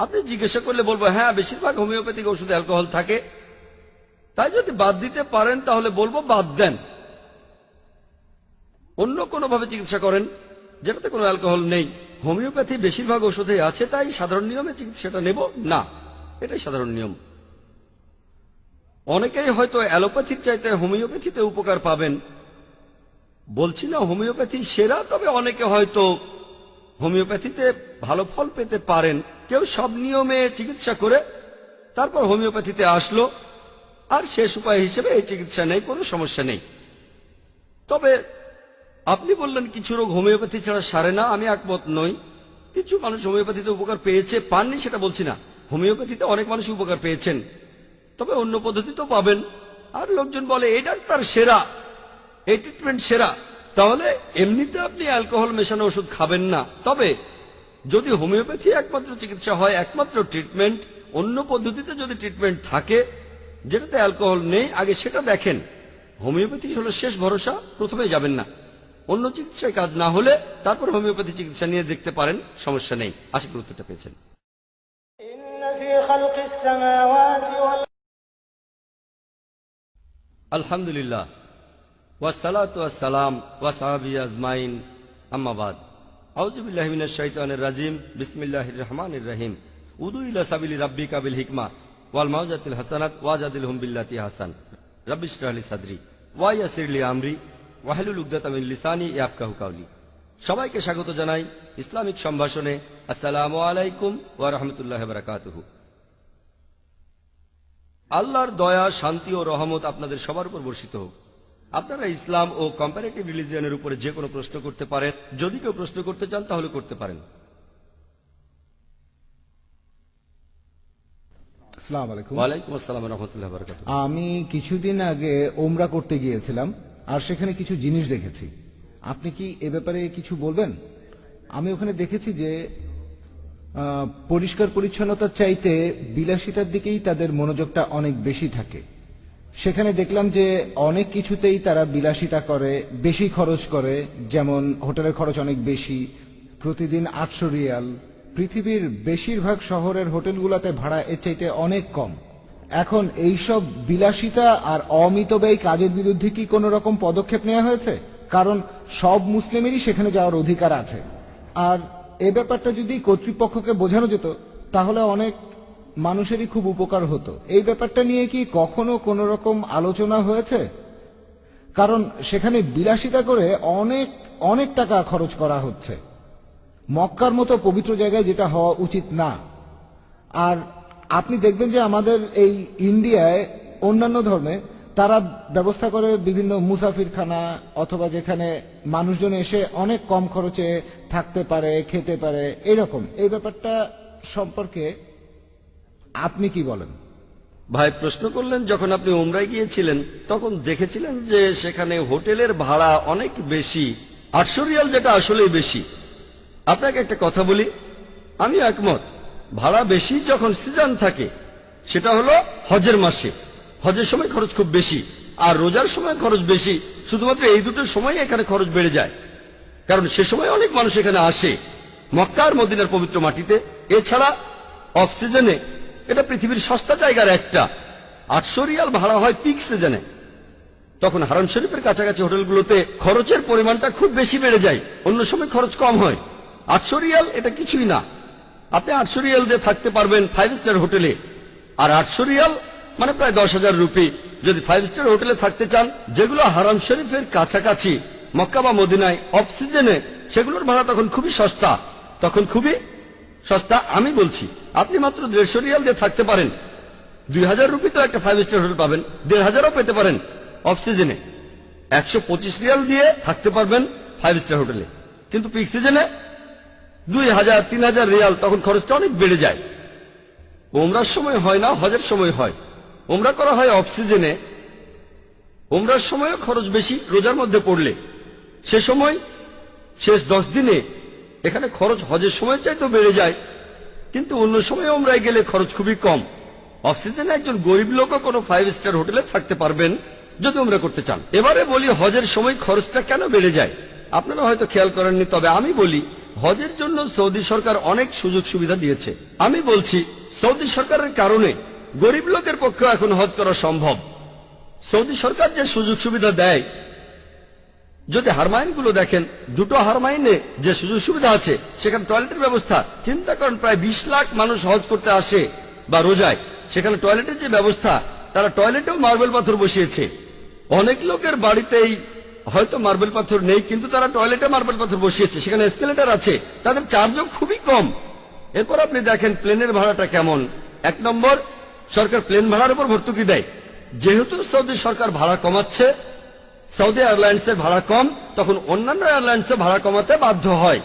আপনি জিজ্ঞাসা করলে বলবো হ্যাঁ, বেশিরভাগ হোমিওপ্যাথিক ওষুধে অ্যালকোহল থাকে, তাই যদি বাদ দিতে পারেন তাহলে বলবো বাদ দেন, অন্য কোনোভাবে চিকিৎসা করেন যেটাতে কোনো অ্যালকোহল নেই। হোমিওপ্যাথি বেশিরভাগ ওষুধে আছে, তাই সাধারণ নিয়মে চিকিৎসাটা নেব না, এটাই সাধারণ নিয়ম। অনেকেই হয়তো অ্যালোপ্যাথির চাইতে হোমিওপ্যাথিতে উপকার পাবেন। বলছি না হোমিওপ্যাথি সেরা, তবে অনেকে হয়তো হোমিওপ্যাথিতে ভালো ফল পেতে পারেন। কেউ সব নিয়মে চিকিৎসা করে তারপর হোমিওপ্যাথিতে আসলো, আর শেষ উপায় হিসেবে এই চিকিৎসা নেই, কোনো সমস্যা নেই। তবে আপনি বললেন কিছু রোগ হোমিওপ্যাথি ছাড়া সারে না, আমি একমত নই। কিছু মানুষ হোমিওপ্যাথিতে উপকার পেয়েছে, পাননি সেটা বলছি না। হোমিওপ্যাথিতে অনেক মানুষ উপকার পেয়েছেন, তবে অন্য পদ্ধতিতেও পাবেন। আর লোকজন বলে এই ডাক্তার সেরা, এই ট্রিটমেন্ট সেরা, তাহলে এমনিতে আপনি অ্যালকোহল মেশানো ওষুধ খাবেন না। তবে যদি হোমিওপ্যাথি একমাত্র চিকিৎসা হয়, একমাত্র ট্রিটমেন্ট, অন্য পদ্ধতিতে যদি ট্রিটমেন্ট থাকে যেটাতে অ্যালকোহল নেই, আগে সেটা দেখেন। হোমিওপ্যাথি হলো শেষ ভরসা, প্রথমে যাবেন না। অন্য চিকিৎসায় কাজ না হলে তারপর হোমিওপ্যাথি চিকিৎসা নিয়ে দেখতে পারেন, সমস্যা নেই। আশা করি উত্তরটা পেয়েছেন। আলহামদুলিল্লাহ ওয়াসসালাতু ওয়াসসালাম ওয়া সাহাবিহি আজমাইন, আম্মা বাদ। আউযু বিল্লাহি মিনাশ শাইতানির রাজিম। বিসমিল্লাহির রহমানির রহিম। উদু ইলা সাবিলি রাব্বিকা বিল হিকমা ওয়াল মাউযাতিল হাসানাত ওয়াজাদিলহুম বিল্লাতি হাসান। রাব্বি ইশরাহ লি সাদরি ওয়া ইয়াসসির লি আমরি ওয়াহলুল উকদাতাম মিন লিসানি ইয়াফকাহু কাওলি। সবাইকে স্বাগত জানাই ইসলামিক সম্ভাষণে। আসসালামু আলাইকুম ওয়া রাহমাতুল্লাহি ওয়া বারাকাতুহু। আল্লাহর দয়া, শান্তি ও রহমত আপনাদের সবার উপর বর্ষিত হোক। আপনারা ইসলাম ও কম্পারেটিভ রিলিজিয়নের উপরে যে কোনো প্রশ্ন করতে পারেন। যদি কেউ প্রশ্ন করতে চান তাহলে করতে পারেন। আসসালামু আলাইকুম। ওয়ালাইকুম আসসালাম ওয়া রাহমাতুল্লাহি ওয়া বারাকাতুহু। আমি কিছুদিন আগে ওমরা করতে গিয়েছিলাম, আর সেখানে কিছু জিনিস দেখেছি। আপনি কি এ ব্যাপারে কিছু বলবেন? আমি ওখানে দেখেছি যে পরিষ্কার পরিচ্ছন্নতার চাইতে বিলাসিতার দিকেই তাদের মনোযোগটা অনেক বেশি থাকে। সেখানে দেখলাম যে অনেক কিছুতেই তারা বিলাসিতা করে, বেশি খরচ করে। যেমন হোটেলের খরচ অনেক বেশি, প্রতিদিন 800 রিয়াল। পৃথিবীর বেশিরভাগ শহরের হোটেলগুলোতে ভাড়া এর চাইতে অনেক কম। এখন এইসব বিলাসিতা আর অমিতব্যয়ী কাজের বিরুদ্ধে কি কোনো রকম পদক্ষেপ নেওয়া হয়েছে? কারণ সব মুসলিমেরই সেখানে যাওয়ার অধিকার আছে। আর এ ব্যাপারটা যদি কর্তৃপক্ষকে বোঝানো যেত তাহলে অনেক মানুষেরই খুব উপকার হতো। এই ব্যাপারটা নিয়ে কি কখনো কোনো রকম আলোচনা হয়েছে? কারণ সেখানে বিলাসিতা করে অনেক অনেক টাকা খরচ করা হচ্ছে, মক্কার মতো পবিত্র জায়গায়, যেটা হওয়া উচিত না। আর আপনি দেখবেন যে আমাদের এই ইন্ডিয়ায় অন্যান্য ধর্মে তারা ব্যবস্থা করে বিভিন্ন মুসাফিরখানা, অথবা যেখানে মানুষজন এসে অনেক কম খরচে থাকতে পারে, খেতে পারে, এরকম। এই ব্যাপারটা সম্পর্কে আপনি কি বলেন? ভাই প্রশ্ন করলেন, যখন আপনি উমরায় গিয়েছিলেন তখন দেখেছিলেন যে সেখানে হোটেলের ভাড়া অনেক বেশি, 800 রিয়াল, যেটা আসলেই বেশি। আপনাকে একটা কথা বলি, আমি একমত। ভাড়া বেশি যখন সিজন থাকে, সেটা হলো হজের মাসে। হজের সময় খরচ খুব বেশি, আর রোজার সময় খরচ বেশি। শুধুমাত্র এই দুটো সময় এখানে খরচ বেড়ে যায়, কারণ সে সময় অনেক মানুষ এখানে আসে মক্কা আর মদিনার পবিত্র মাটিতে। এছাড়া অফ সিজনে এটা পৃথিবীর সস্তা জায়গার একটা। 800 রিয়াল ভাড়া হয় পিক সিজনে, তখন হারাম শরীফের কাছাকাছি হোটেলগুলোতে খরচের পরিমাণটা খুব বেশি বেড়ে যায়, অন্য সময় খরচ কম হয়। 800 রিয়াল এটা কিছুই না। আপনি 800 রিয়াল দিয়ে থাকতে পারবেন 5 স্টার হোটেলে, আর 800 রিয়াল মানে প্রায় 10,000 রুপি যদি 5 স্টার হোটেলে থাকতে চান, যেগুলো হারাম শরীফের কাছাকাছি মক্কা বা মদিনায় অফ সিজনে, সেগুলোর ভাড়া তখন খুবই সস্তা, তখন খুবই সস্তা। আমি বলছি আপনি মাত্র 150 রিয়াল দিয়ে থাকতে পারেন। 2000 রুপি তো একটা 5 স্টার হোটেল পাবেন, 1500ও পেতে পারেন অফ সিজনে। 125 রিয়াল দিয়ে থাকতে পারবেন 5 স্টার হোটেলে, কিন্তু পিক সিজনে 2000, 3000 রিয়াল, তখন খরচটা অনেক বেড়ে যায়। ওমরার সময় হয় না, হজের সময় হয়। ওমরা করা হয় অফ সিজনে, ওমরার সময়ও খরচ বেশি রোজার মধ্যে পড়লে। সে সময় শেষ 10 দিনে এখানে খরচ হজের সময় চাইতেও বেড়ে যায়, কিন্তু অন্য সময় ওমরায় গেলে খরচ খুবই কম। অফ সিজনে একজন গরিব লোকও কোনো 5 স্টার হোটেলে থাকতে পারবেন যদি ওমরা করতে চান। এবারে বলি হজের সময় খরচটা কেন বেড়ে যায়। আপনারা হয়তো খেয়াল করেননি, তবে আমি বলি হজের জন্য সৌদি সরকার অনেক সুযোগ সুবিধা দিয়েছে। আমি বলছি সৌদি সরকারের কারণে গরিব লোকের পক্ষে এখন হজ করা সম্ভব। সৌদি সরকার যে সুযোগ সুবিধা দেয়, যদি হারমাইনগুলো দেখেন, দুটো হারমাইনে যে সুযোগ সুবিধা আছে, সেখানে টয়লেটের ব্যবস্থা, চিন্তা করেন প্রায় 20 লাখ মানুষ হজ করতে আসে বা রোজায়, সেখানে টয়লেটের যে ব্যবস্থা, তারা টয়লেটেও মার্বেল পাথর বসিয়েছে। অনেক লোকের বাড়িতেই হয়তো মার্বেল পাথর নেই, কিন্তু তারা টয়লেটে মার্বেল পাথর বসিয়েছে, সেখানে এসকেলেটর আছে, তাদের চার্জও খুবই কম। এরপর আপনি দেখেন প্লেনের ভাড়াটা কেমন। 1 নম্বর, সরকার প্লেন ভাড়ার উপর ভর্তুকি দেয়। যেহেতু সৌদি সরকার ভাড়া কমাচ্ছে, সৌদি এয়ারলাইন্সের ভাড়া কম, তখন অন্যান্য এয়ারলাইন্সও ভাড়া কমাতে বাধ্য হয়।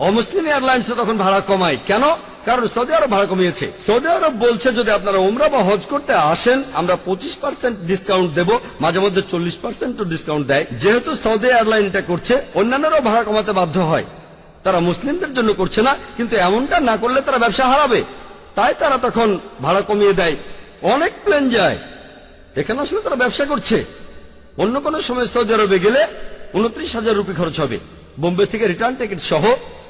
অমুসলিম এয়ারলাইন্সও তখন ভাড়া কমায়। কেন? কারণ সৌদি আরব ভাড়া কমিয়েছে। সৌদি আরব বলছে যদি আপনারা উমরা বা হজ করতে আসেন আমরা 25% ডিসকাউন্ট দেব, মাঝে মধ্যে 40% ডিসকাউন্ট দেয়। যেহেতু সৌদি এয়ারলাইন এটা করছে, অন্যান্যরাও ভাড়া কমাতে বাধ্য হয়। তারা মুসলিমদের জন্য করছে না, কিন্তু এমনটা না করলে তারা ব্যবসা হারাবে, তাই তারা তখন ভাড়া কমিয়ে দেয়। অনেক প্লেন যায়, এখানে আসলে তারা ব্যবসা করছে। অন্য কোনো সময় সৌদি আরবে গেলে 29,000 রুপি খরচ হবে, বোম্বে থেকে রিটার্ন টিকিট সহ।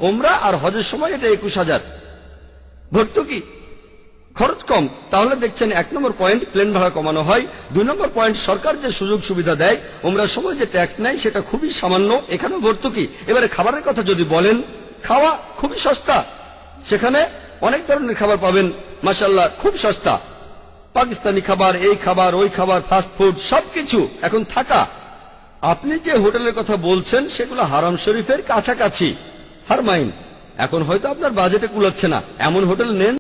ওমরা আর হজের সময় এটা 21,000। ভর্তুকি খরচ কম। তাহলে দেখছেন 1 নম্বর পয়েন্ট প্লেন ভাড়া কমানো হয়। 2 নম্বর পয়েন্ট সরকার যে সুযোগ সুবিধা দেয়, ওমরার সময় যে ট্যাক্স নেয় সেটা খুবই সামান্য, এখানেও ভর্তুকি। এবারে খাবারের কথা যদি বলেন, খাওয়া খুবই সস্তা, সেখানে অনেক ধরনের খাবার পাবেন, মাশাআল্লাহ খুব সস্তা। পাকিস্তানি খাবার, এই খাবার, ওই খাবার, ফাস্ট ফুড সবকিছু। এখন থাকা, আপনি যে হোটেলের কথা বলছেন সেগুলো হারাম শরীফের কাছাকাছি, হারমাইন। এখন হয়তো আপনার বাজেটে কুলাচ্ছে না, এমন হোটেল নেন